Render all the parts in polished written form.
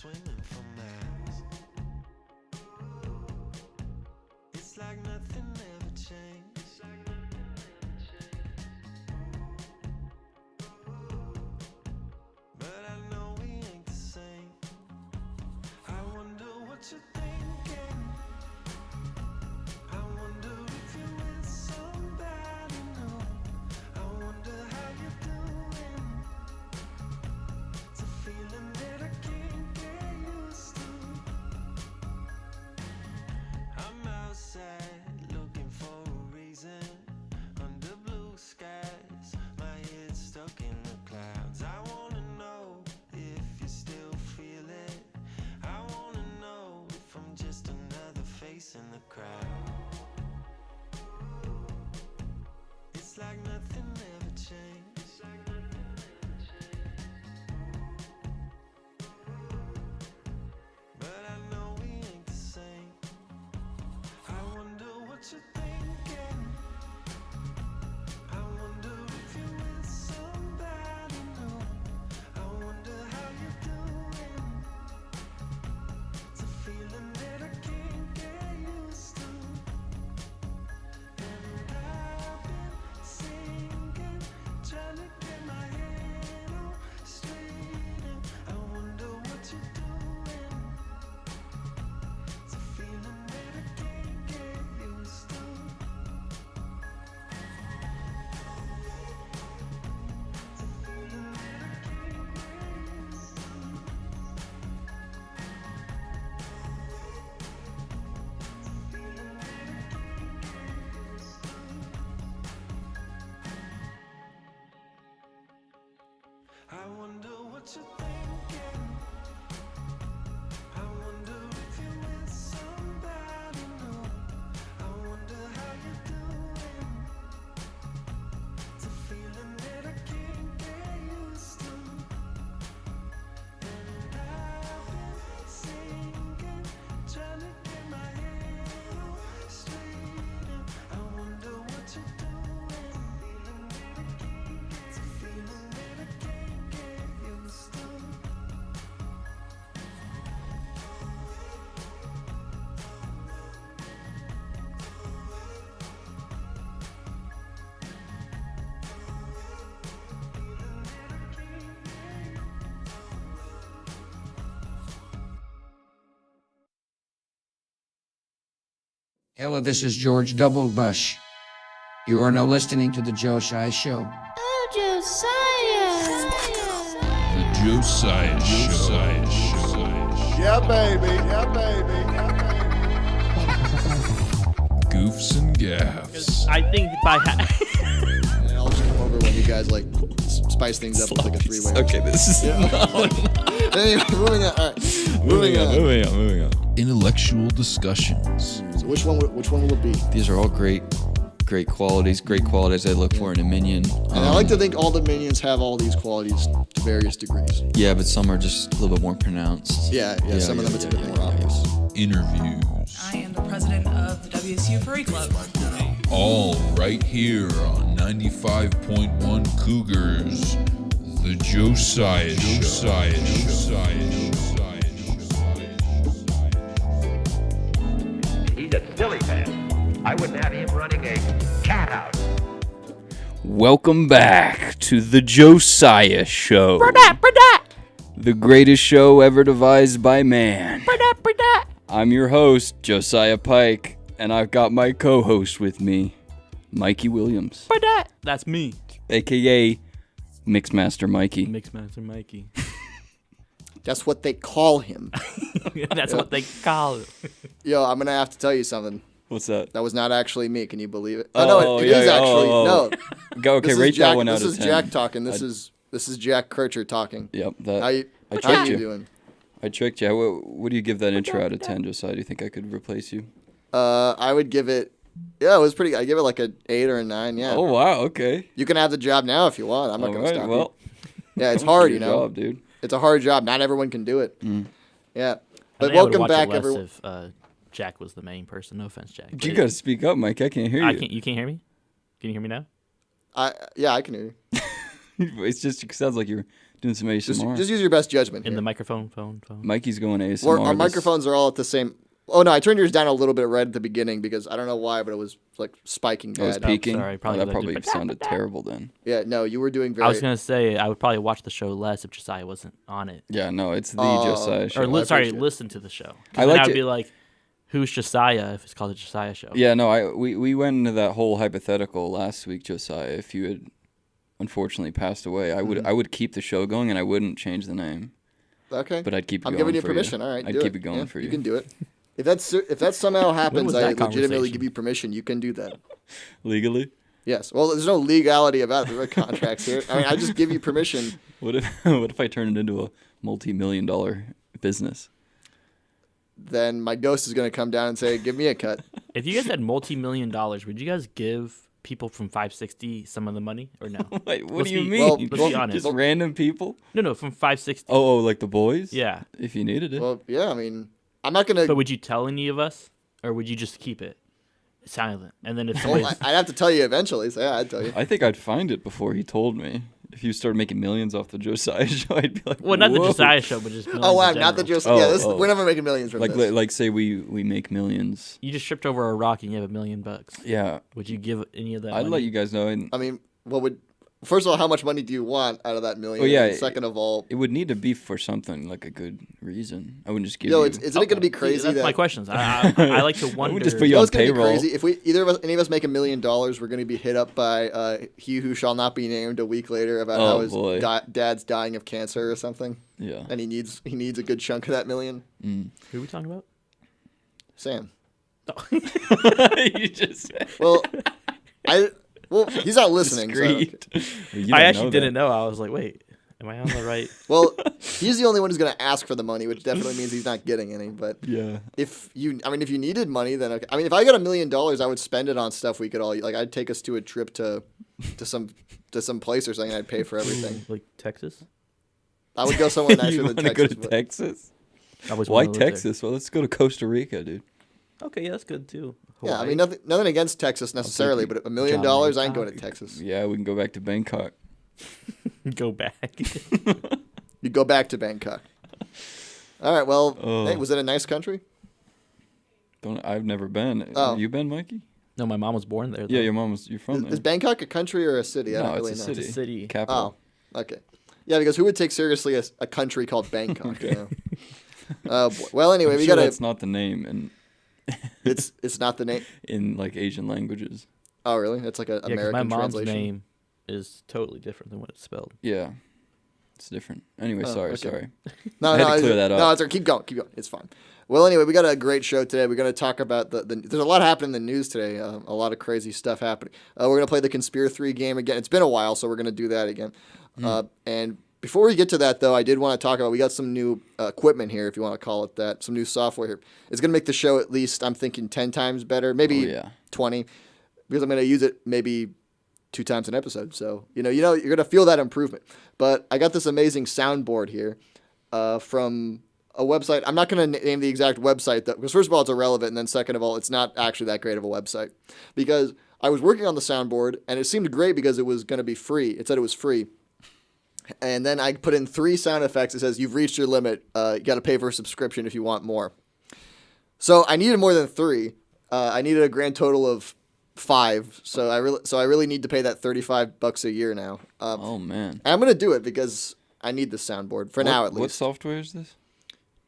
swimming for miles. It's like nothing ever changed. But I know we ain't the same. I wonder what you're thinking. I wonder if you're with somebody new. I wonder how you're doing. It's a feeling that I can't get used to. I'm outside looking for a reason. Under blue skies, my head's stuck in the clouds. I wanna know if you still feel it. I wanna know if I'm just another face in the crowd. It's like nothing ever changed. But I know we ain't the same. I wonder what you're thinking. I wonder if you're with somebody new. I wonder how you're doing. It's a feeling that I can't get used to. And I've been singing, trying to get my head on straight. And I wonder what you're doing. It's a feeling that I can't get used to. It's a feeling that I can't get used to. Feeling that I can't get used to. I wonder what you're thinking. I wonder if you're with somebody new. I wonder how you're doing. It's a feeling that I can't get used to. And I've been singing, trying to get my head on straight. And I wonder what you're doing. Feeling that I can't get. It's a feeling that I can't get used to. Hello, this is George W. Bush. You are now listening to The Josiah Show. Oh, Josiah! The Josiah Show. Yeah, baby. Yeah, baby. Goofs and gaffs. I think by And I'll just come over when you guys like spice things up with like a three-way. Okay, this is Anyway, moving on. All right. Moving on. Intellectual discussions. So which one will it be? These are all great qualities I look for in a minion. And I like to think all the minions have all these qualities to various degrees. Yeah, but some are just a little bit more pronounced. Yeah. Some of them it's a bit more obvious. Interviews. I am the president of the WSU Furry Club. All right here on 95.1 Cougars. The Josiah Show. He's a silly man. I wouldn't have him running a cat house. Welcome back to the Josiah Show. The greatest show ever devised by man. I'm your host, Josiah Pike, and I've got my co-host with me, Mikey Williams, that's me, a.k.a. Mixmaster Mikey. Mixmaster Mikey. That's what they call him. That's what they call it. Yo, I'm gonna have to tell you something. What's that? That was not actually me. Can you believe it? Oh, No, it is actually. No. Okay, This is rate Jack, that one out This of is 10. Jack talking. This is Jack Kircher talking. Yep, How you tricked you. doing? I tricked you. What do you give that intro out of 10, Josiah? Do you think I could replace you? I would give it. Yeah, it was pretty. I give it like an 8 or a 9. Yeah. Oh, wow, okay. You can have the job now if you want. I'm not All gonna right, stop well. you. Yeah, it's hard, Good you know. job, dude. It's a hard job. Not everyone can do it. Yeah. But I think I would welcome watch back, it less everyone. If Jack was the main person. No offense, Jack. You gotta speak up, Mike. I can't hear you. I can't. You can't hear me? Can you hear me now? Yeah, I can hear you. It's just, it sounds like you're Doing some ASMR. Just use your best judgment In here. the microphone, phone. Mikey's going ASMR. Our microphones are all at the same. Oh no, I turned yours down a little bit right at the beginning because I don't know why, but it was like spiking I was bad. peaking. sorry, Oh, that probably like, sounded terrible then. Yeah, no, you were doing very. I was gonna say I would probably watch the show less if Josiah wasn't on it. Yeah, no, it's the Oh. Josiah show. Or I sorry, appreciate it. listen to the show. I I liked would it. be like, who's Josiah if it's called the Josiah show? Yeah, no, we went into that whole hypothetical last week, Josiah. If you had unfortunately passed away, I would keep the show going and I wouldn't change the name. Okay. But I'd keep it I'm going giving you for permission. All right. I'd do keep it going for you. You can do it. If that somehow happens, was I that legitimately conversation? give you permission. You can do that. Legally? Yes. Well, there's no legality about it. There are contracts here. I mean, I just give you permission. What if I turn it into a multi-million-dollar business? Then my ghost is going to come down and say, "Give me a cut." If you guys had multi-million dollars, would you guys give people from 560 some of the money or no? Wait, what Let's do you be- mean? well, let's be honest. Just random people? No, from 560. Oh, like the boys? Yeah. If you needed it. Well, yeah. I mean, I'm not going But to. would you tell any of us, or would you just keep it silent? And then if Well, somebody, I'd have to tell you eventually. So yeah, I'd tell you. I think I'd find it before he told me. If you started making millions off the Josiah show, I'd be like, well, not the "Whoa." Josiah show, but just Oh wow, not the just. just. Yeah, Oh. we're never making millions from Like, this. like say we make millions. You just tripped over a rock and you have $1 million. Yeah, Would you give any of that? I'd money? let you guys know. And I mean, what would? First of all, how much money do you want out of that million? Oh, yeah, And second of all, it would need to be for something like a good reason. I wouldn't just give yo, you. isn't it going to be crazy That's that? my questions. I like to I wonder. would just put You you know on what's going to be payroll. crazy? If any of us make $1 million, we're going to be hit up by he who shall not be named a week later about how his boy. dad's dying of cancer or something, Yeah. and he needs a good chunk of that million. Who are we talking about? Sam. You just said Well, he's not listening. So, discreet. You I don't actually know didn't that. know. I was like, wait, am I on the right? well, he's the only one who's going to ask for the money, which definitely means he's not getting any. But Yeah. if you needed money, then okay. I mean, if I got $1 million, I would spend it on stuff we could all like. I'd take us to a trip to some place or something. I'd pay for everything. Like Texas? I would go somewhere nicer You than want to go Texas. to but- Texas? I always Why wanted to live there. Texas? Well, let's go to Costa Rica, dude. Okay, yeah, that's good too. Yeah, I Hawaii. mean nothing against Texas necessarily, but $1 million, I ain't going to Texas. Yeah, we can go back to Bangkok. Go back. You go back to Bangkok. All right. Well, Oh. hey, was it a nice country? I've never been. Oh. Have you been, Mikey? No, my mom was born there. Though. Yeah, you're from there. Is Bangkok a country or a city? I No, don't really it's know. a city. It's a city. Capital. Oh, okay. Yeah, because who would take seriously a country called Bangkok? You know? Oh boy. Well, anyway, I'm we sure gotta. that's not the name It's not the name. in like Asian languages. Oh, really? It's like an Yeah, 'cause American my mom's translation. name is totally different than what it's spelled. Yeah, it's different. Anyway, sorry. No, I had to it's- clear that up. No, it's all right. Keep going. It's fine. Well, anyway, we got a great show today. We're going to talk about there's a lot happening in the news today. A lot of crazy stuff happening. We're going to play the Conspira3 game again. It's been a while, so we're going to do that again. And before we get to that, though, I did want to talk about we got some new equipment here, if you want to call it that, some new software here. It's going to make the show at least, I'm thinking, 10 times better, maybe 20, because I'm going to use it maybe 2 times an episode. So, you know, you're going to feel that improvement. But I got this amazing soundboard here from a website. I'm not going to name the exact website, though, because first of all, it's irrelevant, and then second of all, it's not actually that great of a website. Because I was working on the soundboard, and it seemed great because it was going to be free. It said it was free. And then I put in 3 sound effects. It says, you've reached your limit. You got to pay for a subscription if you want more. So I needed more than 3. I needed a grand total of 5. So I really need to pay that $35 a year now. Oh man. And I'm going to do it because I need this soundboard for now at least. What software is this?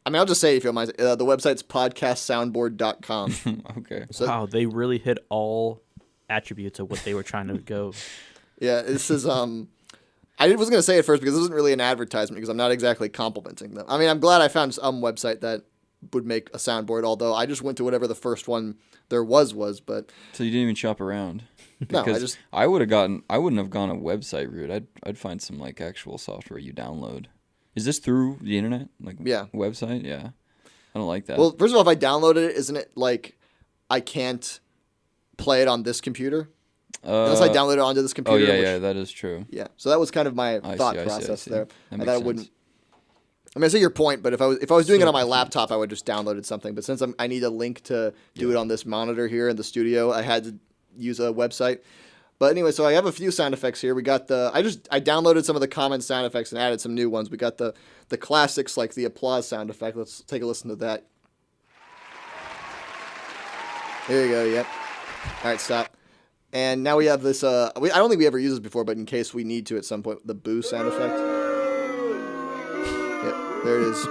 I mean, I'll just say it if you don't mind. The website's podcastsoundboard.com. Okay. So, Wow, they really hit all attributes of what they were trying to go. yeah, this is I was going to say it first because this isn't really an advertisement because I'm not exactly complimenting them. I mean, I'm glad I found some website that would make a soundboard, although I just went to whatever the first one there was, but So you didn't even shop around? No, I Because just- I wouldn't have gone a website route. I'd find some like actual software you download. Is this through the internet? Like Yeah. website? Yeah. I don't like that. well, first of all, if I downloaded it, isn't it like I can't play it on this computer? Unless I download it onto this Oh computer. yeah, which- yeah, that is true. Yeah, so that was kind of my thought see, I process see. there. That I makes thought I sense. wouldn't. I mean, I see your point, but if I was doing it on my laptop, I would just downloaded something. But since I need a link to do it on this monitor here in the studio, I had to use a website. But anyway, so I have a few sound effects here. We got I downloaded some of the common sound effects and added some new ones. We got the classics like the applause sound effect. Let's take a listen to that. There you go. Yep. All right, stop. And now we have this. I don't think we ever used this before, but in case we need to at some point, the boo sound effect. Yep, there it is.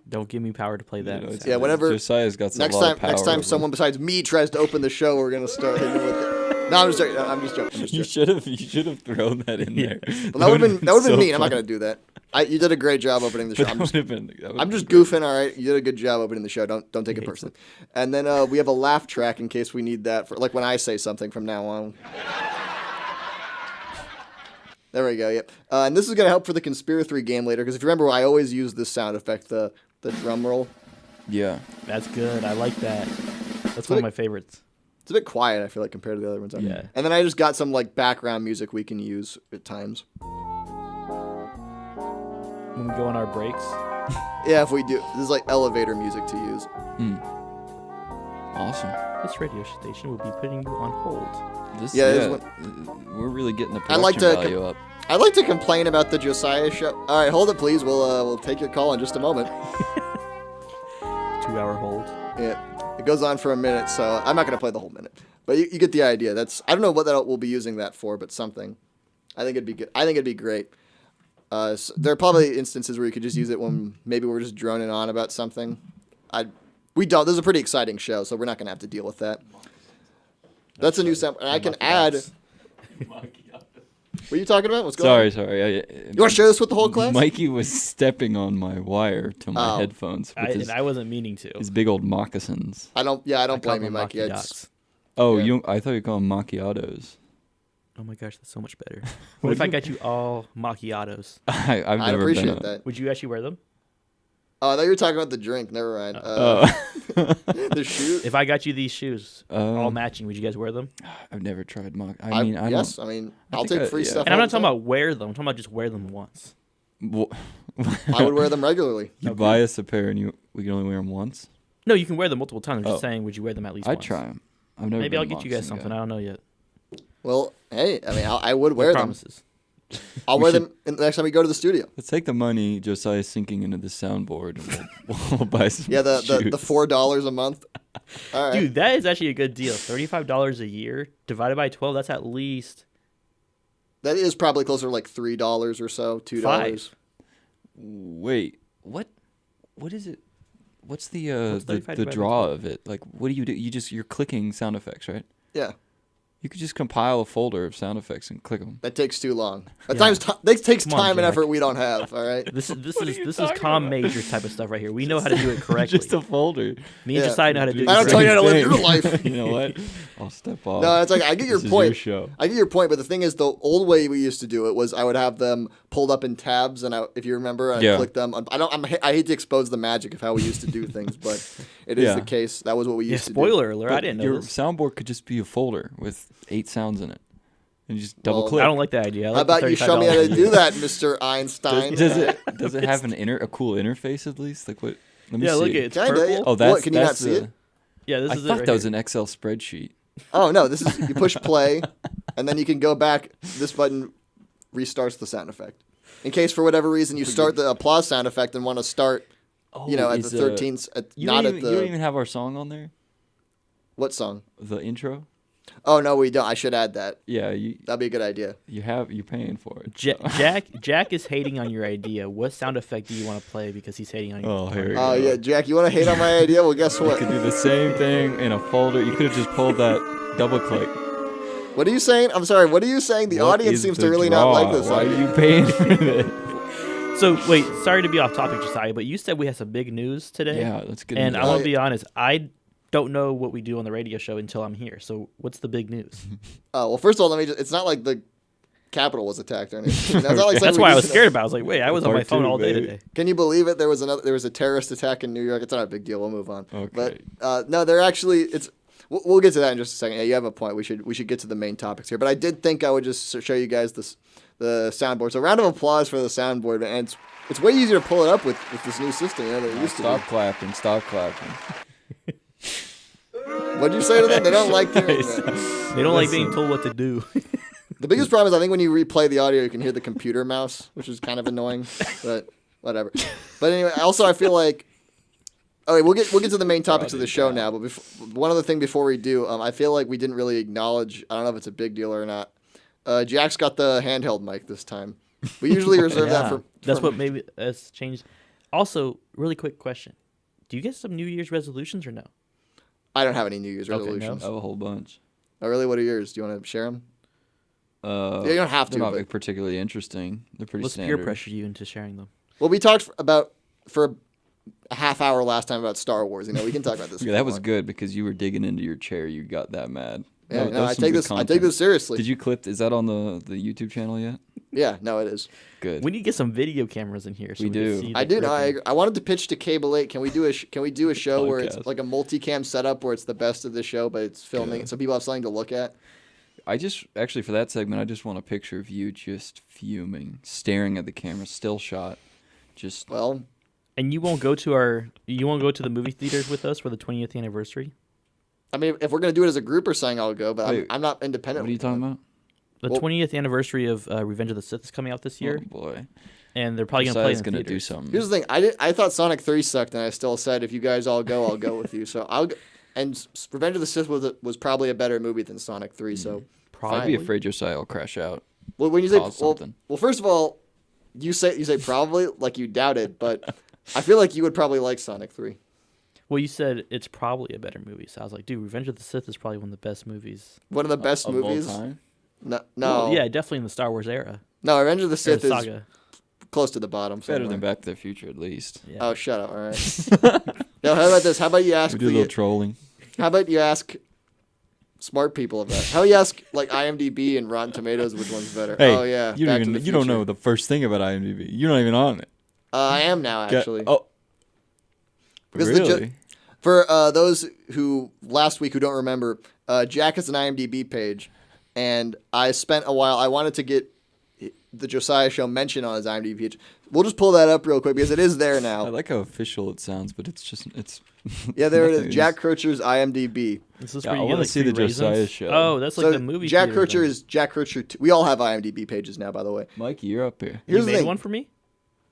Don't give me power to play that. Yeah, whenever Josiah's got some next time someone besides me tries to open the show, we're gonna start hitting with it. No, I'm just joking. You should have thrown that in there. Well, that would have been mean. I'm not gonna do that. You did a great job opening the show. I'm just goofing. All right, you did a good job opening the show. Don't take it personally. And then we have a laugh track in case we need that for like when I say something from now on. There we go. Yep. And this is gonna help for the Conspira3 game later because if you remember, I always use this sound effect, the drum roll. Yeah. That's good. I like that. That's one of my favorites. It's a bit quiet, I feel like, compared to the other ones. Yeah. And then I just got some like background music we can use at times. When we go on our breaks. Yeah, if we do. This is like elevator music to use. Awesome. This radio station will be putting you on hold. We're really getting the production value up. I'd like to complain about the Josiah show. All right, hold it, please. We'll take your call in just a moment. 2-hour hold. Yeah, it goes on for a minute, so I'm not going to play the whole minute. But you get the idea. I don't know what we'll be using that for, but something. I think it'd be good. I think it'd be great. So there are probably instances where you could just use it when maybe we're just droning on about something. We don't. This is a pretty exciting show, so we're not going to have to deal with that. That's a new sound. And I can add. What are you talking about? What's going on? Sorry. You want to share this with the whole class? Mikey was stepping on my wire to my headphones. And I wasn't meaning to. His big old moccasins. I don't blame you, Mikey. I thought you call them macchiatos. Oh my gosh, that's so much better. What if I got you all macchiatos? I'd appreciate that. Would you actually wear them? Oh, I thought you were talking about the drink. Never mind. The shoes. If I got you these shoes, all matching, would you guys wear them? I've never tried mock. Yes. I'll take free stuff. And I'm not talking about wear them. I'm talking about just wear them once. I would wear them regularly. You buy us a pair and we can only wear them once? No, you can wear them multiple times. I'm just saying, would you wear them at least once? I'd try them. I've never. Maybe I'll get you guys something. I don't know yet. Well, hey, I would wear them. Promises. I'll wear them the next time we go to the studio. Let's take the money Josiah's sinking into the soundboard and we'll buy some. Yeah, the $4 a month. All right. Dude, that is actually a good deal. $35 a year divided by 12. That's at least. That is probably closer to like $3 or so, $2. $5. Wait, what is it? What's the draw of it? Like, what do? You're clicking sound effects, right? Yeah. You could just compile a folder of sound effects and click them. That takes too long. That takes time and effort we don't have. All right. This is Tom Major type of stuff right here. We know how to do it correctly. Just a folder. Me and Josiah know how to do it. I don't tell you how to live your life. You know what? I'll step off. No, it's like I get your point. This is your show. I get your point, but the thing is, the old way we used to do it was I would have them pulled up in tabs, and if you remember, I'd click them. I hate to expose the magic of how we used to do things, but it is the case. That was what we used to do. Spoiler alert! I didn't know your this. soundboard could just be a folder with 8 sounds in it, and you just double click. I don't like that idea. How about you show me how to do that, Mr. Einstein? Does it have a cool interface at least? Like what? Let me see. Look, it's purple. Oh, that's. What, can you not see it? Yeah, this is it. I thought that was an Excel spreadsheet. Oh no, this is you push play, and then you can go back. This button restarts the sound effect. In case for whatever reason you start the applause sound effect and want to start, at the 13th, You don't even have our song on there. What song? The intro. Oh no, we don't. I should add that. Yeah, that'd be a good idea. You're paying for it. Jack is hating on your idea. What sound effect do you want to play because he's hating on you? Oh, here we go. Yeah, Jack, you want to hate on my idea? Well, guess what? You could do the same thing in a folder. You could have just pulled that double click. What are you saying? I'm sorry. What are you saying? The audience seems to really not like this. Why are you paying for this? So wait, sorry to be off topic, Josiah, but you said we had some big news today. Yeah, let's get. And I want to be honest, I don't know what we do on the radio show until I'm here. So what's the big news? Oh well, first of all, it's not like the Capitol was attacked or anything. That's why I was scared about it. I was like, wait, I was on my phone all day today. Can you believe it? There was a terrorist attack in New York. It's not a big deal. We'll move on. Okay. But no, they're actually We'll get to that in just a second. Yeah, you have a point. We should get to the main topics here. But I did think I would just show you guys the soundboard. So round of applause for the soundboard, and it's way easier to pull it up with this new system. Than it used to be. Stop clapping. What'd you say to them? They don't like hearing that. They don't like being told what to do. The biggest problem is I think when you replay the audio, you can hear the computer mouse, which is kind of annoying, but whatever. But anyway, also I feel like, okay, we'll get to the main topics of the show now. But one other thing before we do, I feel like we didn't really acknowledge. I don't know if it's a big deal or not. Jack's got the handheld mic this time. We usually reserve that for. That's what maybe has changed. Also, really quick question: do you get some New Year's resolutions or no? I don't have any New Year's Okay, resolutions. I have a whole bunch. Oh, really? What are yours? Do you want to share them? Yeah, you don't have to. They're not But, particularly interesting. They're pretty Let's standard. peer pressure you into sharing them. well, we talked for a half hour last time about Star Wars. You know, we can talk about this. Yeah, that was good because you were digging into your chair. You got that mad. Yeah, That no, was I some take good this. I take content. this seriously. Did you clip? Is that on the YouTube channel yet? Yeah, no, it is. Good. We need to get some video cameras in here. So We we can do. see I the do. No, I, gripping. agree. I wanted to pitch to Cable 8. Can we do a show where it's Podcast. like a multicam setup where it's the best of the show, but it's filming, Good. so people have something to look at. I just actually for that segment, I just want a picture of you just fuming, staring at the camera, still shot. Just Well, And you won't go to the movie theaters with us for the 20th anniversary? I mean, if we're gonna do it as a group or something, I'll go. But Wait, I'm not independent. what are you talking about? The Well- 20th anniversary of Revenge of the Sith is coming out this year, Oh boy, and they're probably going to play in Josiah's the gonna do theaters. something. Here's the thing. I thought Sonic 3 sucked, and I still said if you guys all go, I'll go with you. So I'll go. And Revenge of the Sith was probably a better movie than Sonic 3. So I'd Probably. be afraid Josiah will crash out. well, when you say Cause something. well, first of all, you say probably like you doubt it, but I feel like you would probably like Sonic 3. Well, you said it's probably a better movie, so I was like, dude, Revenge of the Sith is probably one of the best movies. One of the best Of all movies. time? No, Well, yeah, definitely in the Star Wars era. no, Revenge of the Or Sith the is saga. close to the bottom. Better somewhere. than Back to the Future, at least. Yeah. Oh, shut up! All right. No, how about this? How about you ask? We do a little trolling. How about you ask smart people of that? How about you ask like IMDb and Rotten Tomatoes which one's better? Hey, oh yeah, you Back don't to even the you don't Future. know the first thing about IMDb. You're not even on it. I am now actually. Oh, Because really? For those who last week who don't remember, Jack has an IMDb page, and I spent a while. I wanted to get the Josiah Show mentioned on his IMDb page. We'll just pull that up real quick because it is there I now. like how official it sounds, but it's Yeah, there it nothing. is. Jack Kircher's IMDb. This is Yeah, where I you get wanna like see the free Josiah raisins. Show. Oh, that's like So the movie. Jack theater Kircher thing. is Jack Kircher. We all have IMDb pages now, by the way. Mikey, you're up here. You Here's the made thing. one for me?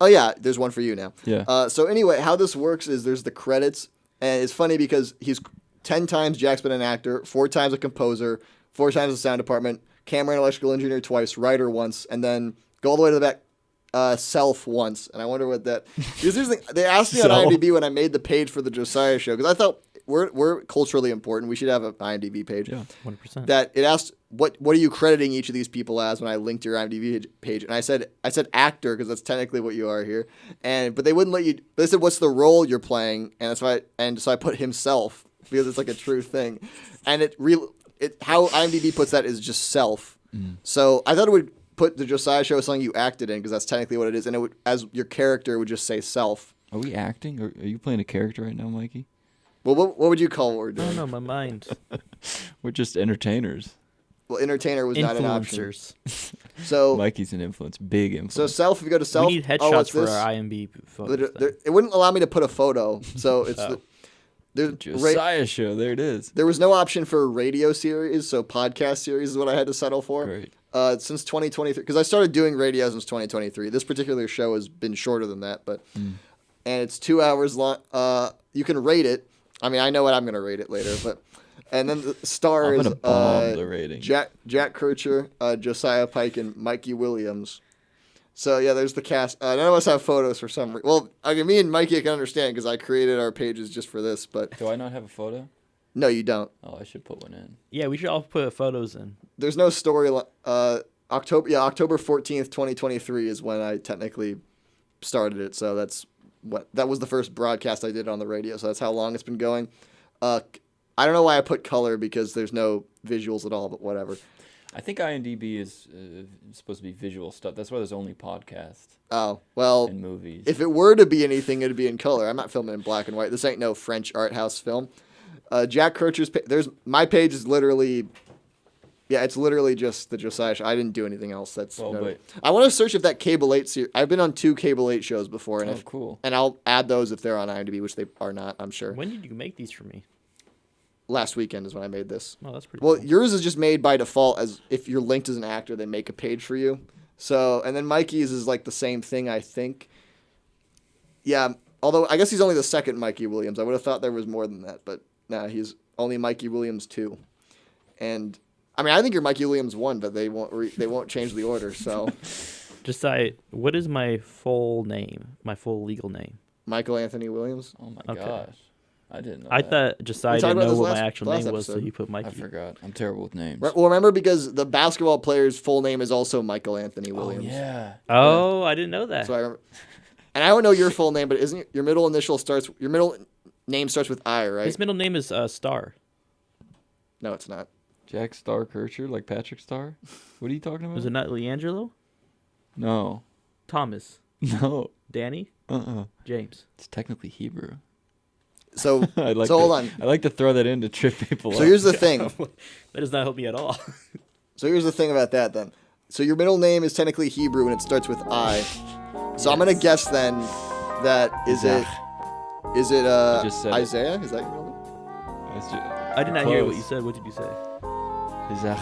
Oh yeah, there's one for you now. Yeah. So anyway, how this works is there's the credits, and it's funny because he's 10 times Jack's been an actor, 4 times a composer, 4 times a sound department, camera and electrical engineer twice, writer once, and then go all the way to the back, self once. And I wonder what that. Because here's the thing, they asked me on Self. IMDb when I made the page for the Josiah Show because I thought we're culturally important. We should have an IMDb page. Yeah. 100%. That it asked what are you crediting each of these people as when I linked your IMDb page, and I said actor because that's technically what you are here, but they wouldn't let you. They said what's the role you're playing, and so I put himself because it's like a true thing, and how IMDb puts that is just self. So I thought it would put the Josiah Show as something you acted in because that's technically what it is, and it would as your character would just say self. Are we acting? Or are you playing a character right now, Mikey? Well, what would you call what we're I doing? don't know, my mind. We're just entertainers. Well, entertainer was not an option. Influencers. So Mikey's an influence, big influence. so self. If you go to self, We need oh, headshots what's for this? our IMDb photos. It wouldn't allow me to put a photo, so it's there's Josiah Show, there it is. there was no option for radio series, so podcast series is what I had to settle for. Great. Since 2023, because I started doing radio since 2023. This particular show has been shorter than that, but and it's 2 hours long. You can rate it. I mean, I know what I'm gonna rate it later, but and then the I'm stars gonna bomb the rating. Jack Kircher, Josiah Pike, and Mikey Williams. So yeah, there's the cast. None of us have photos for some reason. Well, I mean, me and Mikey I can understand because I created our pages just for this, but Do I not have a photo? no, you don't. Oh, I should put one in. Yeah, we should all put photos in. There's no story. October 14th, 2023 is when I technically started it. So that was the first broadcast I did on the radio. So that's how long it's been going. I don't know why I put color because there's no visuals at all, but whatever. I think IMDb is supposed to be visual stuff. That's why there's only podcasts Oh, well, and movies. if it were to be anything, it'd be in color. I'm not filming in black and white. This ain't no French art house film. Jack Kircher's my page is literally, yeah, it's literally just the Josiah Show. I didn't do anything else. I want to search if that Cable 8 series. I've been on 2 Cable 8 shows before, and cool. and I'll add those if they're on IMDb, which they are not. I'm sure. When did you make these for me? last weekend is when I made this. Oh, that's pretty Well, cool. yours is just made by default as if you're linked as an actor, they make a page for you. So, and then Mikey's is like the same thing, I think. Yeah, although I guess he's only the second Mikey Williams. I would have thought there was more than that, but nah, he's only Mikey Williams 2. And I mean, I think you're Mikey Williams 1, but they won't change the order. So, Josiah, what is my full name? My full legal name? Michael Anthony Williams. Oh my Okay. gosh. I didn't know I that. thought Josiah talked didn't about know this what my last actual name was, so episode. he put Mikey. I forgot. I'm terrible with names. Well, remember because the basketball player's full name is also Michael Anthony Williams. Yeah. Oh, I didn't know that. So I remember, and I don't know your full name, but isn't your middle name starts with I, right? His middle name is Star. No, it's not. Jack Star Kircher, like Patrick Star? What are you talking about? Was it not Leangelo? No. Thomas? No. Danny? James? It's technically Hebrew. So, I like so hold on. I like to throw that in to trip people up. So here's the thing. That does not help me at all. So here's the thing about that then. So your middle name is technically Hebrew and it starts with I. So I'm gonna guess then that is it just said it. Isaiah? Is that your middle name? It's ju- I did not hear what close. you said. What did you say? Isaac.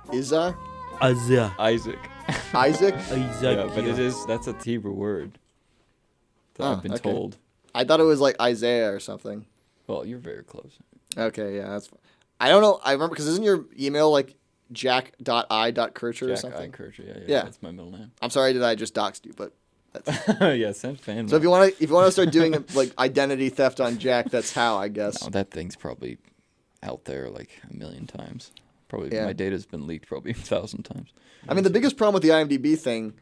Izzah? Isaiah. Isaac. Isaac? Yeah, but that's a Hebrew word that I've been okay. told. I thought it was like Isaiah or something. Well, you're very close. Okay, yeah, that's fine. I don't know. I remember because isn't your email like jack.i.kircher or Jack something? I. Kircher, yeah. Yeah. That's my middle name. I'm sorry, did I just doxed you? But that's... Yeah, send fan So if you want to start doing like identity theft on Jack, that's how, I guess. No, that thing's probably out there like a million times. Probably Yeah. my data's been leaked probably 1,000 times. I mean, the biggest problem with the IMDb thing,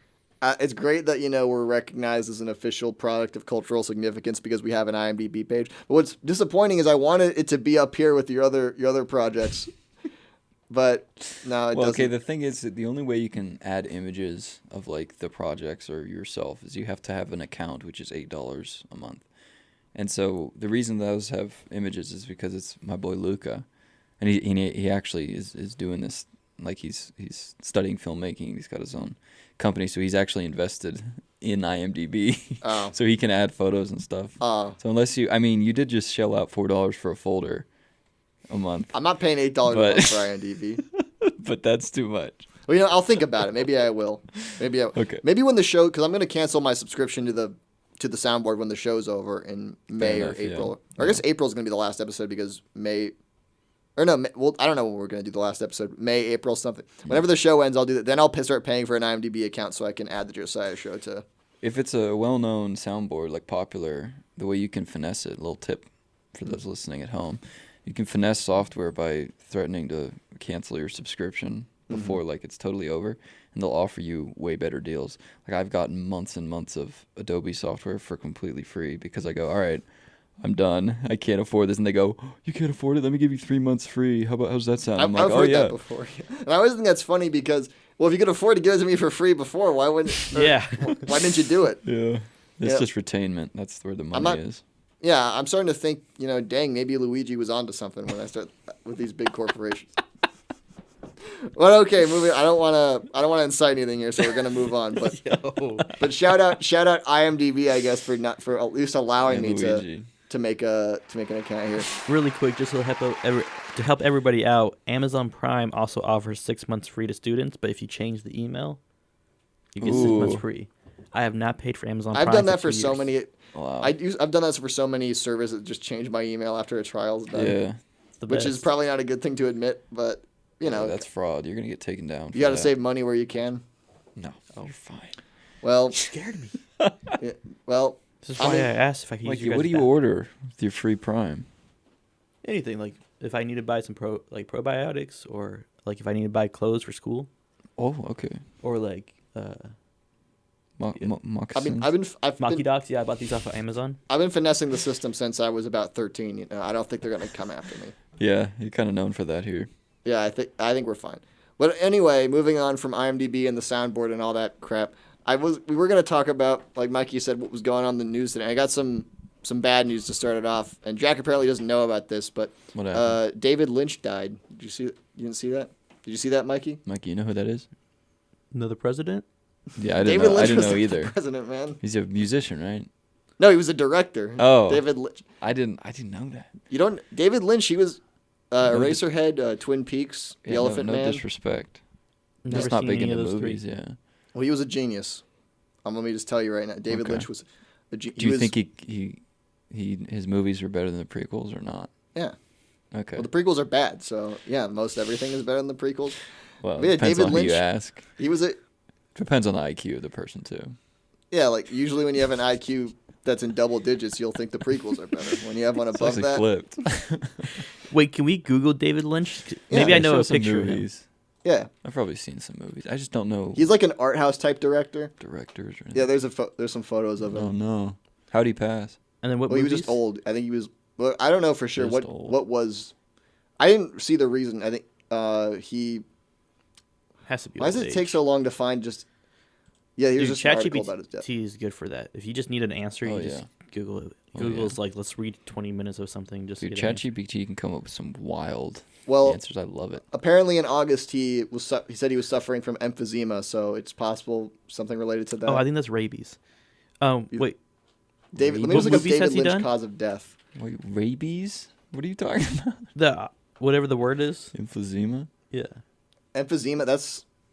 it's great that we're recognized as an official product of cultural significance because we have an IMDb page. But what's disappointing is I wanted it to be up here with your other projects, but no, it Well, doesn't. okay, the thing is that the only way you can add images of like the projects or yourself is you have to have an account, which is $8 a month. And so the reason those have images is because it's my boy Luca, and he actually is doing this, like he's studying filmmaking. He's got his own company, so he's actually invested in IMDb, Oh. so he can add photos and stuff. Oh. So unless you did just shell out $4 for a folder a month, I'm not paying $8 a But- month for IMDb. but that's too much. Well, I'll think about it. Maybe I will. Okay. Maybe when the show, because I'm going to cancel my subscription to the soundboard when the show's over in May enough, or yeah. April. Or I guess April's going to be the last episode because May. Or no, well, I don't know when we're going to do the last episode. May, April, something. Whenever the show ends, I'll do that. Then I'll start paying for an IMDb account so I can add the Josiah show to. If it's a well-known soundboard, like popular, the way you can finesse it, little tip for those listening at home, you can finesse software by threatening to cancel your subscription before like it's totally over, and they'll offer you way better deals. Like I've gotten months and months of Adobe software for completely free because I go, all right, I'm done. I can't afford this. And they go, oh, you can't afford it? Let me give you 3 months free. How's that sound? I'm like, I've oh, heard yeah. that before. And I always think that's funny because, well, if you could afford to give it to me for free before, why wouldn't? Yeah. Why didn't you do it? Yeah. It's Yeah. just retainment. That's where the money not- is. Yeah, I'm starting to think, dang, maybe Luigi was onto something when I start with these big corporations. Well, okay, moving. I don't want to incite anything here, so we're gonna move on. But shout out IMDb, I guess, for at least allowing And me Luigi. to make an account here. Really quick, just to help everybody out, Amazon Prime also offers 6 months free to students, but if you change the email, you get 6 months Ooh. free. I have not paid for Amazon Prime. I've done that for for 2 so years. many. Wow. I've done that for so many services that just change my email after a trial's done. Yeah. It's the Which is best. probably not a good thing to admit, but That's fraud. You're going to get taken down. you got to save money where you can. No. You're fine. Well, scared me. yeah, well, This is why I asked if I could use Mikey, your what guys' do you bath- order with your free Prime? Anything, like if I need to buy some probiotics, or like if I need to buy clothes for school, Oh, okay. or like Moccasins? I've been Maki Docs. Yeah, I bought these off of Amazon. I've been finessing the system since I was about 13. I don't think they're gonna come after me. Yeah, you're kind of known for that here. Yeah, I think we're fine. But anyway, moving on from IMDb and the soundboard and all that crap, we were gonna talk about, like Mikey said, what was going on in the news today. I got some bad news to start it off, and Jack apparently doesn't know about this, but What happened? David Lynch died. Did you see? You didn't see that? Did you see that, Mikey? Mikey, you know who that is? Another president? Yeah, I David didn't know Lynch was either. the president, man. He's a musician, right? No, he was a director. Oh. David Lynch. I didn't know that. You don't. David Lynch. He was Eraserhead, Twin Peaks, The Elephant no Man. disrespect. Never He's not seen big any into of those movies. three. Yeah. Well, he was a genius. Let me just tell you right now. David Okay. Lynch was. Do you think his movies are better than the prequels or not? Yeah. Okay. Well, the prequels are bad, so yeah, most everything is better than the prequels. Well, But yeah, it depends David on Lynch. who you ask. He was a Depends on the IQ of the person too. yeah. Like usually when you have an IQ that's in double digits, you'll think the prequels are better. When you have one It's above actually that, flipped. Wait, can we Google David Lynch? Yeah, Maybe I They know show a some picture of him. movies. yeah, I've probably seen some movies. I just don't know he's like an art house type director. directors or anything. Yeah, there's some photos of him. Oh no. How'd he pass? And then what Well, he was movies? just old. I think he was. Well, I don't know for sure Just what old. was. I didn't see the reason. I think he. Has to be Why does old it take age. so long to find just? Yeah, here's Dude, just an article about his death. ChatGPT is good for that. If you just need an answer, Oh, you just yeah. Google it. Oh, Google's like, let's read 20 minutes of something just Dude, to get an answer. ChatGPT can come up with some wild Well, answers. I love it. apparently in August he said he was suffering from emphysema, so it's possible something related to that. Oh, I think that's rabies. Wait. David, let me what just look up movies has David he Lynch done? cause of death. Wait, rabies? What are you talking about? The whatever the word is. Emphysema? Yeah. Emphysema.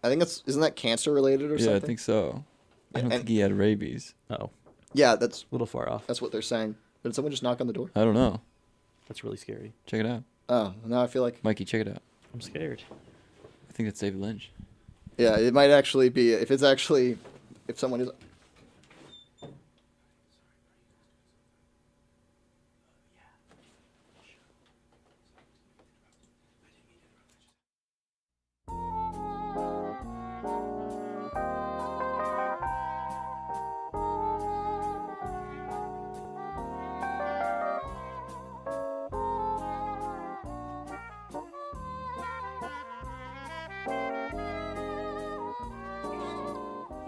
Isn't that cancer related or Yeah, something? I think so. I don't And- think he had rabies. Oh, Yeah, that's a little far off. what they're saying. Did someone just knock on the door? I don't know. That's really scary. Check it out. Oh, now I feel like Mikey, check it out. I'm scared. I think that's David Lynch. yeah, it might actually be if someone is.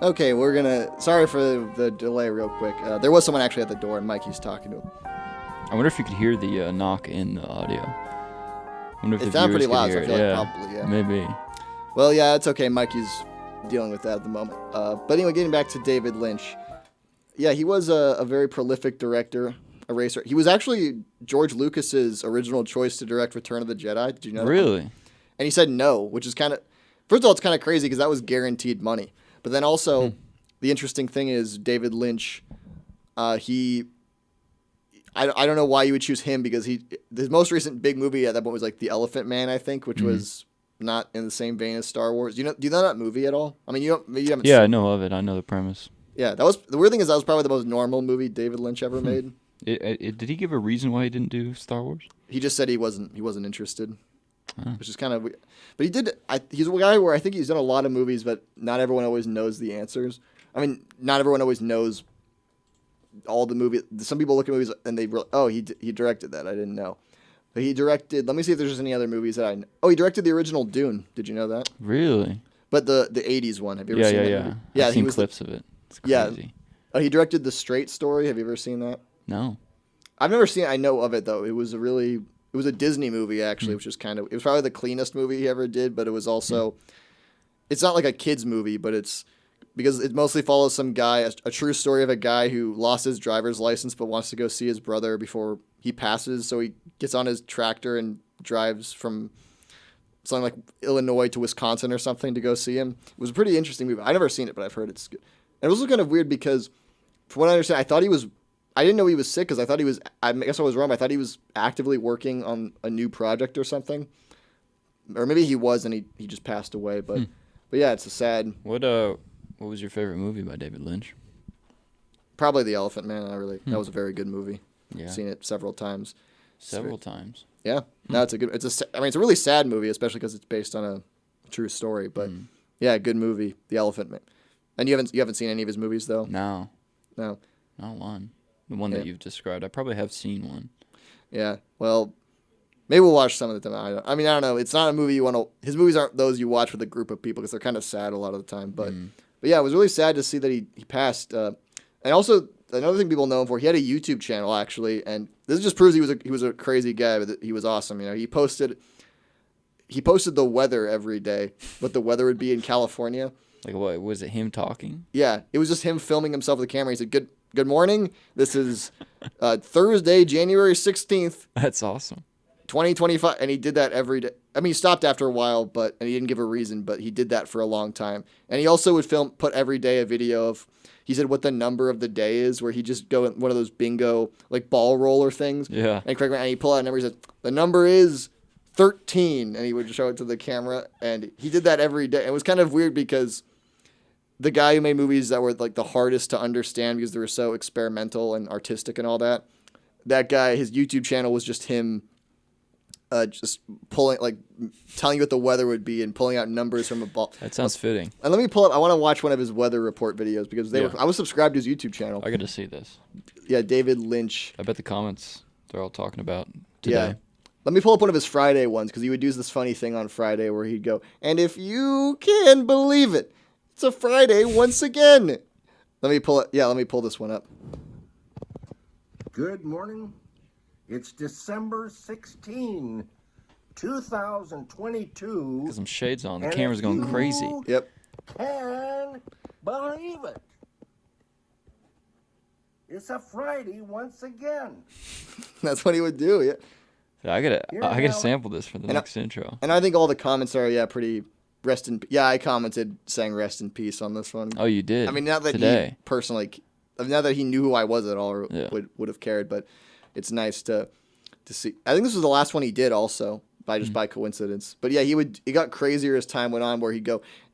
Okay, we're gonna. Sorry for the delay, real quick. There was someone actually at the door, and Mikey's talking to him. I wonder if you could hear the knock in the audio. I wonder if It the sounded pretty viewers loud, could so I hear feel it. like probably, yeah. Maybe. Well, yeah, it's okay. Mikey's dealing with that at the moment. But anyway, getting back to David Lynch. Yeah, he was a very prolific director, eraser. He was actually George Lucas's original choice to direct Return of the Jedi. Did you know that? Really? And he said no, which is kind of... First of all, it's kind of crazy because that was guaranteed money. But then also, the interesting thing is David Lynch, I don't know why you would choose him because his most recent big movie at that point was like The Elephant Man, I think, which was not in the same vein as Star Wars. Do you know that movie at all? I mean, you haven't Yeah, seen I know of it. I know the premise. Yeah, that was the weird thing is that was probably the most normal movie David Lynch ever made. Did he give a reason why he didn't do Star Wars? He just said he wasn't interested, which is kind of weird. But he did. He's a guy where I think he's done a lot of movies, but not everyone always knows the answers. I mean, not everyone always knows all the movies. Some people look at movies and they he directed that. I didn't know. But he directed. Let me see if there's any other movies that I know. Oh, he directed the original Dune. Did you know that? Really? But the 80s one. Have you ever Yeah, seen yeah, that yeah. movie? Yeah, I've he seen was clips of it. It's Yeah. crazy. He directed The Straight Story. Have you ever seen that? No. I've never seen it. I know of it though. It was a Disney movie actually, which is it was probably the cleanest movie he ever did, but it was also it's not like a kids movie, but it's because it mostly follows some guy, a true story of a guy who lost his driver's license but wants to go see his brother before he passes, so he gets on his tractor and drives from something like Illinois to Wisconsin or something to go see him. It was a pretty interesting movie. I've never seen it, but I've heard it's good. And it was also kind of weird because from what I understand, I didn't know he was sick because I thought he was, I guess I was wrong, I thought he was actively working on a new project or something. Or maybe he was and he just passed away. But yeah, it's a sad. What was your favorite movie by David Lynch? Probably The Elephant Man. That was a very good movie. Yeah. Seen it several times. Several times. Yeah. No, it's a really sad movie, especially because it's based on a true story. But yeah, good movie, The Elephant Man. And you haven't seen any of his movies though? No. No. Not one. The one that you've described. I probably have seen one. Yeah. Well, maybe we'll watch some of them. I don't know. It's not a movie you want to. His movies aren't those you watch with a group of people because they're kind of sad a lot of the time. But yeah, it was really sad to see that he passed. And also another thing people know him for, he had a YouTube channel actually, and this just proves he was a crazy guy, but he was awesome. You know, he posted the weather every day, what the weather would be in California. Like what? Was it him talking? Yeah, it was just him filming himself with the camera. He said, good morning. This is Thursday, January 16th, That's awesome. 2025. And he did that every day. I mean, he stopped after a while, and he didn't give a reason, but he did that for a long time. And he also would put every day a video of, he said what the number of the day is, where he just go in one of those bingo, like ball roller things. Yeah. And he pull out a number, he said, the number is 13. And he would show it to the camera. And he did that every day. It was kind of weird because the guy who made movies that were like the hardest to understand because they were so experimental and artistic and all that, that guy, his YouTube channel was just him just pulling, like telling you what the weather would be and pulling out numbers from a ball. That sounds fitting. And let me pull up, I want to watch one of his weather report videos because I was subscribed to his YouTube channel. I got to see this. Yeah, David Lynch. I bet the comments they're all talking about today. Yeah. Let me pull up one of his Friday ones because he would do this funny thing on Friday where he'd go, and if you can believe it, it's a Friday once again. Let me pull this one up. Good morning. It's December 16, 2022. Got some shades on. The and camera's if going you crazy. Yep. Can believe it. It's a Friday once again. That's what he would do, yeah. Yeah, I gotta now. sample this for the next intro. And I think all the comments are, pretty rest in... Yeah, I commented saying rest in peace on this one. Oh, you did? I mean, not that today. he personally... Not that he knew who I was at all or Yeah. would have cared, but it's nice to see. I think this was the last one he did also, by coincidence. But yeah, he got crazier as time went on where he'd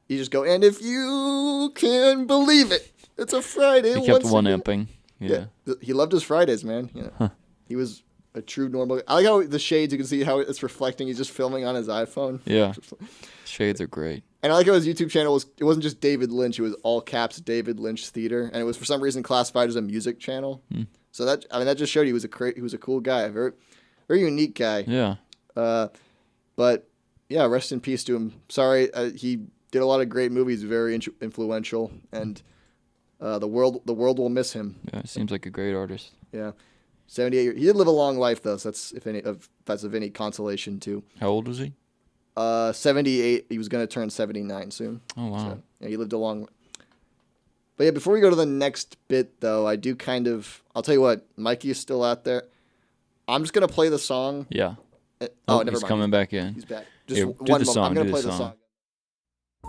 just go, and if you can believe it, it's a Friday. He kept once one-upping. Yeah. He loved his Fridays, man. Yeah. Huh. He was a true normal. I like how the shades, you can see how it's reflecting. He's just filming on his iPhone. Yeah. Shades are great. And I like how his YouTube channel it wasn't just David Lynch, it was all caps David Lynch Theater, and it was for some reason classified as a music channel. So that just showed he was a cool guy, a very very unique guy. Yeah. But yeah, rest in peace to him. Sorry, he did a lot of great movies, very influential, and the world will miss him. Yeah, seems like a great artist. Yeah. 78 years. He did live a long life though, so that's if that's of any consolation too. How old was he? 78. He was going to turn 79 soon. Oh, wow. So, yeah, he lived a long. But yeah, before we go to the next bit, though, I do I'll tell you what, Mikey is still out there. I'm just going to play the song. Yeah. Oh, never he's mind. coming back in. He's back. Here, Just do one the moment. song. I'm going Do to play the the song. song.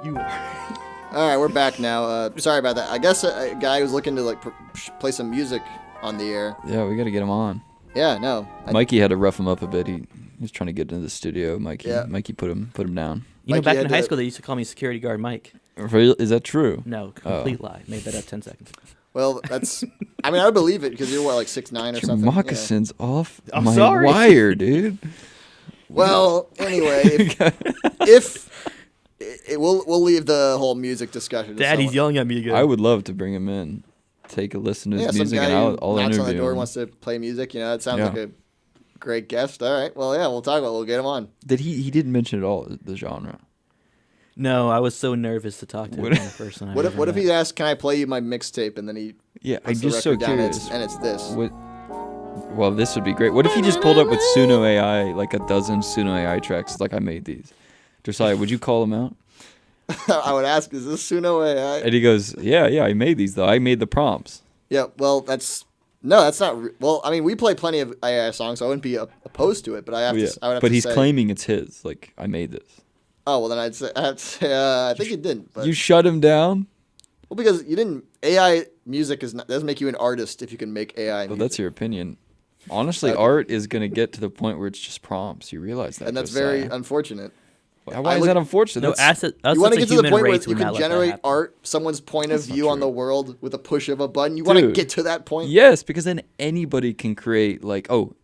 You are. All right, we're back now. Sorry about that. I guess a guy was looking to play some music on the air. Yeah, we got to get him on. Yeah, no. Mikey had to rough him up a bit. He was trying to get into the studio. Mikey put him down. You know, Mikey back in had high to- school, they used to call me security guard Mike. Is that true? No, complete lie. Made that up 10 seconds ago. Well, that's. I mean, I would believe it because you're what, like 6'9" or Your something. moccasins off I'm my sorry. wire, dude. Well, anyway, if we'll leave the whole music discussion. to Daddy's someone. yelling at me again. I would love to bring him in, take a listen to his Yeah, some music, guy and who I'll knocks interview on the door him. and wants to play music. You know, it sounds Yeah. like a great guest. All right, well, yeah, we'll talk about it. We'll get him on. Did he didn't mention at all the genre? No, I was so nervous to talk to him What- on the first time. What if he asked, "Can I play you my mixtape?" And then he Yeah, I'm puts the just so record down curious. and it's this. Well, this would be great. What if he just pulled up with Suno AI, like a dozen Suno AI tracks, like I made these? Josiah, would you call him out? I would ask, is this Suno AI? And he goes, yeah, I made these though. I made the prompts. Yeah, well, that's not. Well, I mean, we play plenty of AI songs, so I wouldn't be opposed to it. But I would have but to he's say, claiming it's his. Like, I made this. Oh well, then I have to say I think you didn't. But, You shut him down? well, because you didn't. AI music doesn't make you an artist if you can make AI music. Well, that's your opinion. Honestly, art is going to get to the point where it's just prompts. You realize that. and that's Josiah. very unfortunate. Why is that unfortunate? No, That's- us You want as to a get to the human point where race you would can not let that generate happen. art, someone's point of That's not view on true. the world with a push of a button. You want to Dude. get to that point? Yes, because then anybody can create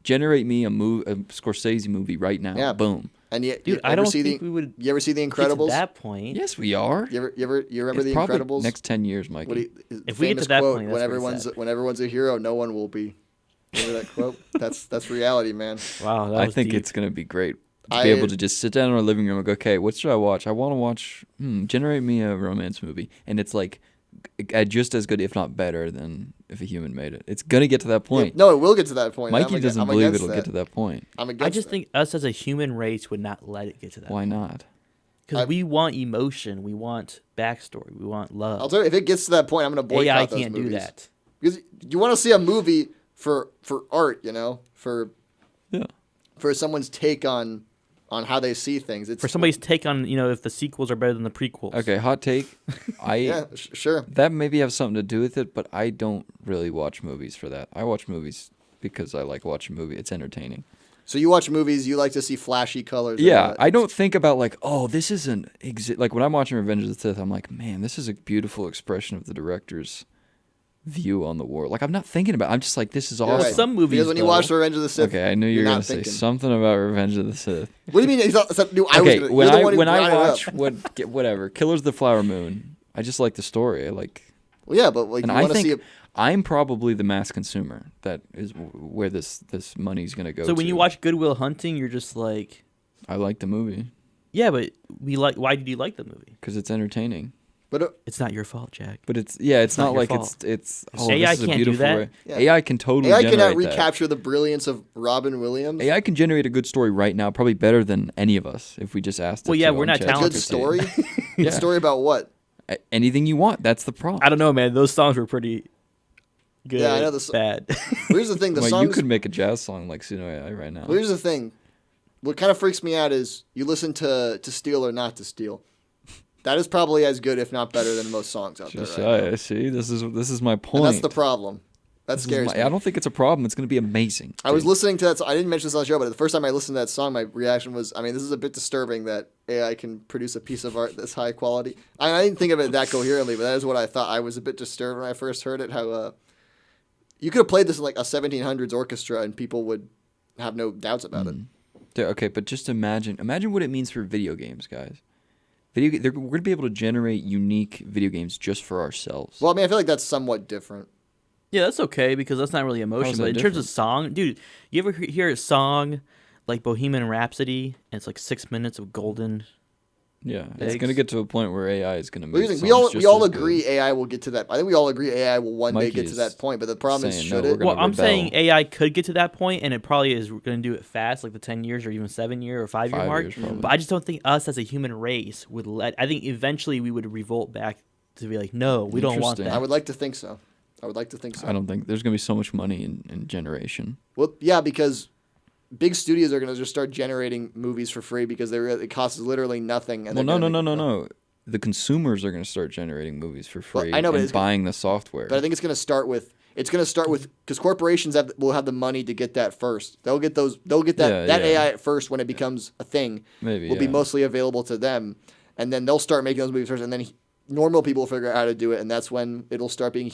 generate me a Scorsese movie right now. Yeah. Boom. And Dude, you I ever don't see think we would You ever see The get to Incredibles? that point. Yes, we are. You remember It's The probably Incredibles? next 10 years, Mikey. What If we get to famous that quote, point, when that's pretty sad. everyone's a hero, no one will be. Remember that quote? That's reality, man. Wow, that I was think deep. it's going to be great to be able to just sit down in our living room and go, okay, what should I watch? I want to watch, generate me a romance movie. And it's like just as good, if not better, than if a human made it. It's going to get to that point. No, it will get to that point. Mikey doesn't I'm believe against it'll get to that point. I'm against I just that. think us as a human race would not let it get to that. Why not? Because we want emotion, we want backstory, we want love. I'll tell you, if it gets to that point, I'm going to boycott AI those can't do movies. that. Because you want to see a movie for art, for someone's take on how they see things. It's For somebody's take on, if the sequels are better than the prequels. Okay, hot take. Sure. That maybe has something to do with it, but I don't really watch movies for that. I watch movies because I like watching a movie. It's entertaining. So you watch movies, you like to see flashy colors. Yeah, I don't think about this isn't like when I'm watching Revenge of the Sith, I'm like, man, this is a beautiful expression of the director's view on the world. Like I'm not thinking about. I'm just like, this is awesome. Right. Some movies, because when you though- watch Revenge of the Sith, Okay, I knew you you're were not gonna say thinking. something about Revenge of the Sith. What do you mean? Okay, when I watch, watch whatever Killers of the Flower Moon, I just like the story. I like. well, yeah, but like And you I want to see. think I'm probably the mass consumer. That is where this money's gonna go. So when to. you watch Good Will Hunting, you're just like, I like the movie yeah, but why did you like the movie? because it's entertaining. But It's not your fault, Jack. But it's not not your like fault. it's AI this is a can't do beautiful that. way. Yeah. AI can totally AI generate cannot that. recapture the brilliance of Robin Williams. AI can generate a good story right now, probably better than any of us if we just asked it. Well, yeah, to we're on not a talented. good ChatGPT. story. Yeah. A story about what? Anything you want. That's the problem. I don't know, man. Those songs were pretty good. Yeah, I know bad. Here's the thing: the Well, songs. you could make a jazz song like Suno AI right now. Well, here's the thing. What kind of freaks me out is you listen to Steal or Not to Steal. That is probably as good, if not better, than most songs out there. Right now. Josiah, see, this is my point. And that's the problem. That scares me. I don't think it's a problem. It's going to be amazing. I was dude. listening to that. I didn't mention this on the show, but the first time I listened to that song, my reaction was, I mean, this is a bit disturbing that AI can produce a piece of art that's high quality. I didn't think of it that coherently, but that is what I thought. I was a bit disturbed when I first heard it. How you could have played this in like a 1700s orchestra and people would have no doubts about it. Dude, okay, but just imagine what it means for video games, guys. We're going to be able to generate unique video games just for ourselves. Well, I mean, I feel like that's somewhat different. Yeah, that's okay because that's not really emotion. How's But that in terms of song, dude, you ever hear a song like Bohemian Rhapsody and it's like 6 minutes of golden? Yeah, it's Eggs. going to get to a point where AI is going to Well, make here's the songs thing, just we all as agree good. AI will get to that. I think we all agree AI will one day Mikey get to is that point. But the problem is, saying, should no, it? we're gonna Well, I'm rebel. saying AI could get to that point, and it probably is going to do it fast, like the 10 years or even 7-year or 5-year 5 mark. years, probably. But I just don't think us as a human race would let. I think eventually we would revolt back to be like, no, we don't want Interesting. that. I would like to think so. I I don't think there's going to be so much money in generation. Well, yeah, because big studios are going to just start generating movies for free because it costs literally nothing. And Well, they're no. gonna make- The consumers are going to start generating movies for free I know, but and it's gonna- buying the software. But I think it's going to start with because corporations will have the money to get that first. They'll get that Yeah. AI at first when it becomes a thing. Maybe, will be yeah. mostly available to them, and then they'll start making those movies first, and then normal people will figure out how to do it, and that's when it'll start being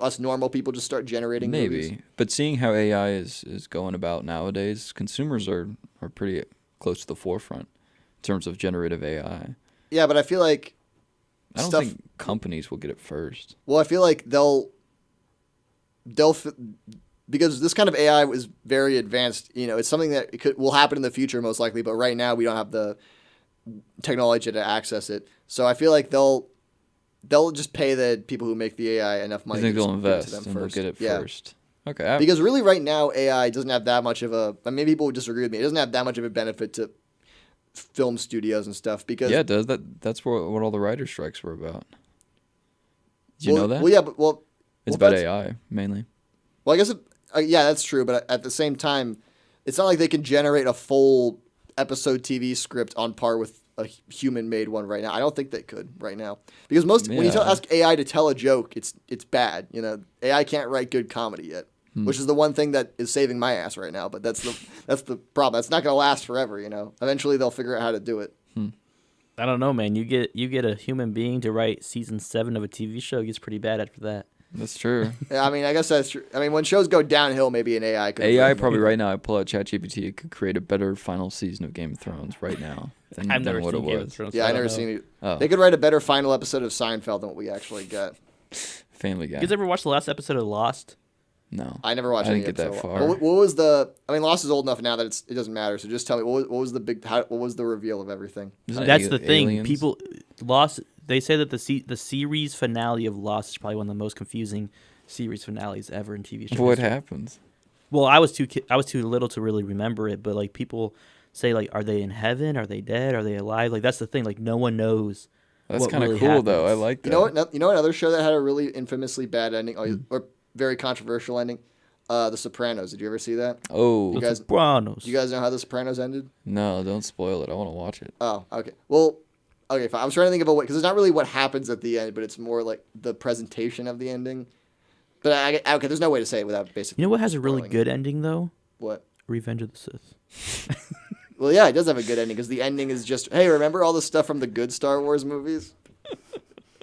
us normal people just start generating movies. Maybe. But seeing how AI is going about nowadays, consumers are pretty close to the forefront in terms of generative AI. Yeah, but I feel like I don't think companies will get it first. Well, I feel like because this kind of AI is very advanced. It's something that will happen in the future most likely, but right now we don't have the technology to access it. So I feel like they'll just pay the people who make the AI enough money. I think to they'll just give it to invest them and they'll first. get it Yeah. first. Okay. Because really, right now, AI doesn't have that much of a. Maybe people would disagree with me. It doesn't have that much of a benefit to film studios and stuff because Yeah, it does. That's what all the writer strikes were about. Did you know that? Well, yeah, but It's about AI mainly. Well, I guess yeah, that's true. But at the same time, it's not like they can generate a full episode TV script on par with a human-made one right now. I don't think they could right now because when you ask AI to tell a joke, it's bad. You know, AI can't write good comedy yet, which is the one thing that is saving my ass right now. But that's the problem. That's not going to last forever. You know, eventually they'll figure out how to do it. I don't know, man. You get a human being to write season 7 of a TV show, it gets pretty bad after that. That's true. Yeah, I mean, I guess that's true. I mean, when shows go downhill, maybe an AI could. AI probably right now, I pull out ChatGPT, it could create a better final season of Game of Thrones right now than I've never what seen it Game of was. Thrones. Yeah, so I never don't know. seen it. Oh. They could write a better final episode of Seinfeld than what we actually get. Family Guy. You guys ever watch the last episode of Lost? No. I never watched. I any didn't get of it, that so- far. What was the? I mean, Lost is old enough now that it doesn't matter. So just tell me what was the big? What was the reveal of everything? Isn't it That's the thing. aliens? People Lost. They say that the series finale of Lost is probably one of the most confusing series finales ever in TV shows. What happens? Well, I was too little to really remember it, but like people say, like, are they in heaven? Are they dead? Are they alive? Like that's the thing. Like no one knows. That's what kind of really cool, though. I happens. like that. You know what? Another show that had a really infamously bad ending, or very controversial ending. The Sopranos. Did you ever see that? Oh. You guys- Sopranos. Do you guys know how The Sopranos ended? No, don't spoil it. I want to watch it. Oh, okay. Well, okay, fine. I was trying to think of a way because it's not really what happens at the end, but it's more like the presentation of the ending. But okay, there's no way to say it without basically. You know what has a really spoiling good it. ending though? What? Revenge of the Sith. Well, yeah, it does have a good ending because the ending is just, hey, remember all the stuff from the good Star Wars movies?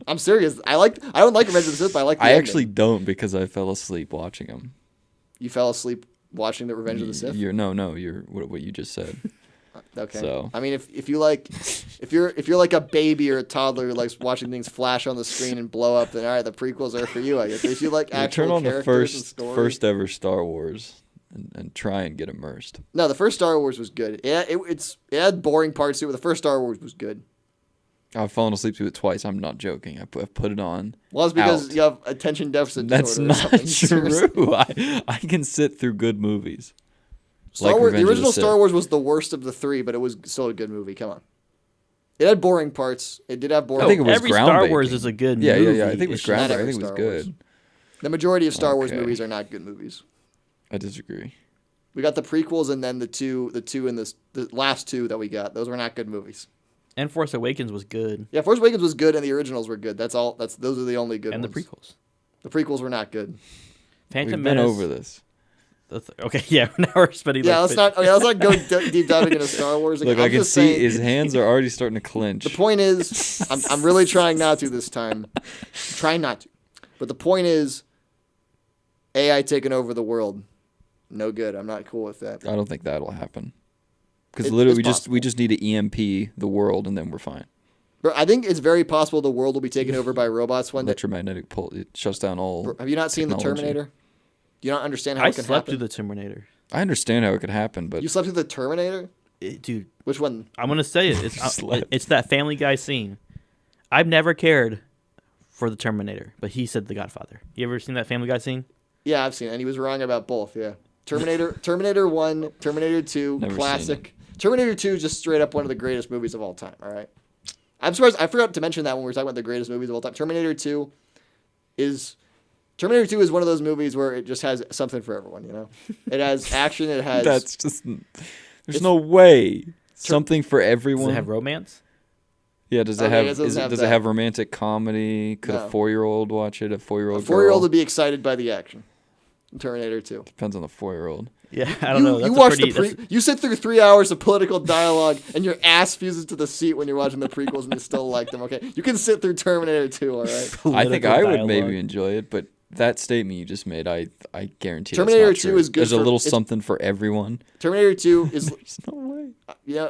I'm serious. I don't like Revenge of the Sith, but I like the I ending. actually don't because I fell asleep watching them. You fell asleep watching the Revenge of the Sith? You're what you just said. Okay. So. I mean, if you're like a baby or a toddler who likes watching things flash on the screen and blow up, then all right, the prequels are for you, I guess. If you like actual turn on the characters and stories, first ever Star Wars and try and get immersed. No, the first Star Wars was good. It had boring parts too, but the first Star Wars was good. I've fallen asleep to it twice. I'm not joking. I've put it on. Well, it's because out. you have attention deficit That's disorder. not or something. Seriously. true. I can sit through good movies. Star Like Wars, the Revenge of original the Star Sith. Wars was the worst of the three, but it was still a good movie. Come on. It had boring parts. It did have boring. I think it was Every Star Wars groundbreaking. is a good Yeah, movie. yeah. I think it was It's just- Not groundbreaking. I every think it was Star Wars. good. The majority of Star Wars Okay. movies are not good movies. I disagree. We got the prequels and then the two in the last two that we got. Those were not good movies. And Force Awakens was good. Yeah, Force Awakens was good and the originals were good. Those are the only good And ones. the prequels. The prequels were not good. Phantom We've been Menace. over this. Okay, yeah, now we're spending. Yeah, like let's not go deep diving into Star Wars again. Look, I I'm can just see saying, his hands are already starting to clench. The point is, I'm really trying not to this time. I'm trying not to. But the point is, AI taking over the world. No good. I'm not cool with that. I don't think that'll happen. Because It's literally, we possible. just need to EMP the world, and then we're fine. Bro, I think it's very possible the world will be taken over by robots one day. Electromagnetic pulse, it shuts down all. Bro, have you not seen The technology. Terminator? Do you not understand how I it can slept happen? through the Terminator. I understand how it could happen, but You slept through The Terminator? Dude, Which one? I'm gonna say it. It's Slept. it's that Family Guy scene. I've never cared for the Terminator, but he said The Godfather. You ever seen that Family Guy scene? Yeah, I've seen it, and he was wrong about both. Yeah, Terminator 1, Terminator 2, Never seen classic. Terminator 2 is just straight up one of the greatest movies of all time. All right, I'm surprised I forgot to mention that when we were talking about the greatest movies of all time. Terminator 2 is one of those movies where it just has something for everyone. You know, it has action. It has that's just. There's no way. Something for Does everyone. it have romance? Yeah, does it Okay, have? it doesn't have Does that. it have romantic comedy? Could No. a 4-year-old watch it? A 4-year-old. a 4-year-old girl? would be excited by the action. Terminator 2. Depends on the 4-year-old. Yeah, I don't know. That's You a watch pretty. you sit through 3 hours of political dialogue and your ass fuses to the seat when you're watching the prequels and you still like them. Okay, you can sit through Terminator 2. All right. I think Political I would dialogue. maybe enjoy it, but that statement you just made, I guarantee that's Terminator not 2 true. is good There's a for- little it's- something for everyone. Terminator 2 is There's no way. yeah.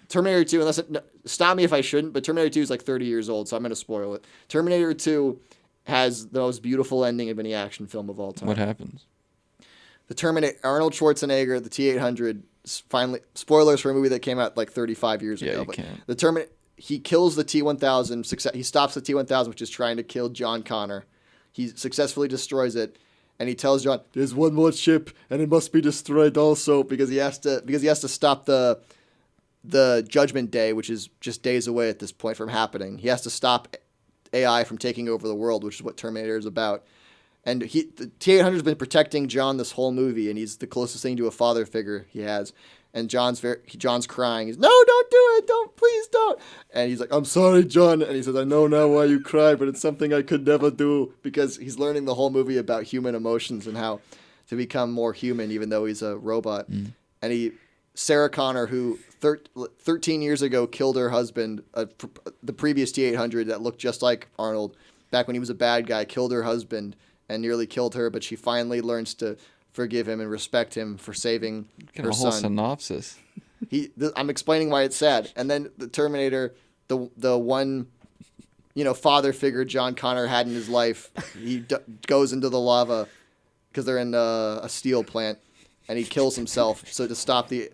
Terminator 2. Unless no, stop me if I shouldn't, but Terminator 2 is like 30 years old, so I'm gonna spoil it. Terminator 2 has the most beautiful ending of any action film of all time. What happens? The Terminator, Arnold Schwarzenegger, the T-800, finally, spoilers for a movie that came out like 35 years Yeah, ago. you But can't. the Terminator, he kills the T-1000, he stops the T-1000, which is trying to kill John Connor. He successfully destroys it, and he tells John, "There's one more ship, and it must be destroyed also," because he has to stop the the Judgment Day, which is just days away at this point from happening. He has to stop AI from taking over the world, which is what Terminator is about. And the T-800 has been protecting John this whole movie, and he's the closest thing to a father figure he has. And John's crying. He's, no, don't do it. Don't, please don't. And he's like, I'm sorry, John. And he says, I know now why you cry, but it's something I could never do, because he's learning the whole movie about human emotions and how to become more human, even though he's a robot. And Sarah Connor, who 13 years ago killed her husband, the previous T-800 that looked just like Arnold, back when he was a bad guy, killed her husband and nearly killed her, but she finally learns to forgive him and respect him for saving her a whole son. synopsis. I'm explaining why it's sad. And then the Terminator, the one, father figure John Connor had in his life, he goes into the lava because they're in a steel plant, and he kills himself so to stop the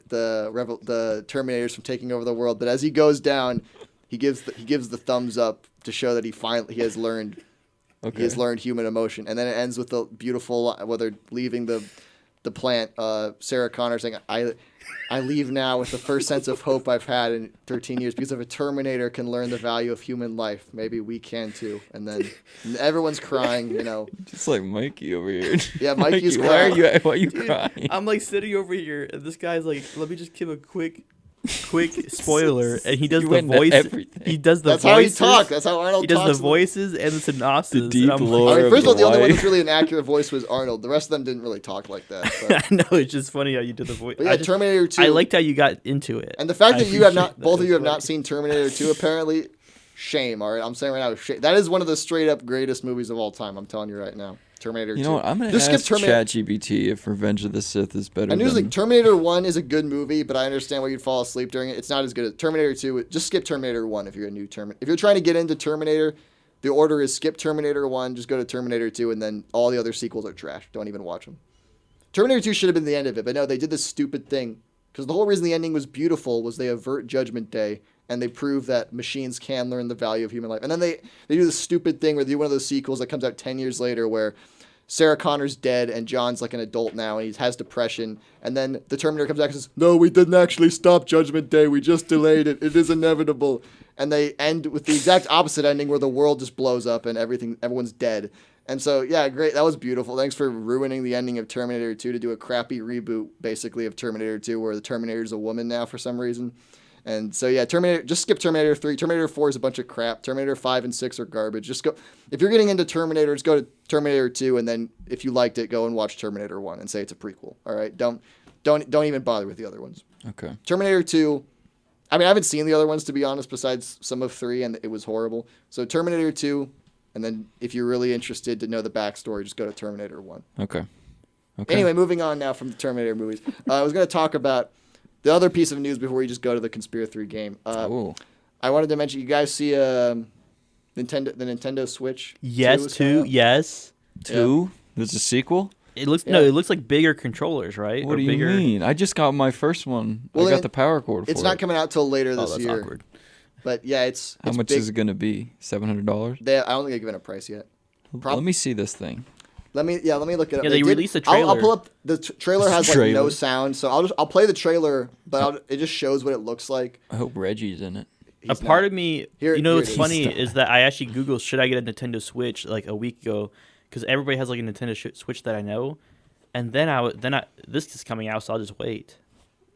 Terminators from taking over the world. But as he goes down, he gives the thumbs up to show that he has learned. Okay. He has learned human emotion. And then it ends with the beautiful, while they're leaving the plant, Sarah Connor saying, I leave now with the first sense of hope I've had in 13 years, because if a Terminator can learn the value of human life, maybe we can too. And then everyone's crying, Just like Mikey over here. Yeah, Mikey's crying. Why are you crying? I'm like sitting over here, and this guy's like, let me just give a quick spoiler, and he does the voice. He does the That's voices. how he talks. That's how Arnold talks. He does the voices and the synopsis. The deep lore. First of all, the only one that's really an accurate voice was Arnold. The rest of them didn't really talk like that. But. I know, it's just funny how you did the voice. But yeah, Terminator 2. I liked how you got into it. And the fact that both of you have not seen Terminator 2, apparently, shame. All right, I'm saying right now, shame. That is one of the straight up greatest movies of all time. I'm telling you right now. Terminator 2. You know what? I'm going to ask ChatGPT if Revenge of the Sith is better than... Usually Terminator 1 is a good movie, but I understand why you'd fall asleep during it. It's not as good as Terminator 2. Just skip Terminator 1 if you're a new Terminator. If you're trying to get into Terminator, the order is skip Terminator 1, just go to Terminator 2, and then all the other sequels are trash. Don't even watch them. Terminator 2 should have been the end of it, but no, they did this stupid thing. Because the whole reason the ending was beautiful was they avert Judgment Day, and they prove that machines can learn the value of human life. And then they do this stupid thing where they do one of those sequels that comes out 10 years later where Sarah Connor's dead and John's like an adult now and he has depression. And then the Terminator comes back and says, no, we didn't actually stop Judgment Day. We just delayed it. It is inevitable. And they end with the exact opposite ending where the world just blows up and everyone's dead. And so, yeah, great. That was beautiful. Thanks for ruining the ending of Terminator 2 to do a crappy reboot, basically, of Terminator 2 where the Terminator's a woman now for some reason. And so, yeah, just skip Terminator 3. Terminator 4 is a bunch of crap. Terminator 5 and 6 are garbage. Just go, if you're getting into Terminator, just go to Terminator 2, and then if you liked it, go and watch Terminator 1 and say it's a prequel. All right? Don't even bother with the other ones. Okay. Terminator 2, I mean, I haven't seen the other ones, to be honest, besides some of 3, and it was horrible. So Terminator 2, and then if you're really interested to know the backstory, just go to Terminator 1. Okay. Anyway, moving on now from the Terminator movies. I was going to talk about the other piece of news before we just go to the Conspira3 game. I wanted to mention, you guys see the Nintendo Switch? Yes, 2. Yes. 2? There's a sequel? It looks like bigger controllers, right? What do you mean? I just got my first one. I got the power cord for it. It's not coming out till later this year. Awkward. But yeah, it's How much big. is it going to be? $700? I don't think they've given a price yet. Let me see this thing. Let me look it up. Yeah, they released a trailer. I'll pull up the trailer. Has like no sound, so I'll play the trailer, but it just shows what it looks like. I hope Reggie's in it. A part of me, what's funny is that I actually Googled should I get a Nintendo Switch like a week ago, because everybody has like a Nintendo Switch that I know, and then this is coming out, so I'll just wait.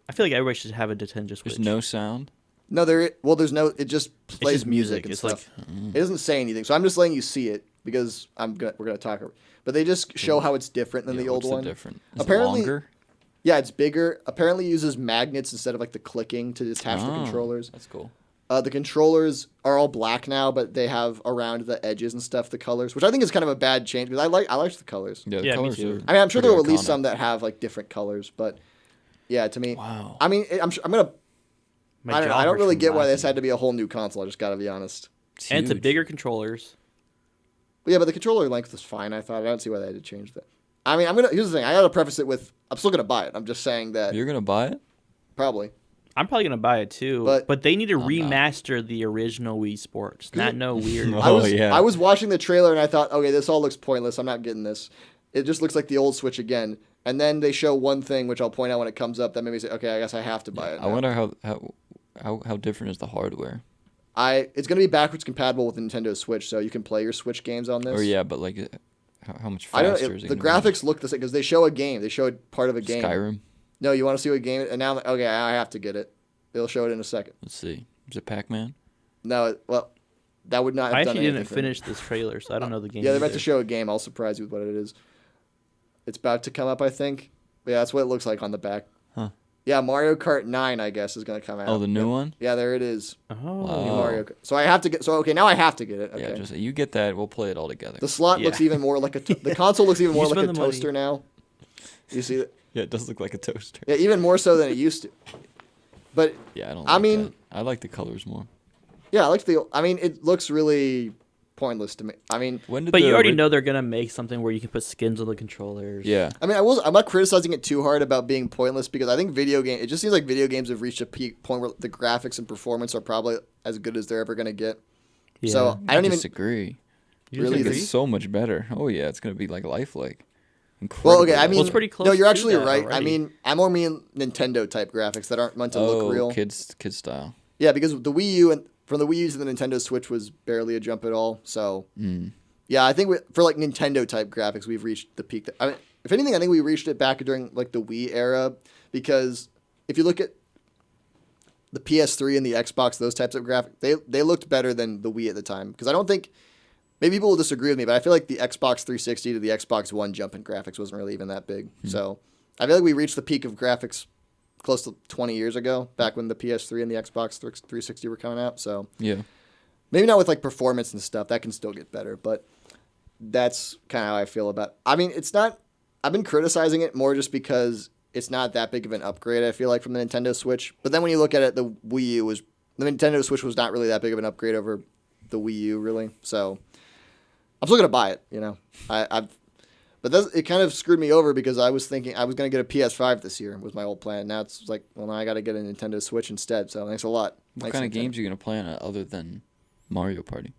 I feel like everybody should have a Nintendo Switch. There's no sound. No, there's no. It just plays just music and it's stuff. It doesn't say anything, so I'm just letting you see it because we're gonna talk. But they just show how it's different than the old one. Different? Apparently, it longer? Yeah, it's bigger. Apparently, it uses magnets instead of like the clicking to attach the controllers. That's cool. The controllers are all black now, but they have around the edges and stuff the colors, which I think is kind of a bad change because I like the colors. Yeah, the colors me too. I mean, I'm sure they'll release some that have like different colors, but yeah, to me, wow. I mean, I'm gonna. I don't know. I don't really get why this had to be a whole new console. I just gotta be honest. And it's a bigger controllers. But yeah, but the controller length was fine. I thought I don't see why they had to change that. I mean, here's the thing. I gotta preface it with I'm still gonna buy it. I'm just saying that you're gonna buy it. Probably. I'm probably gonna buy it too. But they need to remaster the original Wii Sports. Not no weird. I was watching the trailer and I thought, okay, this all looks pointless. I'm not getting this. It just looks like the old Switch again. And then they show one thing, which I'll point out when it comes up, that made me say, okay, I guess I have to buy it. I wonder how How different is the hardware? It's gonna be backwards compatible with Nintendo Switch, so you can play your Switch games on this. Or yeah, but like, how much I don't. faster is it? The gonna graphics look the same because they show a game. They show part of a be? game. Skyrim. No, you want to see what game? And now, okay, I have to get it. They'll show it in a second. Let's see. Is it Pac-Man? No, well, that would not have I done actually anything didn't for me. finish this trailer, so I don't know the game. Yeah, they're about either. to show a game. I'll surprise you with what it is. It's about to come up, I think. But yeah, that's what it looks like on the back. Huh. Yeah, Mario Kart 9, I guess, is going to come out. Oh, the new one? Yeah, there it is. Oh. New Mario Kart. So I have to get. So okay, now I have to get it. Okay. Yeah, just you get that. We'll play it all together. The slot Yeah. looks even more like the console looks even You more like a spend the money. toaster now. You see it? Yeah, it does look like a toaster. Yeah, even more so than it used to. But Yeah, I don't. I Like mean- that. I like the colors more. yeah, I like the. I mean, it looks really pointless to me. I mean, When did But the you already ori- know they're gonna make something where you can put skins on the controllers. Yeah. I'm not criticizing it too hard about being pointless because I think it just seems like video games have reached a peak point where the graphics and performance are probably as good as they're ever going to get. Yeah. So I don't even. disagree. You really disagree? It's so much better. Oh yeah, it's gonna be like lifelike. Incredible. Well, okay, I mean, it's pretty close no, you're to actually that right. I already. mean, I more mean Nintendo type graphics that aren't meant to look real. kids style. Yeah, because the Wii U and from the Wii U to the Nintendo Switch was barely a jump at all. So yeah, I think for like Nintendo type graphics, we've reached the peak. I mean, if anything, I think we reached it back during like the Wii era because if you look at the PS3 and the Xbox, those types of graphics, they looked better than the Wii at the time. Because I don't think maybe people will disagree with me, but I feel like the Xbox 360 to the Xbox One jump in graphics wasn't really even that big. So I feel like we reached the peak of graphics close to 20 years ago, back when the PS3 and the Xbox 360 were coming out. So Yeah. maybe not with like performance and stuff. That can still get better, but that's kind of how I feel about. I mean, it's not. I've been criticizing it more just because it's not that big of an upgrade. I feel like from the Nintendo Switch. But then when you look at it, the Nintendo Switch was not really that big of an upgrade over the Wii U, really. So I'm still gonna buy it. You know, but it kind of screwed me over because I was thinking I was gonna get a PS5 this year was my old plan. Now it's like, well, now I got to get a Nintendo Switch instead. So thanks a lot. What Thanks, kind of Nintendo. games are you gonna play on it other than Mario Party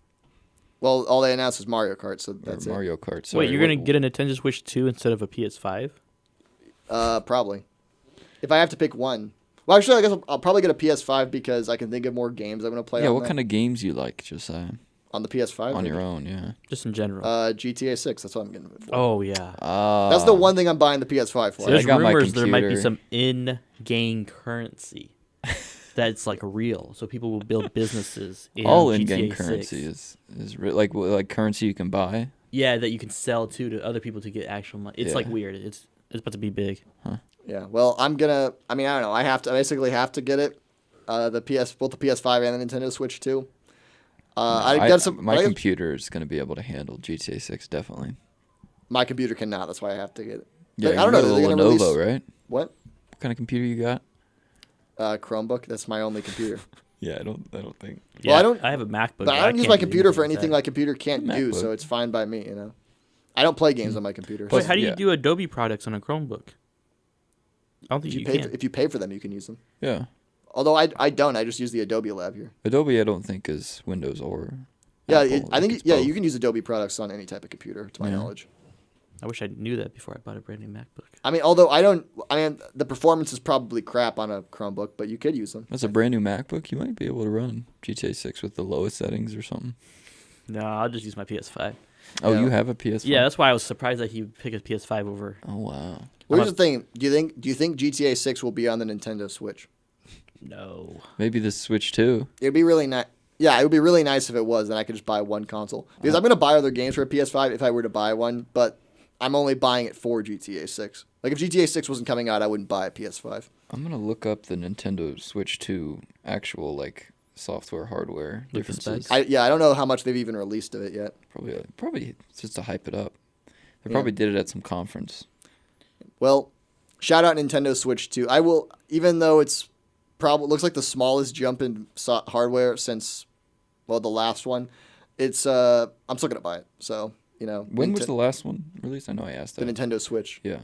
Well, all they announced was Mario Kart, so or that's Mario Kart? Wait, Sorry, you're gonna get a Nintendo Switch 2 instead of a PS5? it. Probably. If I have to pick one. Well, actually, I guess I'll probably get a PS5 because I can think of more games I'm gonna play. Yeah, on what that. kind of games you like, Josiah? On the PS5? On maybe? your own, yeah. Just in general. GTA 6. That's what I'm getting it for. Oh yeah. That's the one thing I'm buying the PS5 for. See, There's I got my rumors there might be computer. some in-game currency that's like real, so people will build businesses. All GTA in-game 6. currency is like currency you can buy. Yeah, that you can sell to other people to get actual money. It's like Yeah. weird. It's about to be big. Yeah. Well, I don't know. I basically have to get it. Both the PS5 and the Nintendo Switch too. My computer is going to be able to handle GTA 6 definitely. My computer cannot. That's why I have to get it. Yeah, I don't know. you got They're a gonna Lenovo, release right? what? What kind of computer you got? Chromebook. That's my only computer. Yeah, I don't think. Yeah, I don't- I have a MacBook, But I don't use can't my do computer for with anything that. my computer can't do, so MacBook. it's fine by me. You know. I don't play games on my computer. Wait, how do you yeah. do Adobe products on a Chromebook? I don't think you can. If you pay for them, you can use them. Yeah. Although I don't. I just use the Adobe Lab here. Adobe I don't think is Windows or Yeah, Apple. I think it's yeah, both. you can use Adobe products on any type of computer, to my Yeah. knowledge. I wish I knew that before I bought a brand new MacBook. I mean, although I mean, the performance is probably crap on a Chromebook, but you could use them. That's a brand new MacBook. You might be able to run GTA 6 with the lowest settings or something. No, I'll just use my PS5. Oh, Yeah. you have a PS5? Yeah, that's why I was surprised that he picked a PS5 over. Oh wow. Well, here's the thing. Do you think GTA 6 will be on the Nintendo Switch? No. Maybe the Switch too. It'd be really nice. Yeah, it would be really nice if it was. Then I could just buy one console because I'm gonna buy other games for a PS5 if I were to buy one, but I'm only buying it for GTA 6. Like if GTA 6 wasn't coming out, I wouldn't buy a PS5. I'm gonna look up the Nintendo Switch 2 actual like software hardware Look the differences. specs. I don't know how much they've even released of it yet. Probably just to hype it up. They Yeah. probably did it at some conference. Well, shout out Nintendo Switch 2. I will, even though it's probably looks like the smallest jump in hardware since, well, the last one. It's I'm still gonna buy it. So you know, When was the last one released? I know I asked the that. Nintendo Switch? Yeah.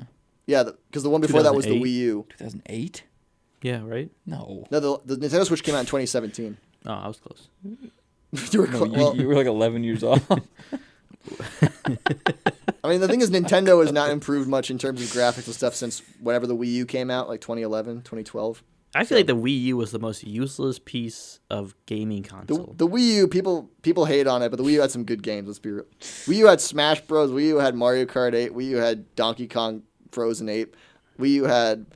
Yeah, because the one before that was the 2008? Wii U. 2008? Yeah, right? No. No, the Nintendo Switch came out in 2017. Oh, I was close. You were No, well, you were like 11 years old. I mean, the thing is, Nintendo has not improved much in terms of graphics and stuff since whenever the Wii U came out, like 2011, 2012. I feel like the Wii U was the most useless piece of gaming console. The Wii U, people hate on it, but the Wii U had some good games. Let's be real. Wii U had Smash Bros. Wii U had Mario Kart 8. Wii U had Donkey Kong Frozen 8. Wii U had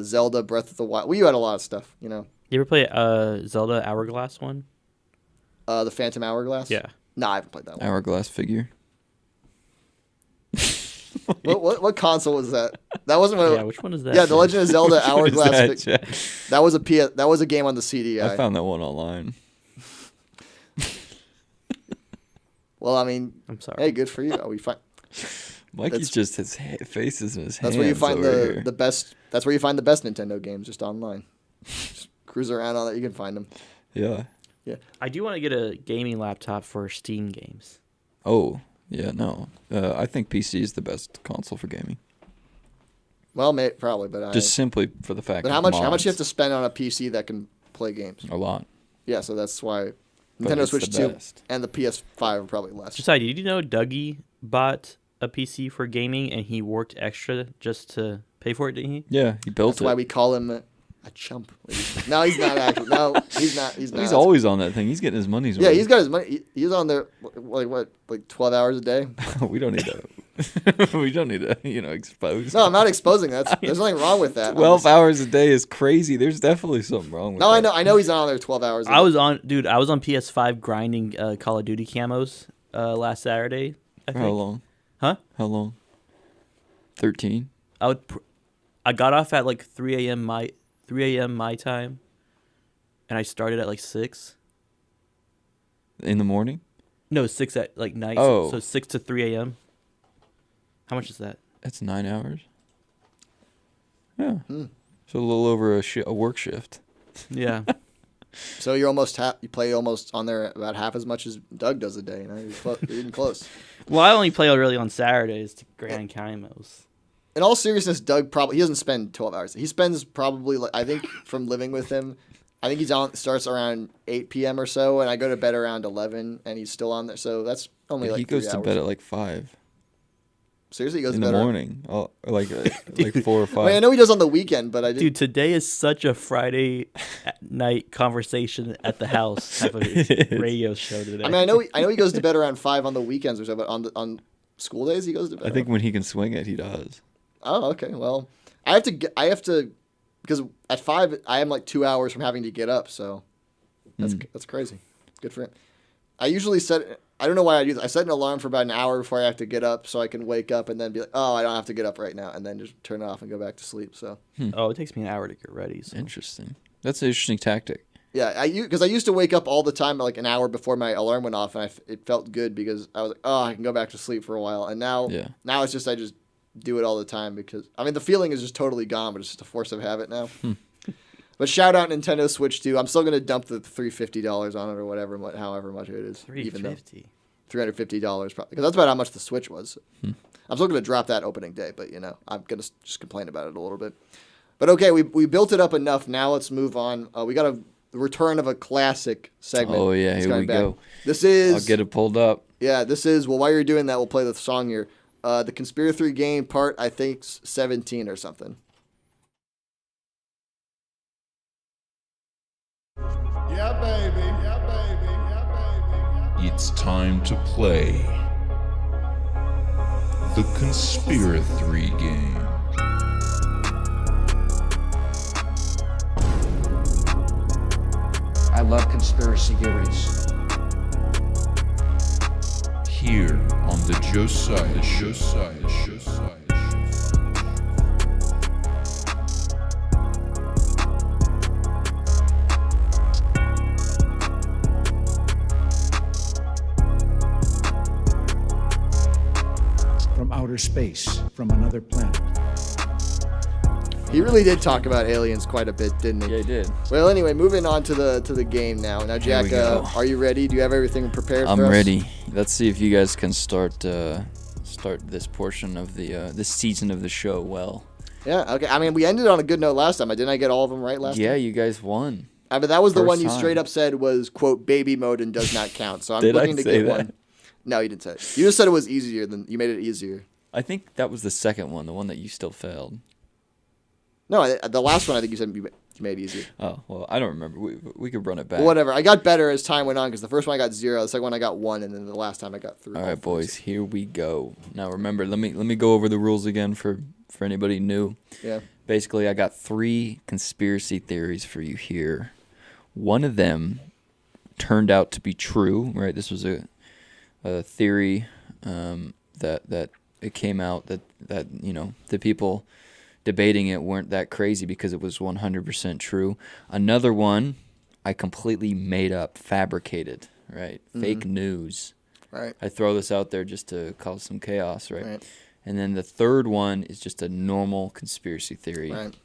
Zelda Breath of the Wild. Wii U had a lot of stuff, You ever play Zelda Hourglass one? The Phantom Hourglass? Yeah. Nah, I haven't played that one. Hourglass figure. What console was that? That wasn't Yeah, which one is that? Yeah, The Legend of Zelda Hourglass. That was that was a game on the CD. I found that one online. Well, I mean, I'm sorry. Hey, good for you. We find Mikey's just his face is in his hands. That's where you find over the best. That's where you find the best Nintendo games, just online. Just cruise around on it, you can find them. Yeah. Yeah. I do want to get a gaming laptop for Steam games. Oh, yeah, no. I think PC is the best console for gaming. Well, probably, but just simply for the fact. But how much you have to spend on a PC that can play games? A lot. Yeah, so that's why Nintendo Switch 2 and the PS5 are probably less. Josiah, did you know Dougie bought a PC for gaming and he worked extra just to pay for it? Didn't he? Yeah, he built it. That's why we call him a chump. No, he's not actually. No, he's not. He's not. He's always on that thing. He's getting his money's worth. Yeah, he's got his money. He's on there like 12 hours a day. We don't need to. We don't need to, expose. No, I'm not exposing that. There's nothing wrong with that. 12 hours a day is crazy. There's definitely something wrong with that. No, I know he's not on there 12 hours a day. I was on PS5 grinding Call of Duty camos last Saturday. I think. How long? Huh? How long? 13. I got off at like 3 a.m. my time, and I started at like 6. In the morning? No, 6 at like night. Oh. So 6 to 3 a.m. How much is that? That's 9 hours. Yeah. So a little over a work shift. Yeah. So you're almost you play almost on there about half as much as Doug does a day. You're even close. Well, I only play really on Saturdays to grind camos. In all seriousness, Doug he doesn't spend 12 hours. He spends probably I think from living with him, I think starts around 8 p.m. or so, and I go to bed around 11, and he's still on there. So that's only like 3 hours. He goes to bed at like 5. Seriously, he goes in to bed the morning. Oh, like 4 or 5. I mean, I know he does on the weekend, but I didn't. Dude, today is such a Friday night conversation at the house type of radio show today. I mean, I know he goes to bed around 5 on the weekends or so, but on school days he goes to bed. I think when he can swing it, he does. Oh, okay. Well, I have to, because at 5 I am like 2 hours from having to get up, so that's crazy. Good for him. I usually I don't know why I do this. I set an alarm for about an hour before I have to get up so I can wake up and then be like, oh, I don't have to get up right now, and then just turn it off and go back to sleep. So. Oh, it takes me an hour to get ready. So. Interesting. That's an interesting tactic. Yeah, because I used to wake up all the time like an hour before my alarm went off, and it felt good because I was like, oh, I can go back to sleep for a while. And now it's just I just do it all the time because, I mean, the feeling is just totally gone, but it's just a force of habit now. But shout out Nintendo Switch 2. I'm still going to dump the $350 on it or whatever, however much it is. $350. $350 probably, because that's about how much the Switch was. I'm still going to drop that opening day, but I'm going to just complain about it a little bit. But okay, we built it up enough. Now let's move on. We got a return of a classic segment. Oh yeah, here we go. This is. I'll get it pulled up. Yeah, this is. Well, while you're doing that, we'll play the song here. The Conspira3 Game part, I think 17 or something. Yeah, baby. Yeah, baby. Yeah, baby. It's time to play the Conspira3 Game. I love conspiracy theories. Here on the Josiah Show. From outer space, from another planet. He really did talk about aliens quite a bit, didn't he? Yeah, he did. Well, anyway, moving on to the game now. Now, Jack, are you ready? Do you have everything prepared for us? I'm ready. Let's see if you guys can start this portion of this season of the show well. Yeah, okay. I mean, we ended on a good note last time. Didn't I get all of them right last time? Yeah, you guys won. I mean, that was the one you time. straight up said was, quote, baby mode and does not count. So I'm Did looking I to say get that? one. No, you didn't say it. You just said it was easier than you made it easier. I think that was the second one, the one that you still failed. No, the last one I think you said made easy. Oh, well, I don't remember. We could run it back. Well, whatever. I got better as time went on because the first one I got 0, the second one I got 1, and then the last time I got 3. All right, boys, here we go. Now remember, let me go over the rules again for anybody new. Yeah. Basically, I got 3 conspiracy theories for you here. One of them turned out to be true, right? This was a theory that it came out that the people debating it weren't that crazy because it was 100% true. Another one I completely made up, fabricated, right? Fake news. Right. I throw this out there just to cause some chaos, right? And then the third one is just a normal conspiracy theory. Right.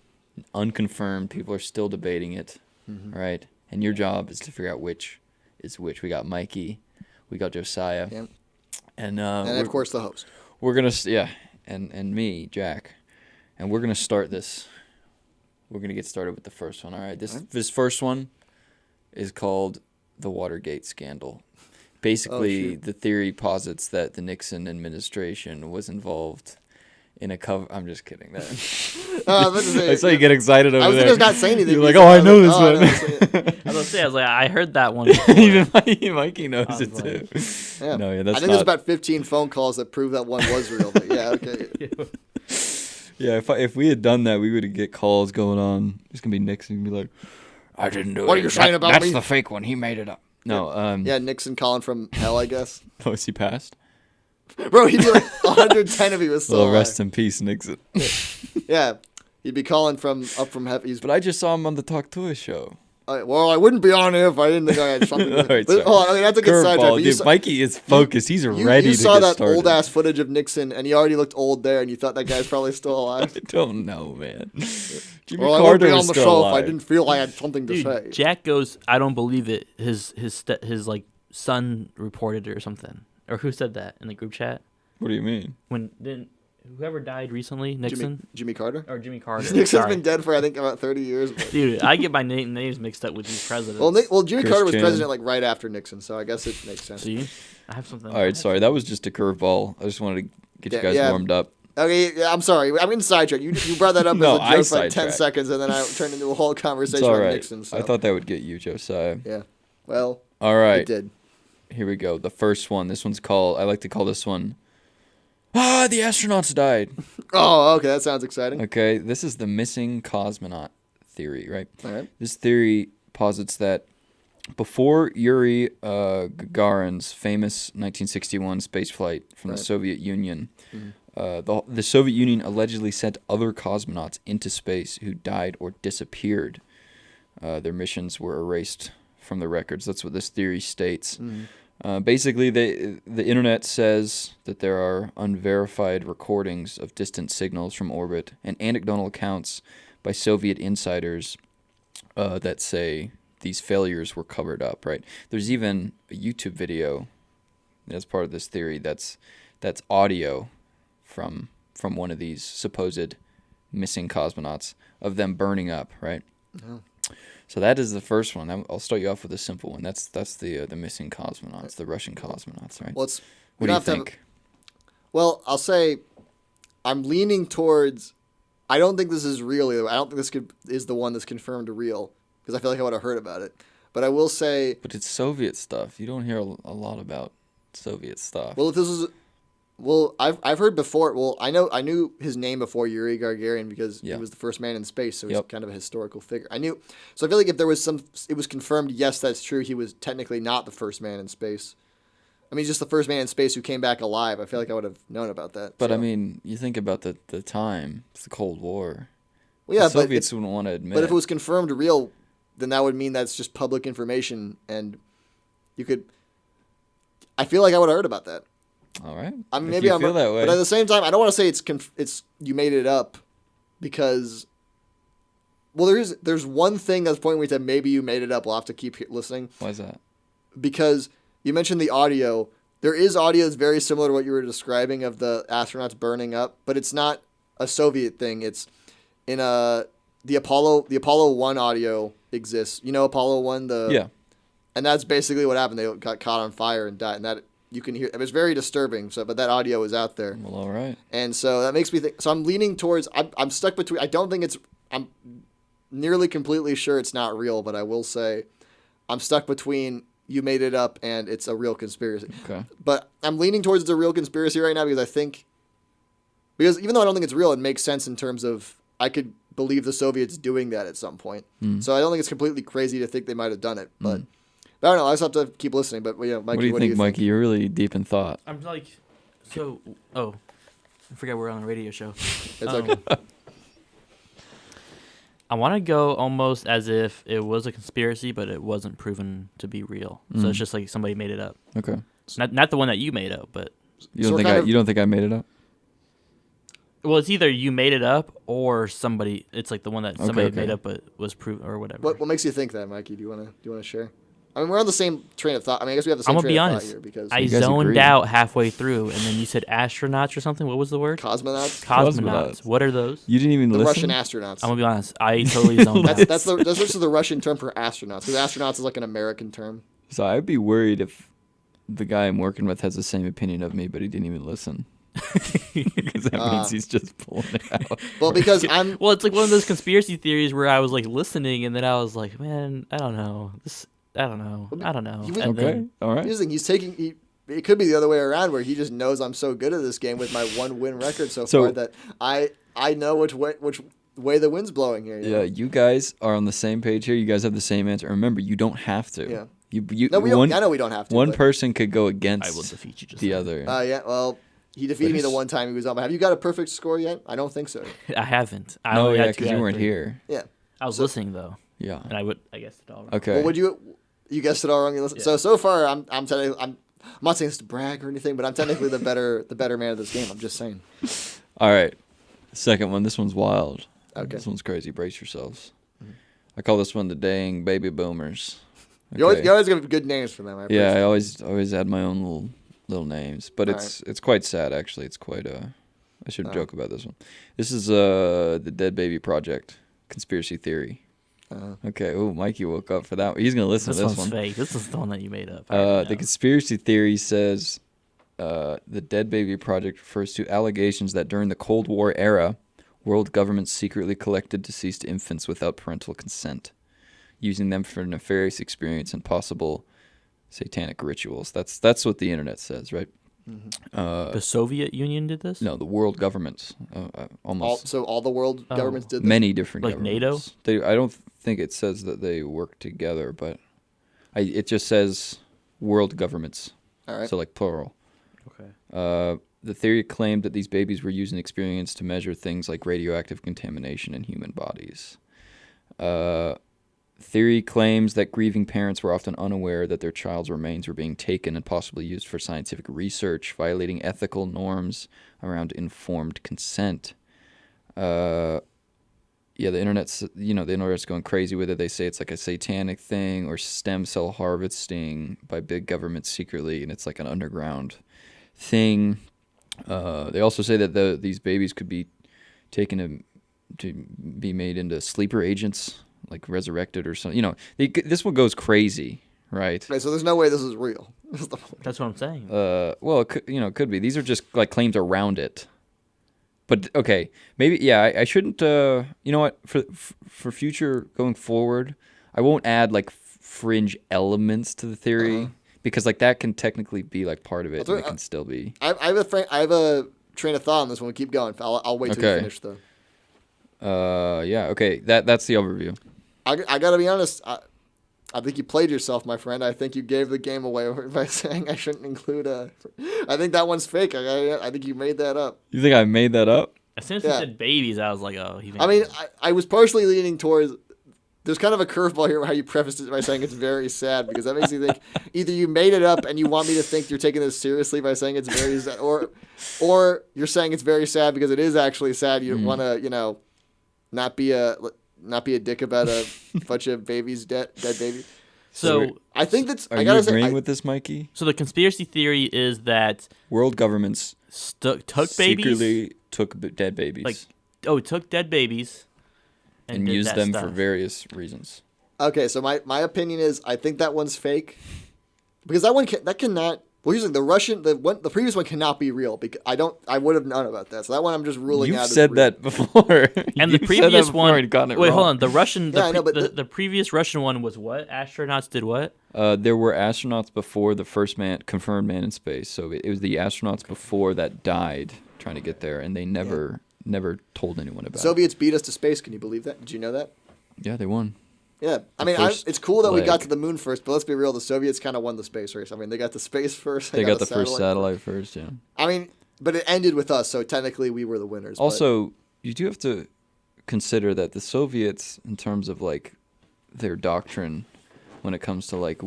Unconfirmed. People are still debating it, right? And your job is to figure out which is which. We got Mikey. We got Josiah. Yeah. And of course, the host. We're going to, and me, Jack. And we're going to start this. We're going to get started with the first one, all right? This first one is called the Watergate scandal. Basically, the theory posits that the Nixon administration was involved in a cover. I'm just kidding, man. I saw you get excited over there. I was not saying anything. You're like, oh, I know this one. I was like, I heard that one. Even Mikey knows it too. Yeah. No, yeah, that's I think there's about 15 phone calls that prove that one was real. But yeah, okay. Yeah, if we had done that, we would get calls going on. It's gonna be Nixon and be like, "I didn't do it. What are you saying about That's me?" the fake one. He made it up. No, yeah, Nixon calling from hell, I guess. Oh, is he passed? Bro, he'd be like 110 if he was still Well, alive. rest in peace, Nixon. Yeah, he'd be calling from up from heaven. But I just saw him on the Talk To Us show. Well, I wouldn't be on here if I didn't think I had something. All right, But, hold on, I mean, that's a good sidetrack. Dude, Mikey is focused. He's ready you to saw get that started. old ass footage of Nixon, and he already looked old there, and you thought that guy's probably still alive. I don't know, man. Jimmy Well, I Carter wouldn't be was on the still show alive. if I didn't feel I had something to Dude, say. Jack goes, I don't believe it. His like son reported it or something. Or who said that in the group chat? What do you mean? Whoever died recently, Nixon? Jimmy Carter? Or Jimmy Carter. Nixon's been dead for, I think, about 30 years. But... Dude, I get my names mixed up with these presidents. Well, Jimmy Carter was Chan. president like right after Nixon, so I guess it makes sense. See? I have something. All right, sorry. That was just a curveball. I just wanted to get you guys warmed up. Okay, yeah, I'm sorry. I'm in sidetrack. You brought that up No, as a I joke for like 10 sidetracked. seconds, and then I turned into a whole conversation It's all about right. Nixon. So. I thought that would get you, Josiah. Yeah. Well, all right. it did. Here we go. The first one. This one's called, I like to call this one, the astronauts died. Oh, okay. That sounds exciting. Okay, this is the missing cosmonaut theory, right? All right. This theory posits that before Yuri Gagarin's famous 1961 spaceflight from the Soviet Union, the Soviet Union allegedly sent other cosmonauts into space who died or disappeared. Their missions were erased from the records. That's what this theory states. Basically, the internet says that there are unverified recordings of distant signals from orbit and anecdotal accounts by Soviet insiders that say these failures were covered up. Right? There's even a YouTube video that's part of this theory. That's audio from one of these supposed missing cosmonauts of them burning up. Right? Oh. So that is the first one. I'll start you off with a simple one. That's the missing cosmonauts, the Russian cosmonauts, right? Well, what do you think? Well, I'll say I'm leaning towards. I don't think this is real either. I don't think this is the one that's confirmed real because I feel like I would have heard about it. But I will say. But it's Soviet stuff. You don't hear a lot about Soviet stuff. Well, if this is. Well, I've heard before. Well, I knew his name before Yuri Gagarin because he was the first man in space, so he's kind of a historical figure. I knew, so I feel like if there was it was confirmed. Yes, that's true. He was technically not the first man in space. I mean, he's just the first man in space who came back alive. I feel like I would have known about that. But so. I mean, you think about the time. It's the Cold War. Well, yeah, the Soviets wouldn't want to admit. But if it was confirmed real, then that would mean that's just public information, and you could. I feel like I would have heard about that. All right. I mean, maybe I'm feel that way. But at the same time, I don't want to say it's you made it up, because. Well, there's one thing that's pointing me to maybe you made it up. We'll have to keep listening. Why is that? Because you mentioned the audio. There is audio that's very similar to what you were describing of the astronauts burning up, but it's not a Soviet thing. It's in the Apollo 1 audio exists. You know Apollo 1? Yeah. And that's basically what happened. They got caught on fire and died, and that. You can hear it was very disturbing. So, but that audio is out there. Well, all right. And so that makes me think. So I'm leaning towards. I'm stuck between. I don't think it's. nearly completely sure it's not real, but I will say I'm stuck between you made it up and it's a real conspiracy. Okay. But I'm leaning towards it's a real conspiracy right now because even though I don't think it's real, it makes sense in terms of I could believe the Soviets doing that at some point. So I don't think it's completely crazy to think they might have done it. But I don't know. I just have to keep listening. But yeah, Mikey, What do you think, Mikey? You're really deep in thought. I'm like, I forgot we're on a radio show. It's okay. I want to go almost as if it was a conspiracy, but it wasn't proven to be real. So it's just like somebody made it up. Okay. Not the one that you made up, but you don't think I made it up? Well, it's either you made it up or somebody. It's like the one that somebody made up, but was proven or whatever. What makes you think that, Mikey? Do you want to share? I mean, we're on the same train of thought. I mean, I guess we have the same train of thought here because I zoned out halfway through, and then you said astronauts or something. What was the word? Cosmonauts. Cosmonauts. What are those? You didn't even listen. Russian astronauts. I'm gonna be honest. I totally zoned out. That's just the Russian term for astronauts, because astronauts is like an American term. So I'd be worried if the guy I'm working with has the same opinion of me, but he didn't even listen. Because that means he's just pulling it out. Well, because Well, it's like one of those conspiracy theories where I was like listening, and then I was like, man, I don't know. I don't know. Okay. All right. He's taking. It could be the other way around, where he just knows I'm so good at this game with my 1-win record so far that I know which way the wind's blowing here. Yeah, you guys are on the same page here. You guys have the same answer. Remember, you don't have to. Yeah. I know we don't have to. One person could go against I will defeat you the other. Yeah. Well, he defeated me the one time he was on. But have you got a perfect score yet? I don't think so. I haven't. Because you weren't here. Yeah. I was listening though. Yeah. And I guessed it all wrong. Okay. Well, you guessed it all wrong. Yeah. So far, I'm not saying this to brag or anything, but I'm technically the better man of this game. I'm just saying. All right. Second one. This one's wild. Okay. This one's crazy. Brace yourselves. I call this one the dang baby boomers. Okay. You always give good names for them. I always add my own little names, but it's quite sad actually. It's quite I should joke about this one. This is the Dead Baby Project conspiracy theory. Okay. Oh, Mikey woke up for that. He's gonna listen to this one. Fake. This is the one that you made up. The conspiracy theory says the Dead Baby Project refers to allegations that during the Cold War era, world governments secretly collected deceased infants without parental consent, using them for nefarious experience and possible satanic rituals. That's what the internet says, right? The Soviet Union did this? No, the world governments. Almost. All the world governments did this? Many different like governments. NATO? I don't think it says that they work together, but it just says world governments. All right. So like plural. Okay. The theory claimed that these babies were using experience to measure things like radioactive contamination in human bodies. Theory claims that grieving parents were often unaware that their child's remains were being taken and possibly used for scientific research, violating ethical norms around informed consent. The internet's going crazy with it. They say it's like a satanic thing or stem cell harvesting by big government secretly, and it's like an underground thing. They also say that these babies could be taken to be made into sleeper agents, like resurrected or something. This one goes crazy, right? Right. So there's no way this is real. That's what I'm saying. Well, it could be. These are just like claims around it. But okay, maybe I shouldn't. You know what? For future going forward, I won't add like fringe elements to the theory because like that can technically be like part of it. And it can still be. I have a train of thought on this one. Keep going. I'll wait till you finish though. Yeah. Okay. That's the overview. I gotta be honest. I think you played yourself, my friend. I think you gave the game away by saying I shouldn't include I think that one's fake. I think you made that up. You think I made that up? As soon as you said babies, I was like, oh. I was partially leaning towards. There's kind of a curveball here how you prefaced it by saying it's very sad, because that makes you think either you made it up and you want me to think you're taking this seriously by saying it's very sad, or you're saying it's very sad because it is actually sad. You want to, not be a dick about a bunch of babies, dead babies. So I think that's. Are you agreeing with this, Mikey? So the conspiracy theory is that world governments took babies, secretly took dead babies, took dead babies, and used them for various reasons. Okay, so my opinion is I think that one's fake, because that cannot Well, usually the previous one cannot be real because I would have known about that. So that one I'm just ruling You've out. You've said that before. And the previous one. Wait, hold hold on. The Russian. Yeah, I know, but the previous Russian one was what? Astronauts did what? There were astronauts before the first confirmed man in space. So it was the astronauts before that died trying to get there, and they never told anyone about it. Soviets beat us to space. Can you believe that? Did you know that? Yeah, they won. Yeah, I mean, it's cool that we got to the moon first, but let's be real, the Soviets kind of won the space race. I mean, they got the space first. They got the first satellite first, yeah. I mean, but it ended with us, so technically we were the winners. Also, you do have to consider that the Soviets, in terms of like their doctrine, when it comes to like,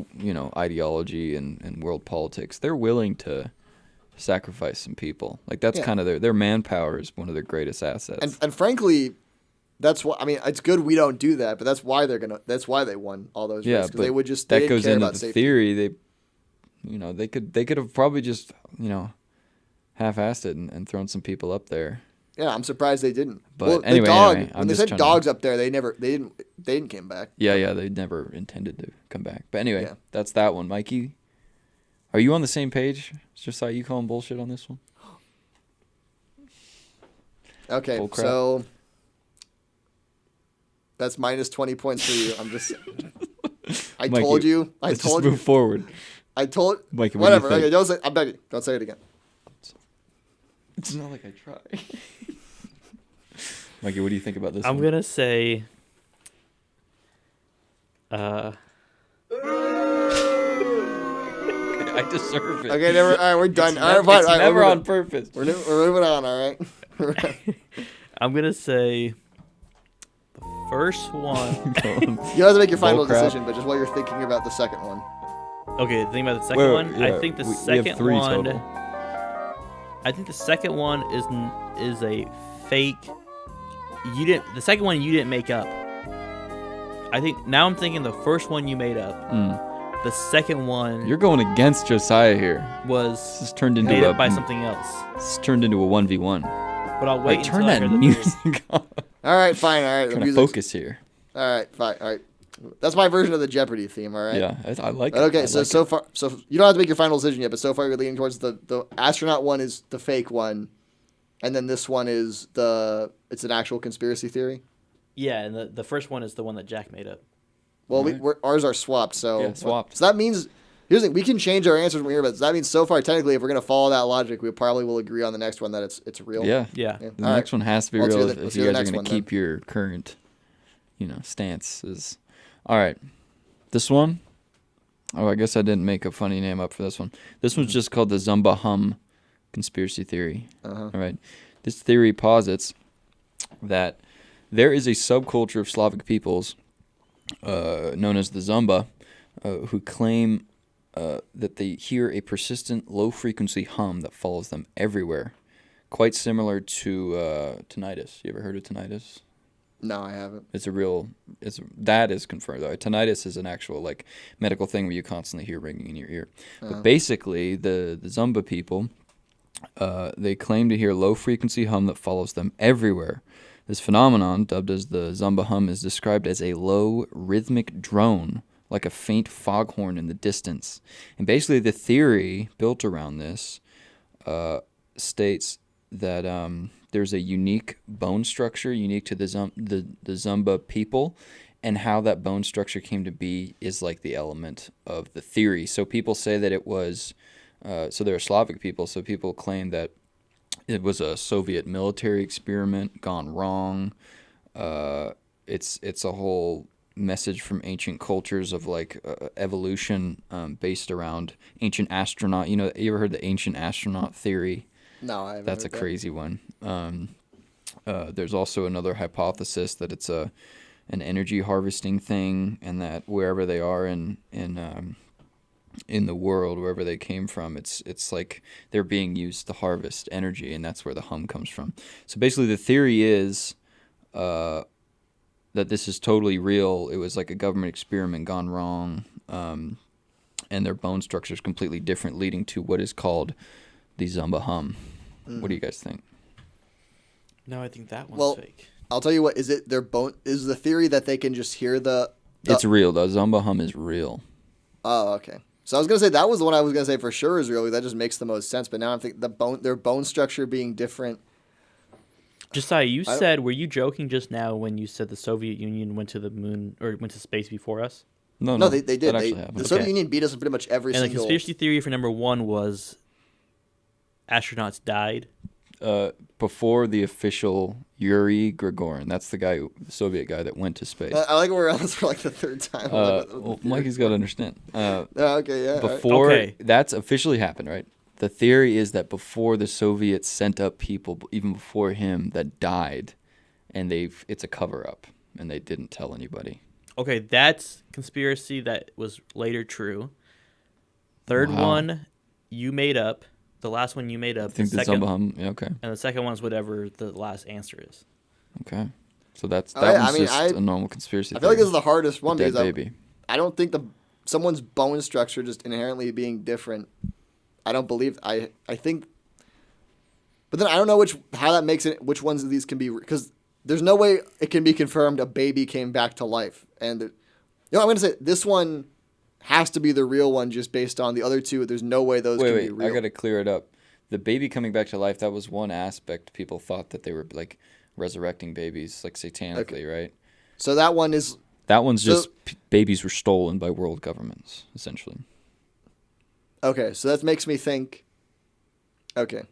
ideology and world politics, they're willing to sacrifice some people. Like that's kind of their manpower is one of their greatest assets. And frankly, that's why. I mean, it's good we don't do that, but that's why they won all those races. Because they would just that goes care into about the safety. theory. They could have probably just half-assed it and thrown some people up there. Yeah, I'm surprised they didn't. But anyway, when they sent dogs to... up there, they didn't come back. Yeah, they never intended to come back. But anyway, that's that one. Mikey, are you on the same page? Josiah, you calling bullshit on this one? Okay, so that's minus 20 points for you. I'm just. I Mikey, told you. Let's just move forward. I told. Mikey, whatever. Okay, don't say. I'm begging. Don't say it again. It's not like I try. Mikey, what do you think about this? I'm one? gonna say. I deserve it. Okay, all right, we're done. It's never on purpose. We're moving on. All right. I'm gonna say. The first one. You don't have to make your final decision, but just while you're thinking about the second one. Okay, think about the second one. Yeah, I think the we second have three one. total. I think the second one is a fake. The second one you didn't make up. I'm thinking the first one you made up. The second one. You're going against Josiah here. Was this turned into made up by something else. This turned into a 1v1. But I'll wait. Turn that music off. All right, fine. All right, trying to focus here. All right, fine. All right. That's my version of the Jeopardy theme, all right? Yeah, I like it. Okay, so far, you don't have to make your final decision yet, but so far you're leaning towards the astronaut one is the fake one, and then this one is it's an actual conspiracy theory? Yeah, and the first one is the one that Jack made up. Well, ours are swapped, so... Yeah, swapped. So that means... Here's the thing, we can change our answers when we're here, but that means so far, technically, if we're going to follow that logic, we probably will agree on the next one that it's real. Yeah. The next one has to be real if you guys are going to keep then. your current, stances. All right. This one, I guess I didn't make a funny name up for this one. This one's just called the Zumba Hum conspiracy theory. All right. This theory posits that there is a subculture of Slavic peoples known as the Zumba who claim that they hear a persistent low-frequency hum that follows them everywhere, quite similar to tinnitus. You ever heard of tinnitus? No, I haven't. That is confirmed though. Tinnitus is an actual medical thing where you constantly hear ringing in your ear. But basically, the Zumba people, they claim to hear low frequency hum that follows them everywhere. This phenomenon, dubbed as the Zumba hum, is described as a low rhythmic drone, like a faint foghorn in the distance. And basically, the theory built around this states that there's a unique bone structure unique to the Zumba people, and how that bone structure came to be is the element of the theory. So people say that it was, so they're Slavic people, so people claim that it was a Soviet military experiment gone wrong. It's a whole message from ancient cultures of evolution based around ancient astronaut. You ever heard the ancient astronaut theory? No, I haven't. That's a crazy one. There's also another hypothesis that it's an energy harvesting thing, and that wherever they are in the world, wherever they came from, it's like they're being used to harvest energy, and that's where the hum comes from. So basically, the theory is that this is totally real. It was like a government experiment gone wrong, and their bone structure is completely different, leading to what is called the Zumba hum. What do you guys think? No, I think that one's fake. I'll tell you what. Is it their bone? Is the theory that they can just hear the... It's real. The Zumba hum is real. Oh, okay. So I was gonna say that was the one I was gonna say for sure is real. That just makes the most sense. But now I'm thinking their bone structure being different. Josiah, you said, were you joking just now when you said the Soviet Union went to the moon or went to space before us? No, they did. That actually happened. The Soviet Union beat us in pretty much every and single. And the conspiracy theory for number 1 was astronauts died. Before the official Yuri Gagarin, that's the guy, the Soviet guy that went to space. I like we're on this for like the third time. Well, Mikey's got to understand. Okay, yeah. Before that's officially happened, right? The theory is that before the Soviets sent up people, even before him, that died, and it's a cover up, and they didn't tell anybody. Okay, that's conspiracy that was later true. Third one, you made up. The last one you made up. I think the second, okay. And the second one's whatever the last answer is. Okay, so that one's just a normal conspiracy. I feel like this is the hardest one because I don't think someone's bone structure just inherently being different. I don't believe I think, but then I don't know how that makes it. Which ones of these can be because there's no way it can be confirmed a baby came back to life. And I'm gonna say this one has to be the real one just based on the other two. There's no way those can be real. I got to clear it up. The baby coming back to life, that was one aspect. People thought that they were like resurrecting babies like satanically, right? So that one is... That one's just babies were stolen by world governments, essentially. Okay, so that makes me think... Okay.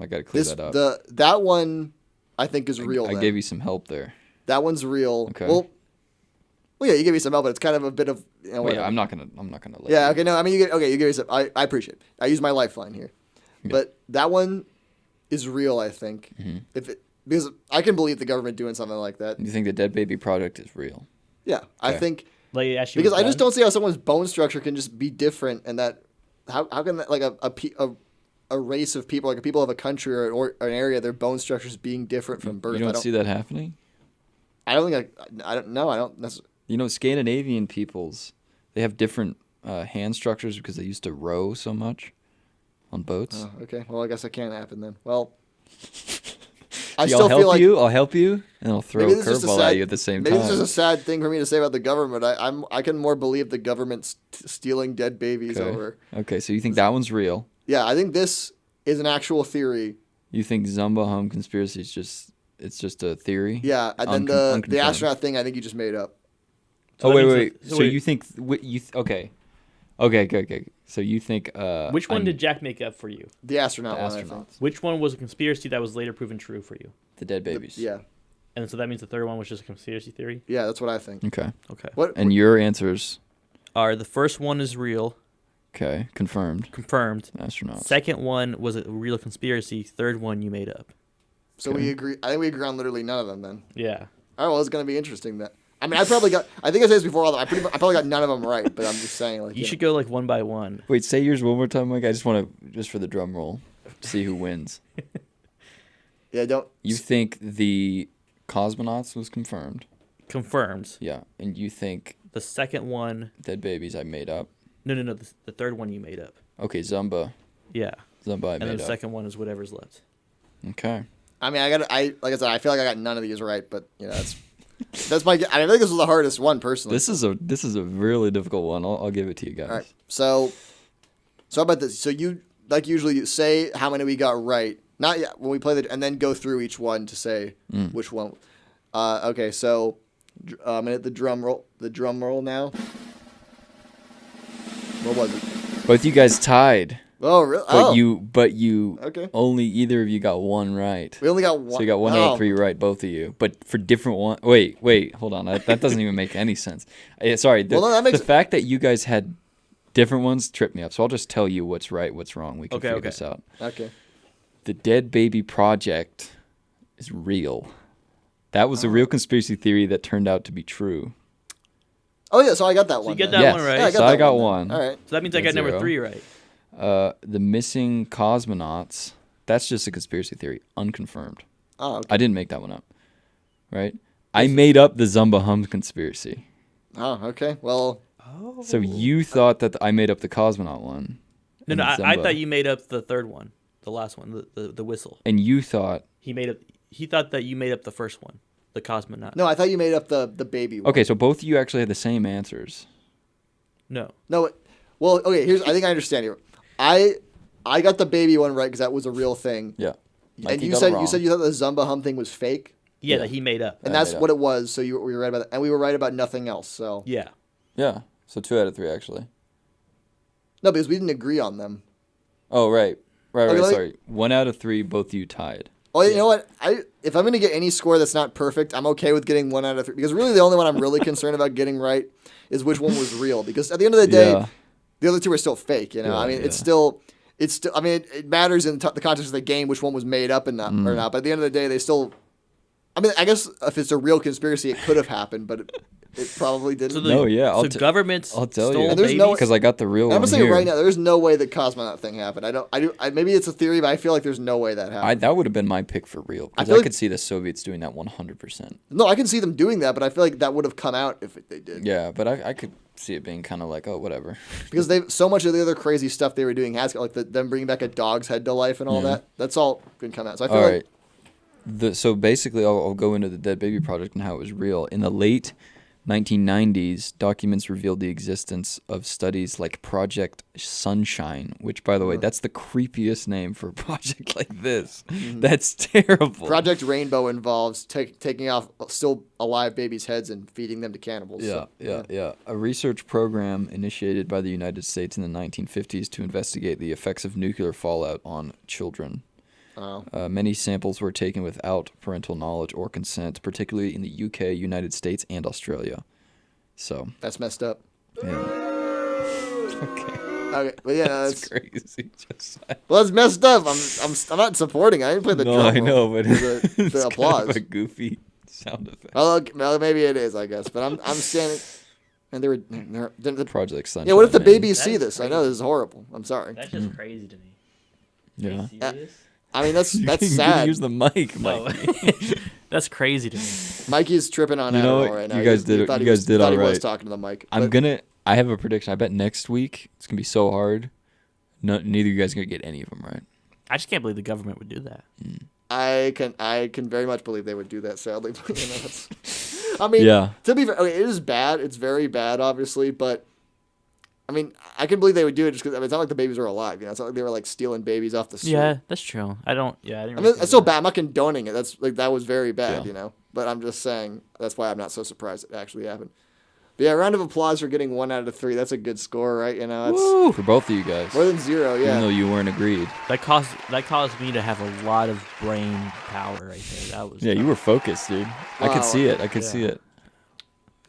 I got to clear that up. That one, I think, is real. I gave you some help there. That one's real. Okay. Well, yeah, you gave me some help, but it's kind of a bit of... I'm not gonna let Yeah, you. okay, no, I mean, you gave me some... I appreciate it. I use my lifeline here. Yeah. But that one is real, I think. Mm-hmm. Because I can believe the government doing something like that. You think the dead baby project is real? Yeah, okay. I think... Because I just don't see how someone's bone structure can just be different and that... How can that, like a race of people, like a people of a country or an area, their bone structures being different from birth? You don't see that happening? I don't think I don't know. I don't necessarily... You know, Scandinavian peoples, they have different hand structures because they used to row so much on boats. Oh, okay. Well, I guess that can't happen then. Well, I'll help you, and I'll throw a curveball at you at the same time. Maybe this is a sad thing for me to say about the government. I can more believe the government stealing dead babies over. Okay, so you think that one's real? Yeah, I think this is an actual theory. You think Zumba Hum conspiracy is just a theory? Yeah, and then the astronaut thing, I think you just made up. So wait. So you think okay. So you think which one did Jack make up for you? The astronaut one, I think. Which one was a conspiracy that was later proven true for you? The dead babies. Yeah. And so that means the third one was just a conspiracy theory? Yeah, that's what I think. Okay. And your answers are the first one is real. Okay, confirmed. Astronauts. Second one was a real conspiracy. Third one you made up. So we agree. I think we agree on literally none of them then. Yeah. All right, well, it's going to be interesting then. I mean, I think I said this before. I probably got none of them right, but I'm just saying. Like, you should go like one by one. Wait, say yours one more time, Mike. I just want to for the drum roll, see who wins. Yeah, don't. You think the cosmonauts was confirmed? Confirmed. Yeah, and you think the second one? Dead babies I made up. No. The third one you made up. Okay, Zumba. Yeah. Zumba I made up. And then the second one is whatever's left. Okay. I mean, like I said, I feel like I got none of these right, but that's my. I think this was the hardest one personally. This is a really difficult one. I'll give it to you guys. All right. So how about this? So you usually you say how many we got right. Not yet when we play and then go through each one to say which one. Okay. So I'm gonna hit the drum roll. The drum roll now. What was it? Both you guys tied. Oh, really? But you okay. Only either of you got one right. We only got one. So you got one out of 3 right, both of you. But for different one. Wait, hold on. That doesn't even make any sense. Sorry. The fact that you guys had different ones tripped me up. So I'll just tell you what's right, what's wrong. We can figure this out. Okay. The dead baby project is real. That was a real conspiracy theory that turned out to be true. Oh yeah, so I got that one. So you get that one right. Yeah, I got one. All right. So that means I got number 3 right. The missing cosmonauts, that's just a conspiracy theory, unconfirmed. Oh, okay. I didn't make that one up, right? I made up the Zumba Hum conspiracy. Oh, okay. Well. So you thought that I made up the cosmonaut one. No, I thought you made up the third one, the last one, the whistle. And you thought... He thought that you made up the first one, the cosmonaut. No, I thought you made up the baby one. Okay, so both of you actually had the same answers. No. No, Well, okay. I think I understand you. I got the baby one right because that was a real thing. Yeah. And you said you thought the Zumba hum thing was fake. Yeah, that he made up. And that's what it was. So we were right about that, and we were right about nothing else. So Yeah. Yeah. So 2 out of 3 actually. no, because we didn't agree on them. Oh right. Okay, Sorry. 1 out of 3. Both of you tied. Well, you know what? If I'm gonna get any score that's not perfect, I'm okay with getting 1 out of 3. Because really, the only one I'm really concerned about getting right is which one was real. Because at the end of the day, the other 2 are still fake. You know, I mean, it's still. I mean, it matters in the context of the game which one was made up and not or not. But at the end of the day, they still. I mean, I guess if it's a real conspiracy, it could have happened, but it probably didn't. I'll governments. I'll tell you. And there's no because I got the real one. I'm gonna say here. right now, there's no way the cosmonaut thing happened. Maybe it's a theory, but I feel like there's no way that happened. That would have been my pick for real because I could see the Soviets doing that 100%. No, I can see them doing that, but I feel like that would have come out if they did. Yeah, but I could see it being kind of like, oh, whatever. Because so much of the other crazy stuff they were doing has like them bringing back a dog's head to life and all that. That's all can come out. So I feel like. So basically, I'll go into the Dead Baby Project and how it was real. In the late 1990s, documents revealed the existence of studies like Project Sunshine, which, by the way, that's the creepiest name for a project like this. Mm-hmm. That's terrible. Project Rainbow involves taking off still alive babies' heads and feeding them to cannibals. Yeah. A research program initiated by the United States in the 1950s to investigate the effects of nuclear fallout on children. Oh. Many samples were taken without parental knowledge or consent, particularly in the UK, United States, and Australia. So that's messed up. Yeah. Okay, but yeah, that's crazy. Well, that's messed up. I'm not supporting. I didn't play the drum. I know, but the applause. Kind of a goofy sound effect. Well, maybe it is, I guess. But I'm standing. And the Project Sunshine. Yeah, what if the babies see this? Crazy. I know this is horrible. I'm sorry. That's just crazy to me. Yeah. I mean, that's sad. You use the mic, Mikey. That's crazy to me. Mikey's tripping on Adderall right now. You guys did all right. He was talking to the mic. I have a prediction. I bet next week it's going to be so hard. Neither of you guys are going to get any of them right. I just can't believe the government would do that. I can very much believe they would do that, sadly. I mean, to be fair, it is bad. It's very bad, obviously, but I mean, I can believe they would do it just because it's not like the babies are alive. You know, it's not like they were like stealing babies off the street. Yeah, that's true. I didn't. I mean, it's so bad. I'm not condoning it. That was very bad. You know, but I'm just saying that's why I'm not so surprised it actually happened. But yeah, round of applause for getting 1 out of 3. That's a good score, right? You know, that's for both of you guys. More than 0, yeah. Even though you weren't agreed. That caused me to have a lot of brain power right there. That was you were focused, dude. Wow. I could see it. I could see it.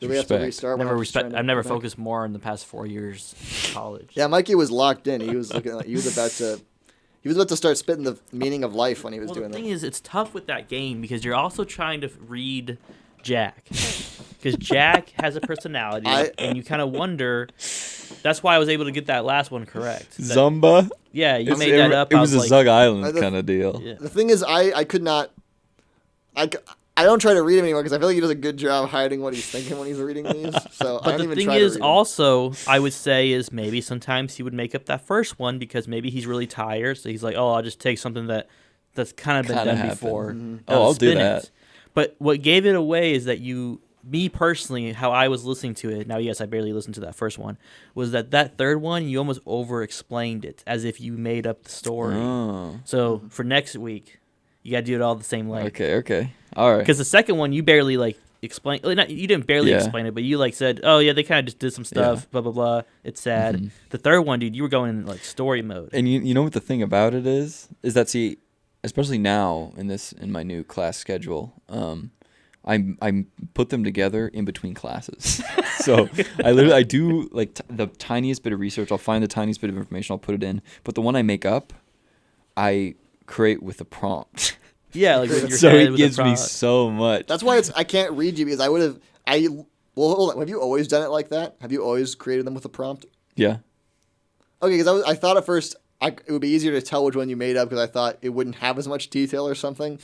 Do we have to restart? I've never focused more in the past 4 years of college. Yeah, Mikey was locked in. He was looking like he was about to start spitting the meaning of life when he was doing that. The thing is, it's tough with that game because you're also trying to read Jack. Because Jack has a personality, and you kind of wonder. That's why I was able to get that last one correct. Zumba? Yeah, you made that up. It was a Zug Island kind of deal. Yeah. The thing is, I could not. I don't try to read him anymore because I feel like he does a good job hiding what he's thinking when he's reading these. So but the thing is, also, I would say is maybe sometimes he would make up that first one because maybe he's really tired. So he's like, oh, I'll just take something that's kind of been done before. Mm-hmm. Oh, I'll do that. But what gave it away is that me personally, how I was listening to it, now yes, I barely listened to that first one, was that third one, you almost over-explained it as if you made up the story. Oh. So for next week, you got to do it all the same length. Okay. All right. Because the second one, you barely explain. You didn't barely explain it, but you said, oh yeah, they kind of just did some stuff, blah, blah, blah. It's sad. Mm-hmm. The third one, dude, you were going in story mode. And you know what the thing about it is that, see, especially now in my new class schedule, I put them together in between classes. So I do the tiniest bit of research. I'll find the tiniest bit of information. I'll put it in. But the one I make up, I create with a prompt. Yeah, with your so head, it gives me so much. That's why I can't read you because I would have. Well, hold on. Have you always done it like that? Have you always created them with a prompt? Yeah. Okay, because I thought at first it would be easier to tell which one you made up because I thought it wouldn't have as much detail or something.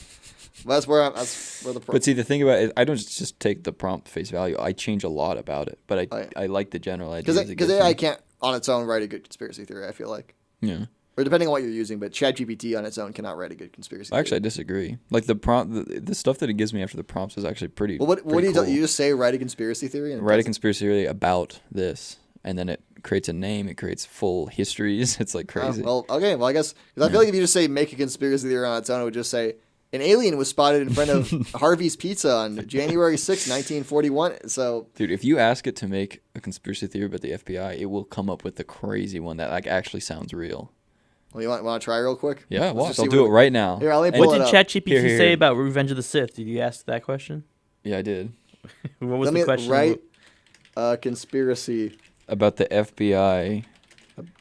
But that's where the prompt. But see, the thing about it, I don't just take the prompt face value. I change a lot about it, but I like the general idea. Because AI can't on its own write a good conspiracy theory. I feel like. Yeah. Or depending on what you're using, but ChatGPT on its own cannot write a good conspiracy theory. Actually, I disagree. Like the prompt, the stuff that it gives me after the prompts is actually pretty. Well, what do you cool. You just say write a conspiracy theory? Write a conspiracy theory about this, and then it creates a name. It creates full histories. It's like crazy. Well, okay. Well, I guess because I feel like if you just say make a conspiracy theory on its own, it would just say an alien was spotted in front of Harvey's Pizza on January 6, 1941. So, dude, if you ask it to make a conspiracy theory about the FBI, it will come up with the crazy one that like actually sounds real. Well, you want to try real quick? Yeah, watch. I'll do it right now. Here, I'll what did ChatGPT say about Revenge of the Sith? Did you ask that question? Yeah, I did. What was the question? Right, conspiracy about the FBI.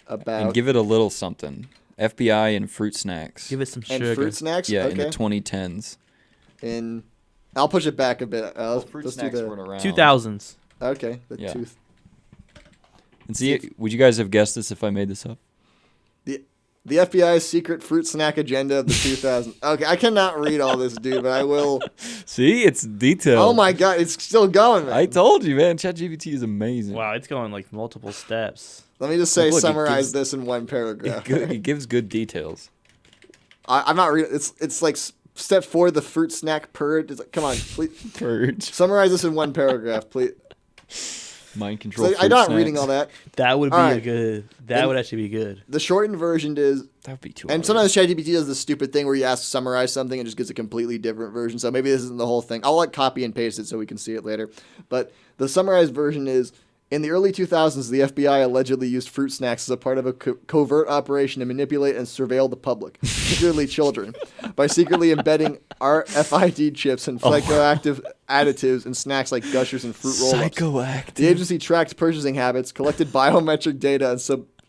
About and give it a little something. FBI and fruit snacks. Give it some sugar. And fruit snacks? Yeah, okay. In the 2010s. I'll push it back a bit. Fruit let's snacks do the weren't around. 2000s. Okay, yeah. tooth. And see, would you guys have guessed this if I made this up? The FBI's secret fruit snack agenda of the 2000s. Okay, I cannot read all this, dude, but I will. See, it's detailed. Oh my god, it's still going, man. I told you, man. ChatGPT is amazing. Wow, it's going like multiple steps. Let me just say, summarize this in one paragraph. It gives good details. I'm not reading. It's like step 4, the fruit snack purge. It's like, come on, please. Purge. Summarize this in one paragraph, please. Mind control. So I'm not reading all that. That would be a good. That would actually be good. The shortened version is. That would be too. And sometimes ChatGPT does this stupid thing where you ask to summarize something and just gets a completely different version. So maybe this isn't the whole thing. I'll like copy and paste it so we can see it later. But the summarized version is. In the early 2000s, the FBI allegedly used fruit snacks as a part of a covert operation to manipulate and surveil the public, particularly children, by secretly embedding RFID chips and psychoactive additives in snacks like Gushers and fruit roll-ups. Psychoactive. The agency tracked purchasing habits, collected biometric data, and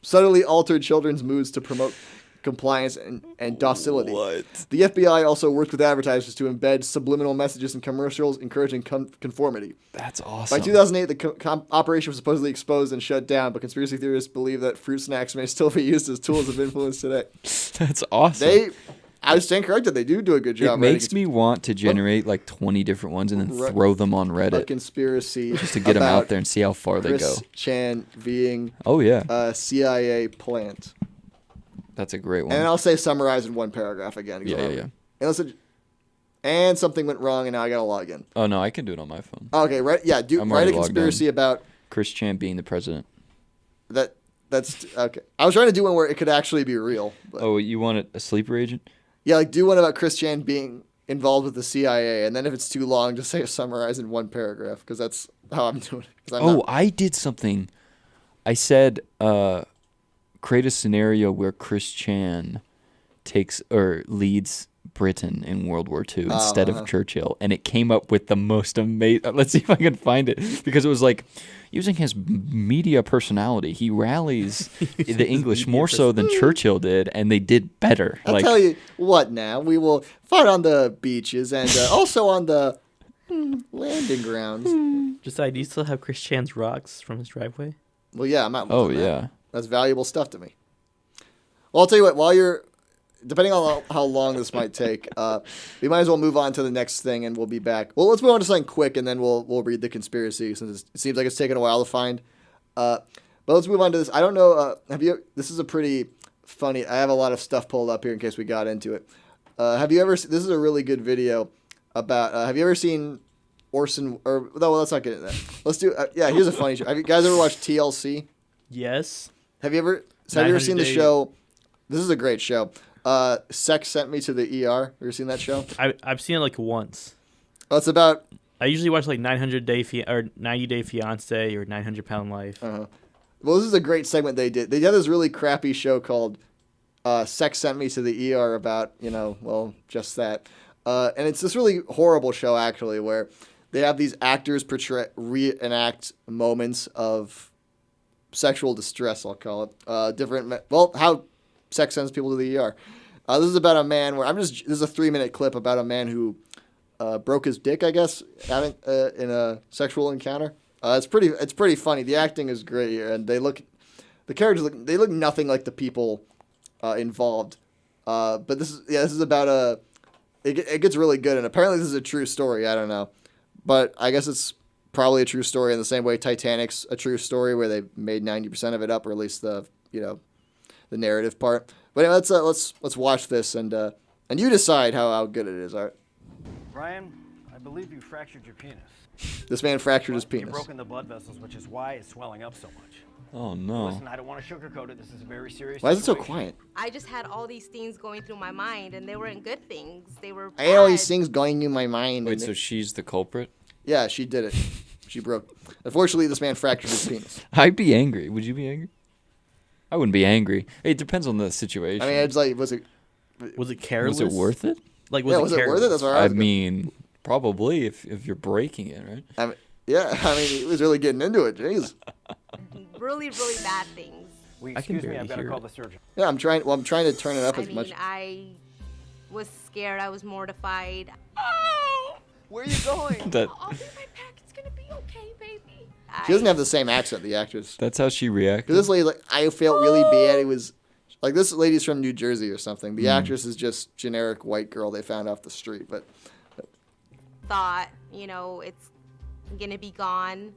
subtly altered children's moods to promote compliance and docility. What? The FBI also worked with advertisers to embed subliminal messages in commercials encouraging conformity. That's awesome. By 2008, the operation was supposedly exposed and shut down, but conspiracy theorists believe that fruit snacks may still be used as tools of influence today. That's awesome. I stand corrected. They do a good job. It makes me want to generate like 20 different ones and then throw them on Reddit. A conspiracy just to get them out there and see how far they go. Chris Chan being a CIA plant. That's a great one. And I'll say summarize in one paragraph again. Yeah. And something went wrong, and now I got to log in. Oh, no, I can do it on my phone. Okay, right? Yeah, write a conspiracy about... Chris Chan being the president. That's... Okay. I was trying to do one where it could actually be real. But... Oh, you want a sleeper agent? Yeah, like do one about Chris Chan being involved with the CIA, and then if it's too long, just say summarize in one paragraph, because that's how I'm doing it. I did something. I said... create a scenario where Chris Chan leads Britain in World War II instead of Churchill, and it came up with the most amazing. Let's see if I can find it, because it was like using his media personality, he rallies the English more so than Churchill did, and they did better. I'll tell you what. Now we will fight on the beaches and also on the landing grounds. Josiah, do you still have Chris Chan's rocks from his driveway? Well, yeah, I'm not. Oh yeah. That's valuable stuff to me. Well, I'll tell you what, depending on how long this might take, we might as well move on to the next thing and we'll be back. Well, let's move on to something quick and then we'll read the conspiracy since it seems like it's taken a while to find. But let's move on to this. I don't know, this is a pretty funny, I have a lot of stuff pulled up here in case we got into it. This is a really good video about, have you ever seen Orson, let's not get into that. Let's do, here's a funny show. Have you guys ever watched TLC? Yes. Have you ever seen the show? This is a great show. Sex Sent Me to the ER. Have you ever seen that show? I've seen it like once. Oh, it's about... I usually watch like 90 Day Fiancé or 900 Pound Life. Well, this is a great segment they did. They had this really crappy show called Sex Sent Me to the ER about, just that. And it's this really horrible show, actually, where they have these actors reenact moments of sexual distress, I'll call it. How sex sends people to the ER. This is about a man this is a 3-minute clip about a man who broke his dick, I guess, in a sexual encounter. It's pretty funny. The acting is great here, and the characters look nothing like the people involved. But this is about it gets really good, and apparently this is a true story. I don't know, but I guess it's probably a true story in the same way Titanic's a true story where they made 90% of it up, or at least the narrative part. But anyway, let's watch this and you decide how good it is. All right. Brian, I believe you fractured your penis. This man fractured his penis. You've broken the blood vessels, which is why it's swelling up so much. Oh no. Listen, I don't want to sugarcoat it. This is a very serious Why is it so situation. quiet? I just had all these things going through my mind, and they weren't good things. They were I had all these bad. things going through my mind. Wait, and so she's the culprit? yeah, she did it. She broke. Unfortunately, this man fractured his penis. I'd be angry. Would you be angry? I wouldn't be angry. It depends on the situation. I mean, it's like, was it careless? Was it worth it? Like, was it worth it? That's what I I was mean, probably if you're breaking it, right? I mean, yeah, I mean, he was really getting into it. Jeez. Really, really bad things. Excuse me, I've got to call the surgeon. Yeah, I'm trying to turn it up I as mean, much. I was scared. I was mortified. Where are you going? That I'll be right back. It's gonna be okay, baby. She doesn't have the same accent, the actress. that's how she reacted. Because this lady, like, I felt really bad. It was like this lady's from New Jersey or something. The actress is just generic white girl they found off the street. But Thought, it's gonna be gone.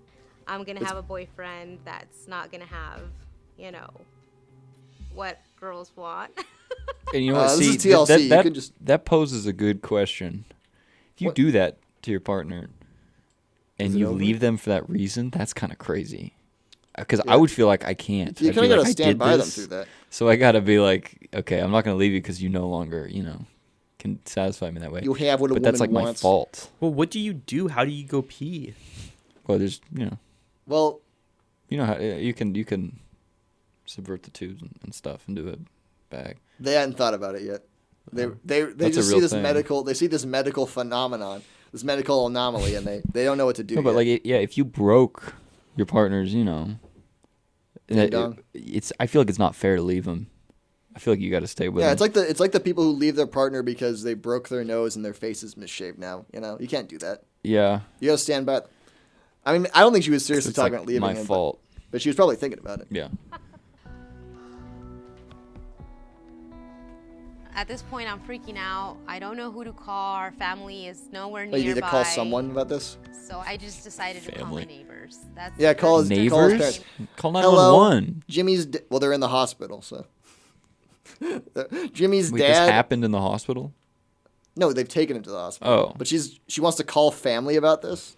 I'm gonna have a boyfriend that's not gonna have, what girls want. And you know what? this See, is TLC. That, You that, can just- that poses a good question. If you do that to your partner and it you over? leave them for that reason, that's kind of crazy. Because I would feel like I can't. you I'd kind be of like, gotta I stand did by them this, through that. So I gotta be like, okay, I'm not gonna leave you because you no longer, can satisfy me that way. You have what a but that's like woman my wants. fault. Well, what do you do? How do you go pee? Well, there's, Well, how you can subvert the tubes and stuff into a bag. they hadn't thought about it yet. They That's a just see real this thing. medical phenomenon, this medical anomaly, and they don't know what to do. No, but yet. if you broke your partner's, Ding-dong. I feel like it's not fair to leave them. I feel like you got to stay with Yeah, them. it's like the people who leave their partner because they broke their nose and their face is misshaped now. You can't do that. Yeah. You gotta stand by. I mean, I don't think she was seriously It's talking like about leaving my him, fault. but she was probably thinking about it. Yeah. At this point, I'm freaking out. I don't know who to call. Our family is nowhere Oh, nearby. you need to call someone about this. So I just decided to call my Family. neighbors. That's Yeah, call his Neighbors? Call, his parents. Call Hello, 911. Jimmy's. Well, they're in the hospital, so. Jimmy's Wait, this dad. happened in the hospital? No, they've taken him to the hospital. Oh. But she wants to call family about this.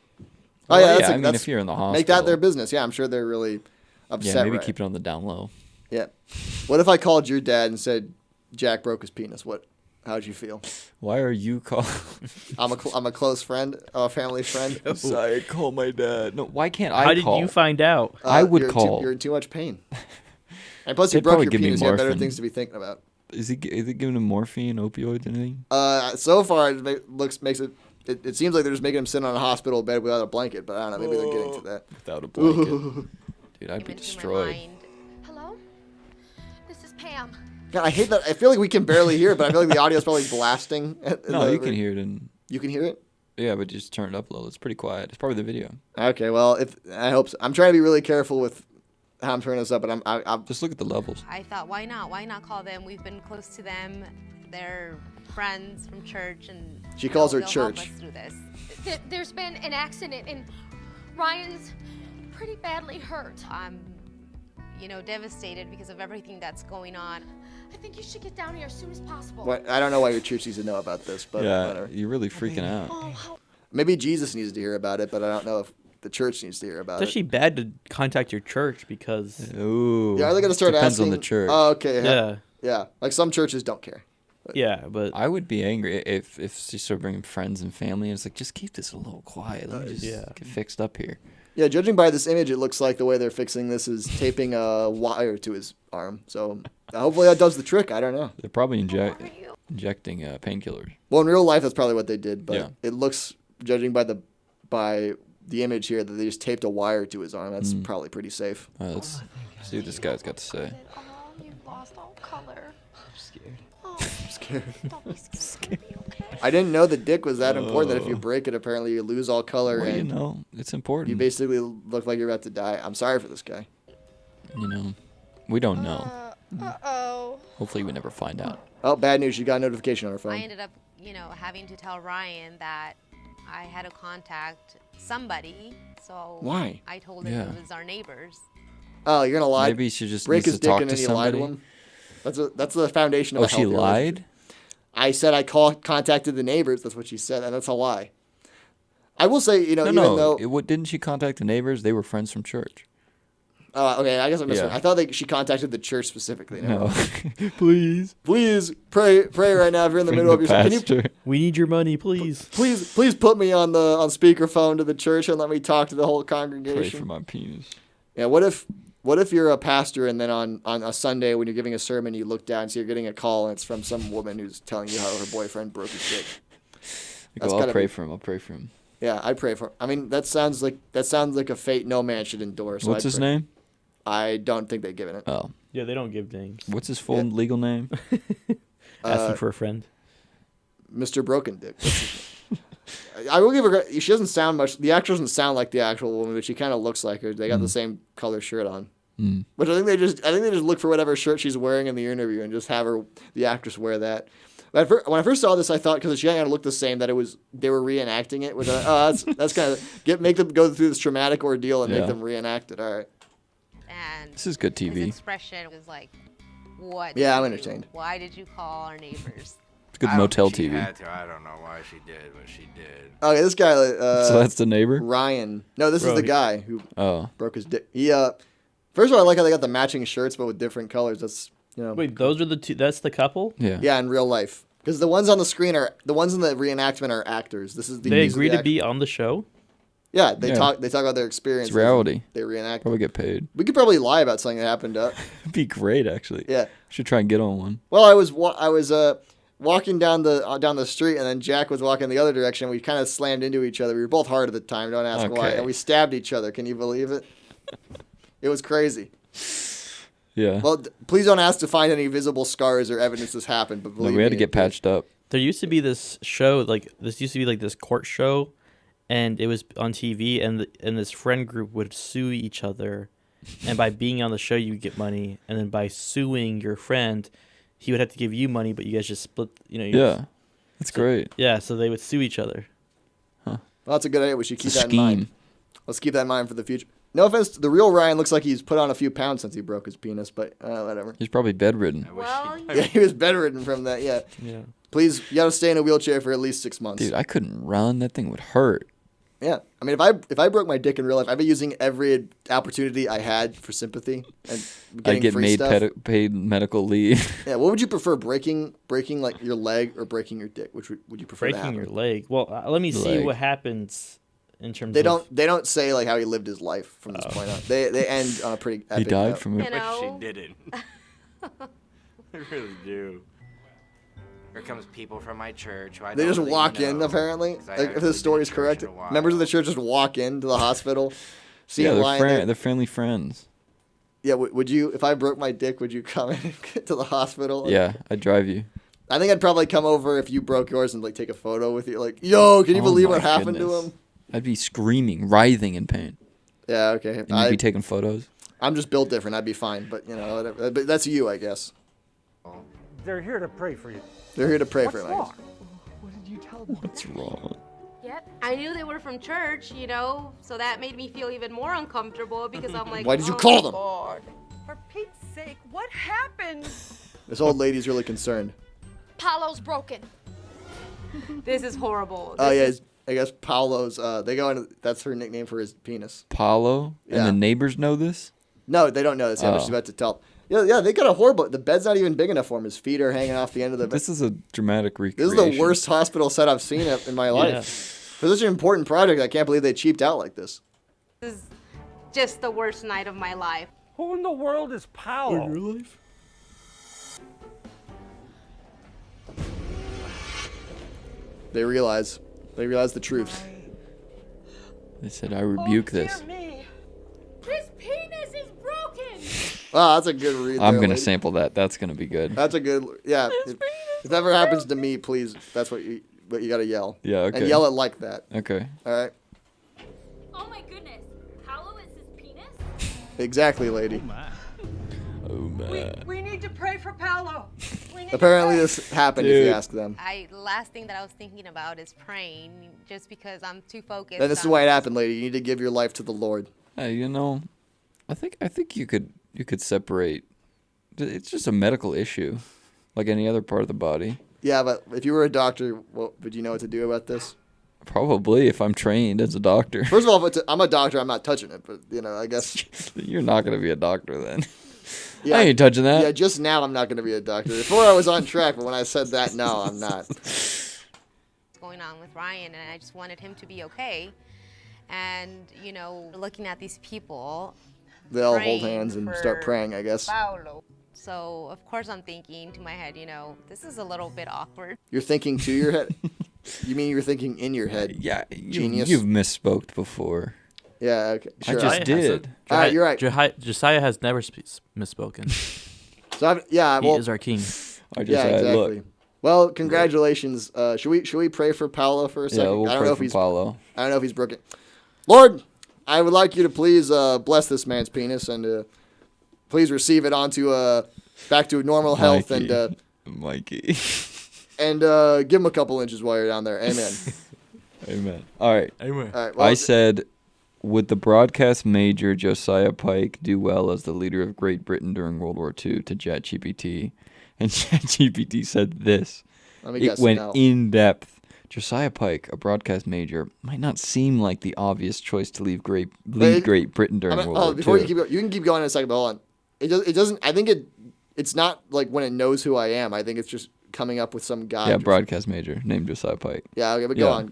Well, yeah, yeah, I mean, if you're in the make that hospital. their business. Yeah, I'm sure they're really upset. Yeah, maybe right? keep it on the down low. Yeah. What if I called your dad and said Jack broke his penis? How'd you feel? Why are you calling? I'm a close friend, a family friend. I call my dad. No, why can't How I did call? you find out? I would you're call. you're in too much pain. And plus, you They'd broke probably your give me penis. You have better morphine. things to be thinking about. Is it giving him morphine, opioids, anything? So far, makes it. It seems like they're just making him sit on a hospital bed without a blanket, but I don't know. Maybe they're getting to that. Without a blanket. Dude, I'd be destroyed. Hello? This is Pam. God, I hate that. I feel like we can barely hear it, but I feel like the audio is probably blasting. No, you can hear it in. You can hear it? Yeah, but just turn it up a little. It's pretty quiet. It's probably the video. Okay, well, I hope so. I'm trying to be really careful with how I'm turning this up, but I'm just look at the levels. I thought, why not? Why not call them? We've been close to them. They're friends from church, and She calls her they'll church. Help us through this. There's been an accident and Ryan's pretty badly hurt. I'm, devastated because of everything that's going on. I think you should get down here as soon as possible. What, I don't know why your church needs to know about this, but Yeah, whatever. you're really freaking out. Maybe Jesus needs to hear about it, but I don't know if the church needs to hear about It's it. actually bad to contact your church because. Ooh. Yeah, are they going to start Depends asking? on the church. Oh, okay. Yeah. Yeah. Like some churches don't care. Yeah, but I would be angry if she started bringing friends and family. And it's like, just keep this a little quiet. Let me just get fixed up here. Yeah, judging by this image, it looks like the way they're fixing this is taping a wire to his arm. So hopefully that does the trick. I don't know. They're probably injecting painkillers. Well, in real life, that's probably what they did. But Yeah. it looks, judging by the image here, that they just taped a wire to his arm. That's probably pretty safe. Let's see what this guy's got to say. Oh, you've lost all color. I'm scared. I didn't know the dick was that important that if you break it, apparently you lose all color. Well, and it's important. you basically look like you're about to die. I'm sorry for this guy. We don't know. Uh-oh. Hopefully we never find out. Oh, bad news. You got a notification on her phone. I ended up, having to tell Ryan that I had to contact somebody. So Why? I told him Yeah. it was our neighbors. Oh, you're gonna lie. Maybe she just break needs his to dick talk and to then you lie to somebody. him. That's the foundation of Oh, a she healthy lied? relationship. I said I contacted the neighbors. That's what she said, and that's a lie. I will say, even though Didn't she contact the neighbors? They were friends from church. Okay, I guess I missed Yeah. one. I thought she contacted the church specifically. No. Please. Please pray right now if you're in the middle of your. Pastor. We need your money, please. Please put me on speakerphone to the church and let me talk to the whole congregation. Pray for my penis. Yeah. What if you're a pastor and then on a Sunday when you're giving a sermon you look down and see you're getting a call and it's from some woman who's telling you how her boyfriend broke his dick. I'll pray for him. I'll pray for him. Yeah, I pray for him. I mean, that sounds like a fate no man should endure. So What's his name? I don't think they've given it. Oh. Yeah, they don't give names. What's his full legal name? Asking for a friend. Mr. Broken Dick. I will give her. She doesn't sound much. The actress doesn't sound like the actual woman, but she kind of looks like her. They got the same color shirt on. But I think they just look for whatever shirt she's wearing in the interview and just have the actress wear that. But when I first saw this, I thought because she kind of looked the same that they were reenacting it. Which that's kind of make them go through this traumatic ordeal and make them reenact it. All right. And this is good TV. His expression was like, "What?" Yeah, I'm entertained. Why did you call our neighbors? It's good motel She TV. had to. I don't know why she did, but she did. Okay, this guy. So that's the neighbor? Ryan. No, this is the guy who broke his dick. He first of all, I like how they got the matching shirts but with different colors. That's Wait, those are the two. That's the couple. Yeah. Yeah, in real life. Because the ones on the screen the ones in the reenactment are actors. This is they agree to be on the show. Yeah, they talk about their experience. It's reality. They reenact. Probably get paid. We could probably lie about something that happened. It'd be great, actually. Yeah. Should try and get on one. Well, I was walking down the street, and then Jack was walking the other direction. We kind of slammed into each other. We were both hard at the time. Don't ask why. And we stabbed each other. Can you believe it? It was crazy. Yeah. Well, please don't ask to find any visible scars or evidence this happened. But we had to get patched up. There used to be this show, this used to be like this court show, and it was on TV, and this friend group would sue each other, and by being on the show you get money, and then by suing your friend, he would have to give you money, but you guys just split. Yeah, that's great. Yeah, so they would sue each other. Well, that's a good idea. We should keep that in mind. Let's keep that in mind for the future. No offense, the real Ryan looks like he's put on a few pounds since he broke his penis, but whatever. He's probably bedridden. Yeah, he was bedridden from that. Yeah. Yeah. Please, you gotta stay in a wheelchair for at least 6 months. Dude, I couldn't run. That thing would hurt. Yeah, I mean, if I broke my dick in real life, I'd be using every opportunity I had for sympathy and getting I'd get free stuff. paid medical leave. Yeah, what would you prefer, breaking like your leg or breaking your dick? Which would you prefer? Breaking your leg. Well, let me see what happens in terms. They don't say like how he lived his life from this point on. They end on a pretty epic He died note. from it. But she didn't. I really do. Here comes people from my church. Who I They don't just really walk in, know, apparently. 'cause I Like, if haven't the been story's to church correct, in a while. members of the church just walk into the hospital, see Yeah, him lying there. they're family friends. Yeah, would you, if I broke my dick, would you come in to the hospital? Yeah, I'd drive you. I think I'd probably come over if you broke yours and like take a photo with you. Like, yo, can you believe my what happened goodness. to him? I'd be screaming, writhing in pain. Yeah, okay. And you'd be taking photos. I'm just built different. I'd be fine, but whatever. But that's you, I guess. They're here to pray for you. They're here to pray for you. Wrong? What did you tell them? What's wrong? Yep. I knew they were from church, so that made me feel even more uncomfortable because I'm like, Why did you oh, call them? God. For Pete's sake, what happened? This old lady's really concerned. Paulo's broken. This is horrible. Oh yeah, I guess Paolo's. They go into. That's her nickname for his penis. Paulo? Yeah. And the neighbors know this? No, they don't know this yet. But she's about to tell. Yeah, they got a horrible. The bed's not even big enough for him. His feet are hanging off the end of the bed. This is a dramatic recreation. This is the worst hospital set I've seen in my life. For such an important project, I can't believe they cheaped out like this. This is just the worst night of my life. Who in the world is Paolo? Your life? They realize the truth. They said, I rebuke this. His penis is broken. Wow, that's a good read. I'm there, going to lady. sample that. That's going to be good. That's a good. Yeah. If that ever happens to me, please. That's what you got to yell. Yeah, okay. And yell it like that. Okay. All right. Oh my goodness. Paulo is his penis? Exactly, lady. Oh, man. We need to pray for Paolo. Apparently, this happened if you ask them. Last thing that I was thinking about is praying, just because I'm too focused. Then this is why it happened, lady. You need to give your life to the Lord. Hey, I think you could separate. It's just a medical issue, like any other part of the body. Yeah, but if you were a doctor, would you know what to do about this? Probably, if I'm trained as a doctor. First of all, if I'm a doctor, I'm not touching it. But I guess You're not gonna be a doctor then. Yeah, I ain't touching that. Yeah, just now I'm not going to be a doctor. Before I was on track, but when I said that, no, I'm not. What's going on with Ryan, and I just wanted him to be okay. And, looking at these people. They all hold hands and start praying, I guess. Paulo. So, of course, I'm thinking to my head, this is a little bit awkward. You're thinking to your head? You mean you're thinking in your head? Yeah, Genius. You've misspoke before. Yeah, okay. Sure. I just did. All right, you're right. Josiah has never misspoken. So he is our king. Exactly. Look. Well, congratulations. Should we pray for Paulo for a second? Yeah, we'll pray for Paulo. I don't know if he's broken. Lord, I would like you to please bless this man's penis and please receive it onto back to normal health and Mikey. And give him a couple inches while you're down there. Amen. Amen. All right. Amen. All right. Well, I said, would the broadcast major Josiah Pike do well as the leader of Great Britain during World War II to ChatGPT? And ChatGPT said this. Let me guess. It went in depth. Josiah Pike, a broadcast major, might not seem like the obvious choice to lead Great Britain during World War II. Before you can keep going in a second, but hold on. It doesn't. I think it's not like when it knows who I am. I think it's just coming up with some guy. Yeah, broadcast major named Josiah Pike. Yeah, okay, but go on.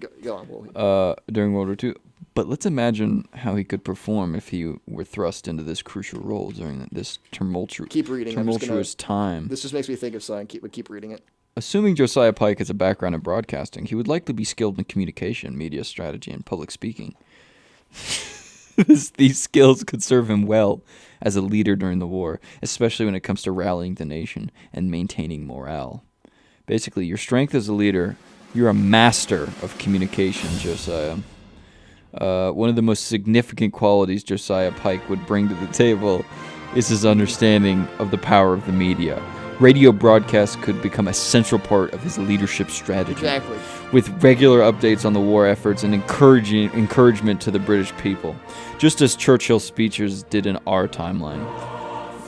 During World War II. But let's imagine how he could perform if he were thrust into this crucial role during this tumultuous time. This just makes me think of something. Keep reading it. Assuming Josiah Pike has a background in broadcasting, he would likely be skilled in communication, media strategy, and public speaking. These skills could serve him well as a leader during the war, especially when it comes to rallying the nation and maintaining morale. Basically, your strength as a leader, you're a master of communication, Josiah. One of the most significant qualities Josiah Pike would bring to the table is his understanding of the power of the media. Radio broadcasts could become a central part of his leadership strategy. Exactly. With regular updates on the war efforts and encouragement to the British people, just as Churchill's speeches did in our timeline.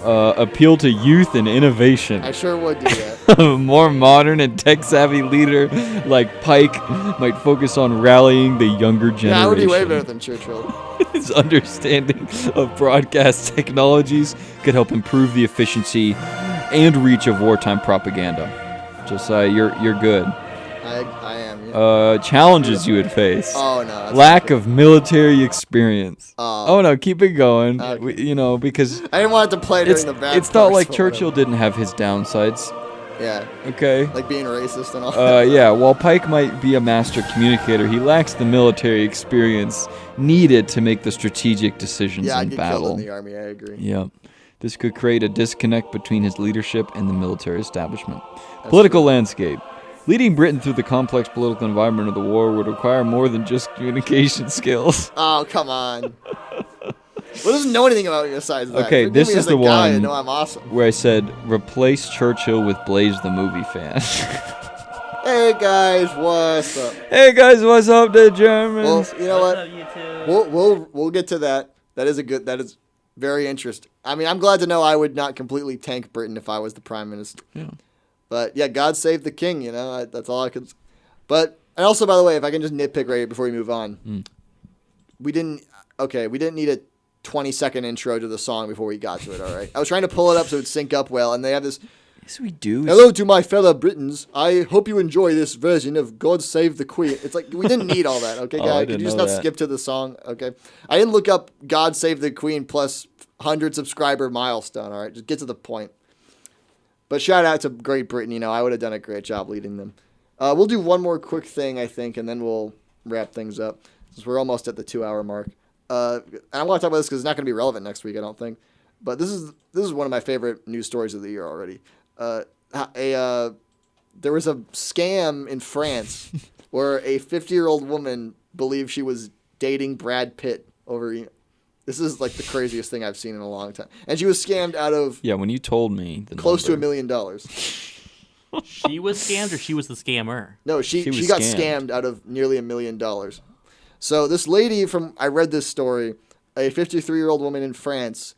Appeal to youth and innovation. I sure would do that. A more modern and tech-savvy leader like Pike might focus on rallying the younger generation. Yeah, I would be way better than Churchill. His understanding of broadcast technologies could help improve the efficiency and reach of wartime propaganda. Josiah, you're good. I am. Yeah. Challenges you would face. Oh no. Lack of military experience. Oh no, keep it going. Okay. Because I didn't want it to play during the bad. It's not like Churchill didn't have his downsides. Yeah. Okay. Like being racist and all. Yeah. While Pike might be a master communicator, he lacks the military experience needed to make the strategic decisions Yeah, in I get battle. killed in the army. I agree. Yeah. This could create a disconnect between his leadership and the military establishment. Political landscape. Leading Britain through the complex political environment of the war would require more than just communication skills. Oh, come on. Well, doesn't know anything about me besides that. Okay, this is the one I know I'm awesome. where I said, replace Churchill with Blaze the movie fan. Hey guys, what's up? Hey guys, what's up, the Germans? Well, you know what? We'll get to that. That is very interesting. I mean, I'm glad to know I would not completely tank Britain if I was the prime minister. Yeah. But yeah, God save the king. That's all I could. But and also, by the way, if I can just nitpick right before we move on, we didn't need a 20-second intro to the song before we got to it. All right, I was trying to pull it up so it'd sync up well, and they have this. Yes, we do. Hello to my fellow Britons. I hope you enjoy this version of God Save the Queen. It's like, we didn't need all that, okay, guys? Could you just not skip to the song, okay? I didn't look up God Save the Queen plus 100 subscriber milestone, all right? Just get to the point. But shout out to Great Britain. I would have done a great job leading them. We'll do one more quick thing, I think, and then we'll wrap things up, since we're almost at the 2-hour mark. And I want to talk about this because it's not going to be relevant next week, I don't think. But this is one of my favorite news stories of the year already. There was a scam in France where a 50-year-old woman believed she was dating Brad Pitt over. This is like the craziest thing I've seen in a long time, and she was scammed out of. Yeah, when you told me close to $1 million. She was scammed, or she was the scammer? No, she got scammed out of nearly $1 million. So this lady I read this story, a 53-year-old woman in France,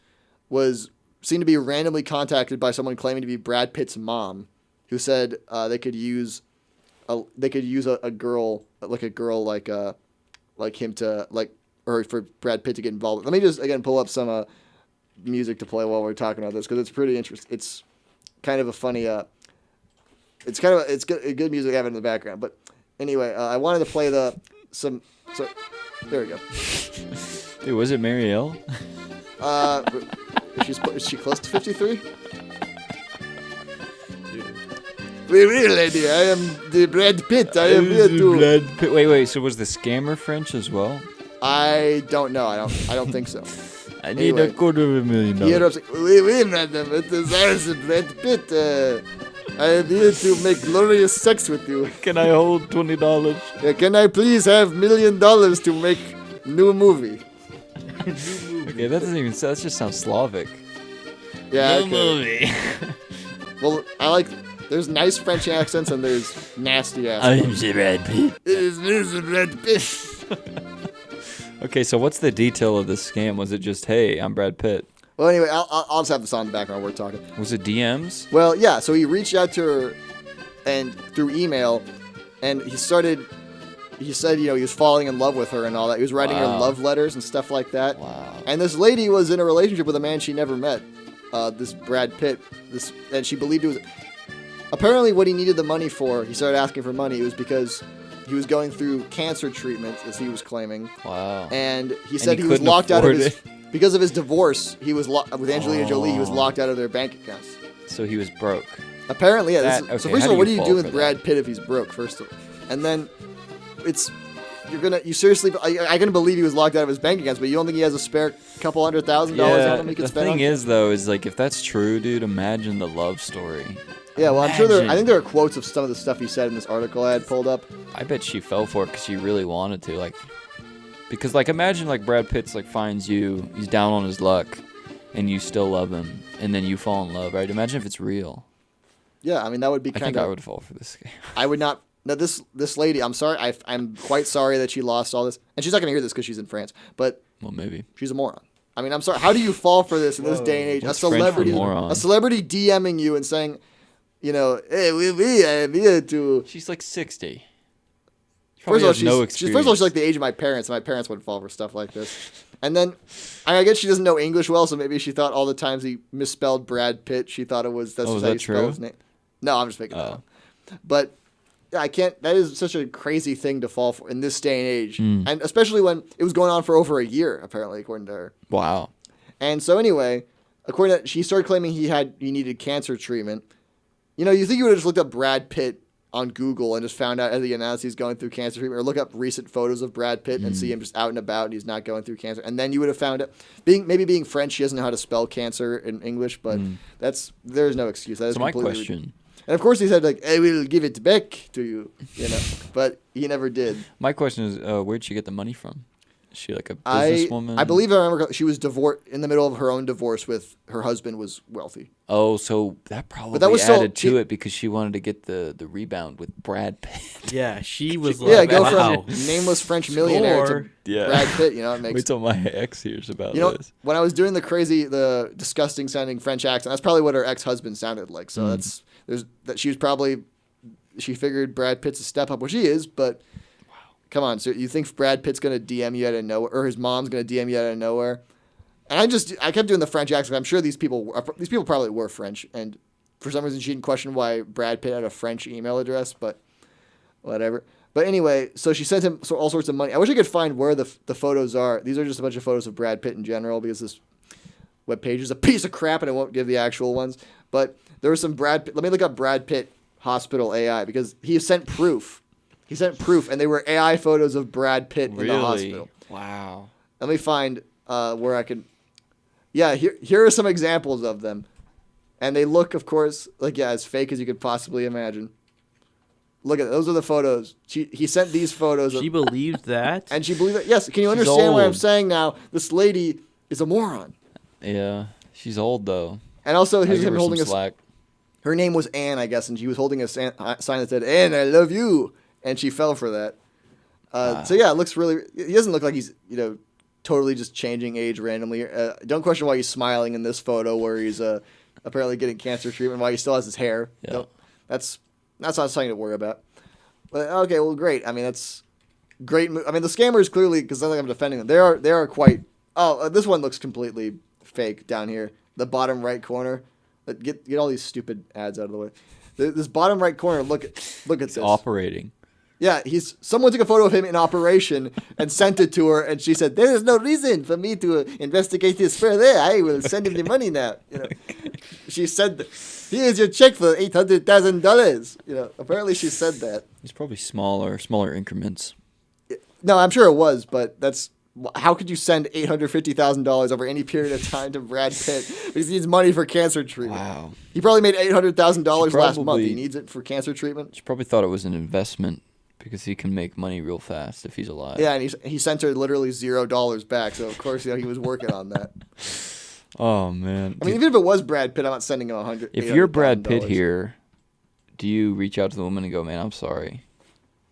seemed to be randomly contacted by someone claiming to be Brad Pitt's mom, who said they could use they could use a girl like him to or for Brad Pitt to get involved. Let me just again pull up some music to play while we're talking about this because it's pretty interesting. It's kind of a funny. It's good music having in the background. But anyway, I wanted to play So there we go. Dude, was it Marielle? Is she close to 53? Oui, lady, I am the Brad Pitt. I am here to. Brad Pitt. Wait. So was the scammer French as well? I don't know. I don't think so. I need $250,000. Here I'm saying, oui, madam. It is I, Brad Pitt. I am here to make glorious sex with you. Can I hold $20? Yeah, can I please have $1 million to make new movie? Okay, that doesn't even. That just sounds Slavic. Yeah. New movie. Well, there's nice French accents and there's nasty I am accents. the Brad Pitt. It is the Brad Pitt. Okay, so what's the detail of this scam? Was it just, hey, I'm Brad Pitt? Well, anyway, I'll just have this on in the background while we're talking. Was it DMs? Well, yeah. So he reached out to her, and through email, and he said, he was falling in love with her and all that. He was writing her love letters and stuff like that. Wow. And this lady was in a relationship with a man she never met. This Brad Pitt. And she believed it was. Apparently, what he needed the money for, he started asking for money. It was because he was going through cancer treatment, as he was claiming. Wow. And he said he was locked out of his. Because of his divorce, he was with Angelina Jolie. He was locked out of their bank accounts. So he was broke. Apparently, yeah. So first of all, what do you do with that? Brad Pitt if he's broke? First of all, and then you seriously, I can believe he was locked out of his bank accounts, but you don't think he has a spare couple $100,000 on him he could spend? The thing is, though, is like if that's true, dude, imagine the love story. Yeah, well, I'm sure I think there are quotes of some of the stuff he said in this article I had pulled up. I bet she fell for it because she really wanted to, because imagine Brad Pitt's finds you, he's down on his luck, and you still love him, and then you fall in love, right? Imagine if it's real. Yeah, I mean that would be I think I would fall for this game. I would not. No, this lady. I'm sorry. I'm quite sorry that she lost all this, and she's not gonna hear this because she's in France. But well, maybe she's a moron. I mean, I'm sorry. How do you fall for this in this day and age? What's a celebrity DMing you and saying, hey, I'm here to. She's 60. First of all, she's like the age of my parents, and my parents wouldn't fall for stuff like this. And then, I guess she doesn't know English well, so maybe she thought all the times he misspelled Brad Pitt, she thought it was that's how you spell his name. No, I'm just making that up. But I can't. That is such a crazy thing to fall for in this day and age, and especially when it was going on for over a year, apparently, according to her. Wow. And so anyway, according to she started claiming he needed cancer treatment. You think you would have just looked up Brad Pitt on Google and just found out as he announced he's going through cancer treatment, or look up recent photos of Brad Pitt and see him just out and about and he's not going through cancer. And then you would have found it. Being French, she doesn't know how to spell cancer in English, but there's no excuse. That is my question. And of course he said I will give it back to you, but he never did. My question is, where'd she get the money from? Is she a businesswoman? I believe I remember she was divorced in the middle of her own divorce with her husband was wealthy. Oh, so that probably added to it because she wanted to get the rebound with Brad Pitt. Yeah, she was go from nameless French millionaire to Brad Pitt. It makes. Wait till my ex hears about this. When I was doing the disgusting sounding French accent, that's probably what her ex-husband sounded like. So she figured Brad Pitt's a step up, which he is, but. Come on, so you think Brad Pitt's going to DM you out of nowhere, or his mom's going to DM you out of nowhere? And I kept doing the French accent. I'm sure these people probably were French, and for some reason she didn't question why Brad Pitt had a French email address, but whatever. But anyway, so she sent him all sorts of money. I wish I could find where the photos are. These are just a bunch of photos of Brad Pitt in general, because this webpage is a piece of crap and it won't give the actual ones. But there was some Brad Pitt. Let me look up Brad Pitt hospital AI, because he sent proof. He sent proof, and they were AI photos of Brad Pitt in the hospital. Wow. Let me find where I can. Yeah, here are some examples of them, and they look, of course, as fake as you could possibly imagine. Look at it. Those are the photos. He sent these photos. She believed that, and she believed that. Yes. Can you understand what I'm saying now? This lady is a moron. Yeah, she's old though. And also, here's him holding slack. Her name was Anne, I guess, and she was holding a sign that said, "Anne, I love you." And she fell for that. So yeah, it looks really. He doesn't look like he's totally just changing age randomly. Don't question why he's smiling in this photo where he's apparently getting cancer treatment. Why he still has his hair. Yeah. That's not something to worry about. Okay, well, great. I mean, that's great. I mean, the scammers clearly, because I think I'm defending them. They are quite. Oh, this one looks completely fake down here. The bottom right corner. Get all these stupid ads out of the way. This bottom right corner. Look at this. Operating. Yeah, someone took a photo of him in operation and sent it to her, and she said, "There is no reason for me to investigate this further. I will send him the money now." She said, "Here's your check for $800,000." Apparently she said that. It's probably smaller increments. No, I'm sure it was, but how could you send $850,000 over any period of time to Brad Pitt because he needs money for cancer treatment? Wow. He probably made $800,000 last month. He needs it for cancer treatment. She probably thought it was an investment because he can make money real fast if he's alive. Yeah, and he sent her literally $0 back, so of course he was working on that. Oh man! I mean, even if it was Brad Pitt, I'm not sending him $100,000. If you're Brad Pitt here, do you reach out to the woman and go, "Man, I'm sorry"?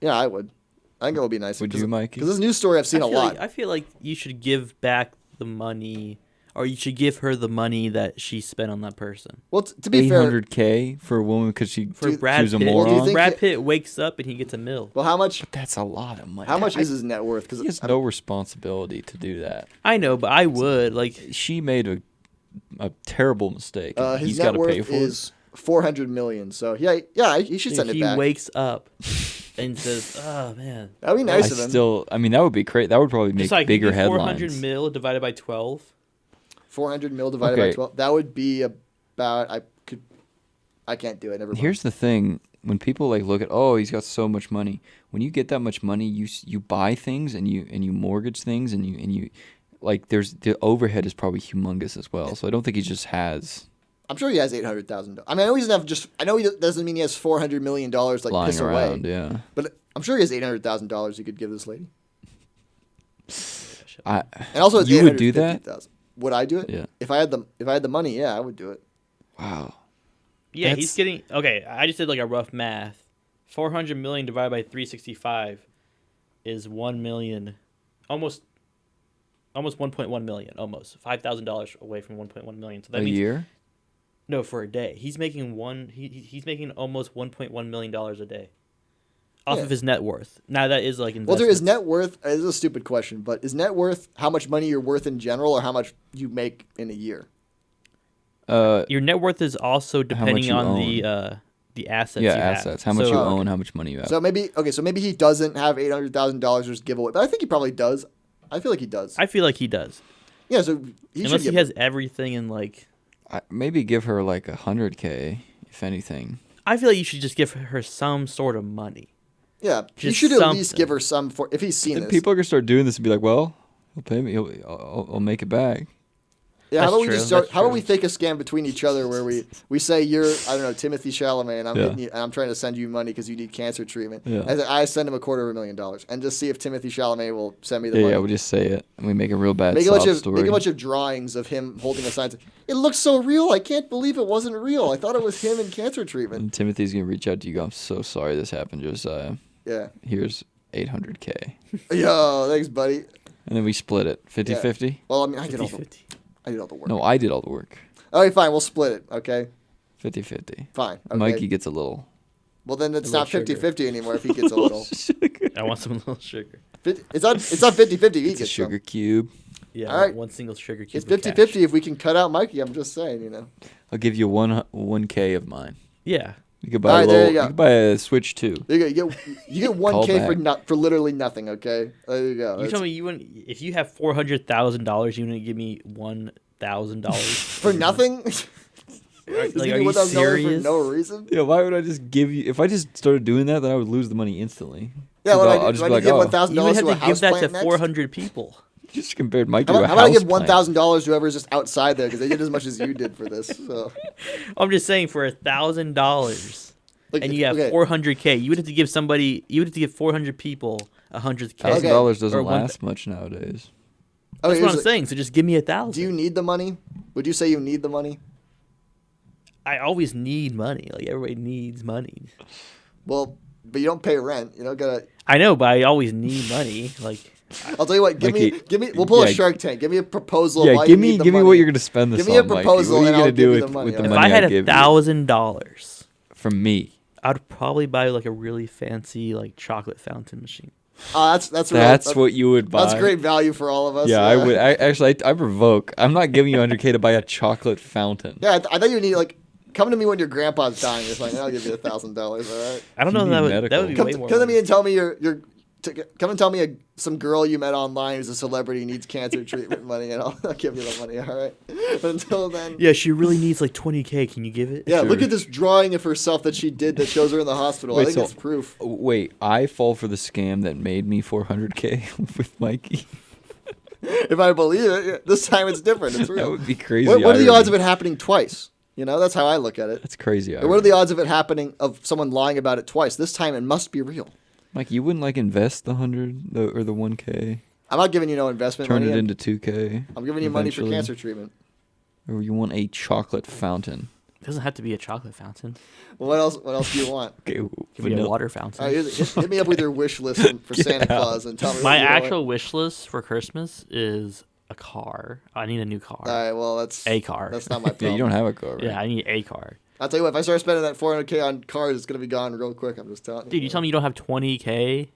Yeah, I would. I think it would be nice. Would you, Mikey? Because this news story I've seen a lot. I feel like you should give back the money, or you should give her the money that she spent on that person. Well, to be fair, $800K for a woman because she was a Pitt. moron. Well, Brad Pitt wakes up and he gets $1 million. Well, how much? But that's a lot of money. How much is his net worth? Because he has no responsibility to do that. I know, but I would She made a terrible mistake. His net worth is $400 million. So yeah, he should send it back. He wakes up and says, "Oh man, that'd be nice of him." I mean, that would be great. That would probably make bigger headlines. 400 mil divided by 12. 400 mil divided by 12. That would be about. I can't do it. Never mind. Here's the thing: when people look at, he's got so much money. When you get that much money, you buy things and you mortgage things and you there's the overhead is probably humongous as well. So I don't think he just has. I'm sure he has $800,000. I mean, I know he doesn't have I know he doesn't mean he has $400 million lying piss around, away. Yeah. But I'm sure he has $800,000 he could give this lady. And also, it's you would do that? Would I do it? Yeah. If I had the money, yeah, I would do it. Wow. Yeah, he's getting I just did a rough math. 400 million divided by 365 is 1 million, almost 1.1 million, almost $5,000 away from 1.1 million. So that means year. No, for a day. He's making he's making almost $1.1 million a day off of his net worth. Now that is investment. Well, is net worth, this is a stupid question, but is net worth how much money you're worth in general or how much you make in a year? Your net worth is also depending on the assets you have. Assets. How much you own, how much money you have. So maybe he doesn't have $800,000 just give away, but I think he probably does. I feel like he does. I feel like he does. Yeah, so unless he has everything in maybe give her $100K, if anything. I feel like you should just give her some sort of money. Yeah, you should at least give her some for if he's seen this. People are gonna start doing this and be like, "Well, he'll pay me. I'll make it back." Yeah, how about we fake a scam between each other where we say you're Timothy Chalamet and hitting you, and I'm trying to send you money because you need cancer treatment. Yeah. I send him $250,000 and just see if Timothy Chalamet will send me the money. Yeah, we just say it and we make a real bad story. Make a bunch of drawings of him holding a sign. It looks so real. I can't believe it wasn't real. I thought it was him in cancer treatment. And Timothy's gonna reach out to you. Go, I'm so sorry this happened, Josiah. Yeah. Here's $800K. Yo, thanks, buddy. And then we split it 50-50. Yeah. Well, I mean, I did all the work. No, I did all the work. Okay, fine. We'll split it, okay? 50-50. Fine. Okay. Mikey gets a little. Well, then it's not 50-50 anymore if he gets a little. I want some little sugar. It's not 50-50 if he gets a sugar some. cube. Yeah, all right. One single sugar cube. It's 50-50 if we can cut out Mikey. I'm just saying, I'll give you 1K of mine. Yeah. You could buy you can buy a Switch 2. You get 1K for literally nothing, okay? There you go. You tell me if you have $400,000, you wouldn't give me $1,000 for nothing? Are you serious? For no reason? Yeah, why would I just give you? If I just started doing that, then I would lose the money instantly. Yeah, I'll just be like, you would have to give that to 400 people. Just compared Mikey to a house plant. How about I give $1,000 to whoever's just outside there because they did as much as you did for this. So. I'm just saying for $1,000 and you have 400K, you would have to give 400 people $100K. $1,000 doesn't last much nowadays. That's what I'm saying. So just give me $1,000. Do you need the money? Would you say you need the money? I always need money. Everybody needs money. Well, but you don't pay rent. You don't gotta. I know, but I always need money. I'll tell you what. Give me. We'll pull a Shark Tank. Give me a proposal. Yeah, give me what you're gonna spend this on. Give me a proposal, Mikey. What are you and gonna I'll do give you the money. with the if money I had I give $1,000 from me, I'd probably buy like a really fancy like chocolate fountain machine. That's what you would buy. That's great value for all of us. Yeah, I would. I revoke. I'm not giving you 100K to buy a chocolate fountain. Yeah, I thought you need like come to me when your grandpa's dying. It's like I'll give you $1,000. All right. I don't know that would be way more. Come to me and tell me come and tell me some girl you met online who's a celebrity needs cancer treatment money, and I'll give you the money. All right. But until then. Yeah, she really needs like 20K. Can you give it? Yeah, look at this drawing of herself that she did that shows her in the hospital. I think it's proof. Wait, I fall for the scam that made me 400K with Mikey. If I believe it, yeah. This time it's different. It's real. That would be crazy. What are the odds of it happening twice? You know, that's how I look at it. That's crazy. What are the odds of it happening, of someone lying about it twice? This time it must be real. Mike, you wouldn't like invest the 100 or the 1K? I'm not giving you no investment money. money. Turn it into 2K. I'm giving you money for cancer treatment. Or you want a chocolate fountain? It doesn't have to be a chocolate fountain. Well, what else? What else do you want? Okay, give me a water fountain. All right, hit me up with your wish list for Santa Claus and tell me. My actual wish list for Christmas is a car. I need a new car. All right, well that's a car. That's not my problem. Yeah, you don't have a car, right? Yeah, I need a car. I'll tell you what. If I start spending that 400K on cars, it's gonna be gone real quick. I'm just telling you. Dude, you tell me you don't have 20K?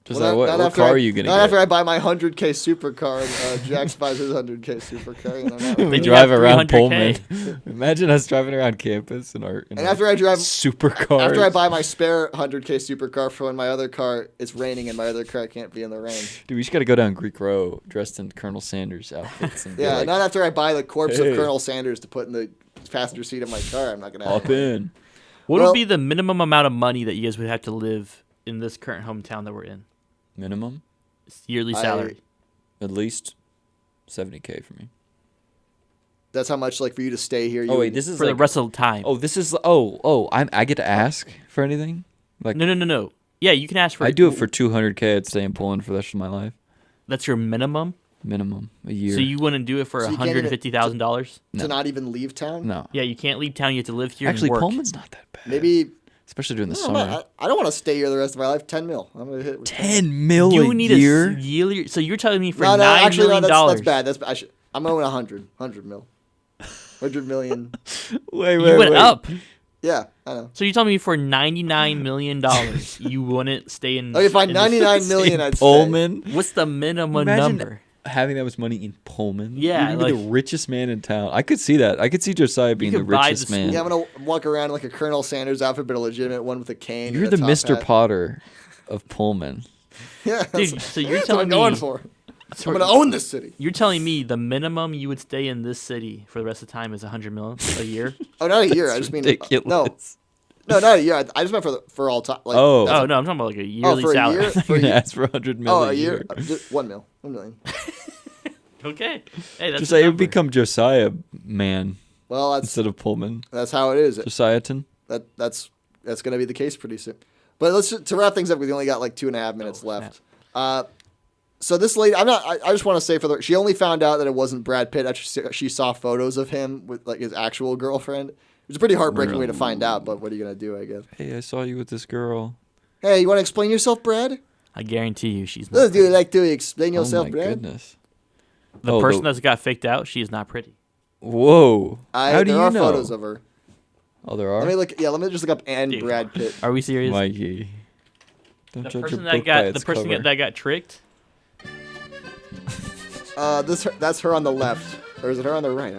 What car are you gonna get? Not after I buy my 100K supercar and Jax buys his 100K supercar. You know, we drive around Pullman. Imagine us driving around campus in our after I drive supercar. After I buy my spare 100K supercar for when my other car it's raining and my other car can't be in the rain. Dude, we just gotta go down Greek Row dressed in Colonel Sanders outfits. And yeah, like, not after I buy the corpse of Colonel Sanders to put in the passenger seat of my car. I'm not gonna hop in. What would be the minimum amount of money that you guys would have to live in this current hometown that we're in? Minimum? Yearly salary. At least 70K for me. That's how much like for you to stay here. Oh wait, this is for the rest of the time. Oh, this is I get to ask for anything? Like No. Yeah, you can ask for. I do it for 200K. I'd stay in Poland for the rest of my life. That's your minimum. Minimum a year. So you wouldn't do it for $150,000 to not even leave town? No. Yeah, you can't leave town. You have to live here. Actually, and work. Pullman's not that bad. Maybe. Especially during the summer. I don't want to stay here the rest of my life. 10 mil. I'm gonna hit with 10 mil you need year? a yearly. So you're telling me for $9 million. That's bad. I'm owing 100 mil. 100 million. Wait. You went up. Yeah, I know. So you're telling me for $99 million you wouldn't stay in? Okay, fine. 99 million. I'd Pullman. Stay. What's the minimum Imagine number? Having that much money in Pullman. Yeah, you'd be the richest man in town. I could see that. I could see Josiah being the richest man. Yeah, I'm gonna walk around in like a Colonel Sanders outfit, but a legitimate one with a cane. You're and a the top Mr. hat. Potter of Pullman. Yeah, dude. So you're that's telling what I'm going me for. I'm gonna own this city. You're telling me the minimum you would stay in this city for the rest of the time is 100 million a year? Oh, not a year. I just mean ridiculous. No, not a year. I just meant for all time. Like, no, I'm talking about like a yearly for salary. A year? For a year? Ask for 100 million. Oh, a year. 1 million. Okay. Hey, that's Josiah would become Josiah man. Well, instead of Pullman. That's how it is. Josiahton. That's gonna be the case pretty soon. But to wrap things up, we only got like 2.5 minutes left. So this lady, I just want to say she only found out that it wasn't Brad Pitt after she saw photos of him with like his actual girlfriend. It was a pretty heartbreaking way to find out, but what are you gonna do? I guess. Hey, I saw you with this girl. Hey, you want to explain yourself, Brad? I guarantee you, she's not. Do you like to explain yourself, Brad? Oh my goodness. The person that's got faked out, she is not pretty. Whoa. How do you know? There are photos of her. Oh, there are? Let me just look up Brad Pitt. Are we serious? Mikey. Don't judge person a book by the its person cover. that got tricked? That's her on the left. Or is it her on the right?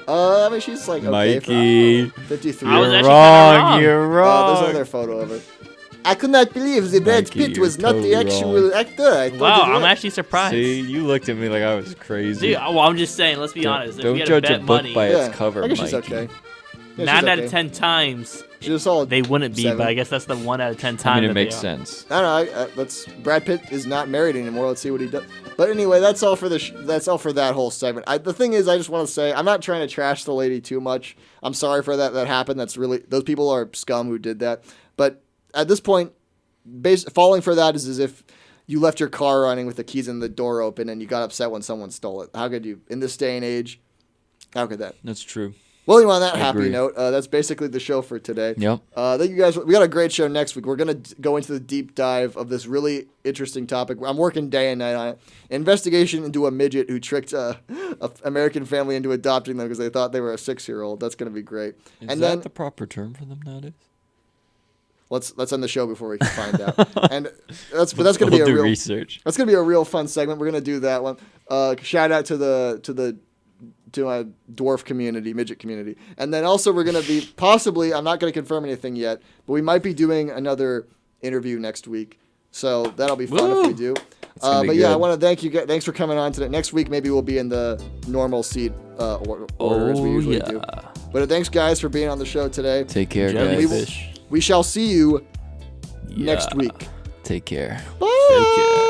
I mean, she's like, okay. Mikey. 53. You're wrong. You're wrong. There's another photo of her. I could not believe the Brad Mikey, Pitt was you're not the totally actual wrong. actor. I thought Wow, it was. I'm actually surprised. See, you looked at me like I was crazy. Dude, well, I'm just saying, let's be honest. If Don't we had judge to a bet book money, by its cover, I guess Mikey. she's okay. Yeah, 9 she's out okay. of 10 times, She's they wouldn't be, 7. but I guess that's the 1 out of 10 times. I mean, it that they makes are. sense. I don't know. That's Brad Pitt is not married anymore. Let's see what he does. But anyway, that's all for that's all for that whole segment. The thing is, I just want to say I'm not trying to trash the lady too much. I'm sorry for that happened. That's really those people are scum who did that. But at this point, falling for that is as if you left your car running with the keys in the door open and you got upset when someone stole it. How could you in this day and age? How could that? That's true. Well, on that I happy agree. note, that's basically the show for today. Yep. Thank you guys. We got a great show next week. We're going to go into the deep dive of this really interesting topic. I'm working day and night on it. Investigation into a midget who tricked a American family into adopting them because they thought they were a 6-year-old. That's going to be great. Is that the proper term for them nowadays? let's end the show before we can find out. And that's going to be a real research. That's going to be a real fun segment. We're going to do that one. Shout out to my dwarf community, midget community. And then also we're going to be possibly, I'm not going to confirm anything yet, but we might be doing another interview next week. So that'll be fun if we do. But yeah, I want to thank you guys. Thanks for coming on today. Next week, maybe we'll be in the normal seat order as we usually do. But thanks, guys, for being on the show today. Take care, guys. We shall see you next week. Take care. Bye. Take care.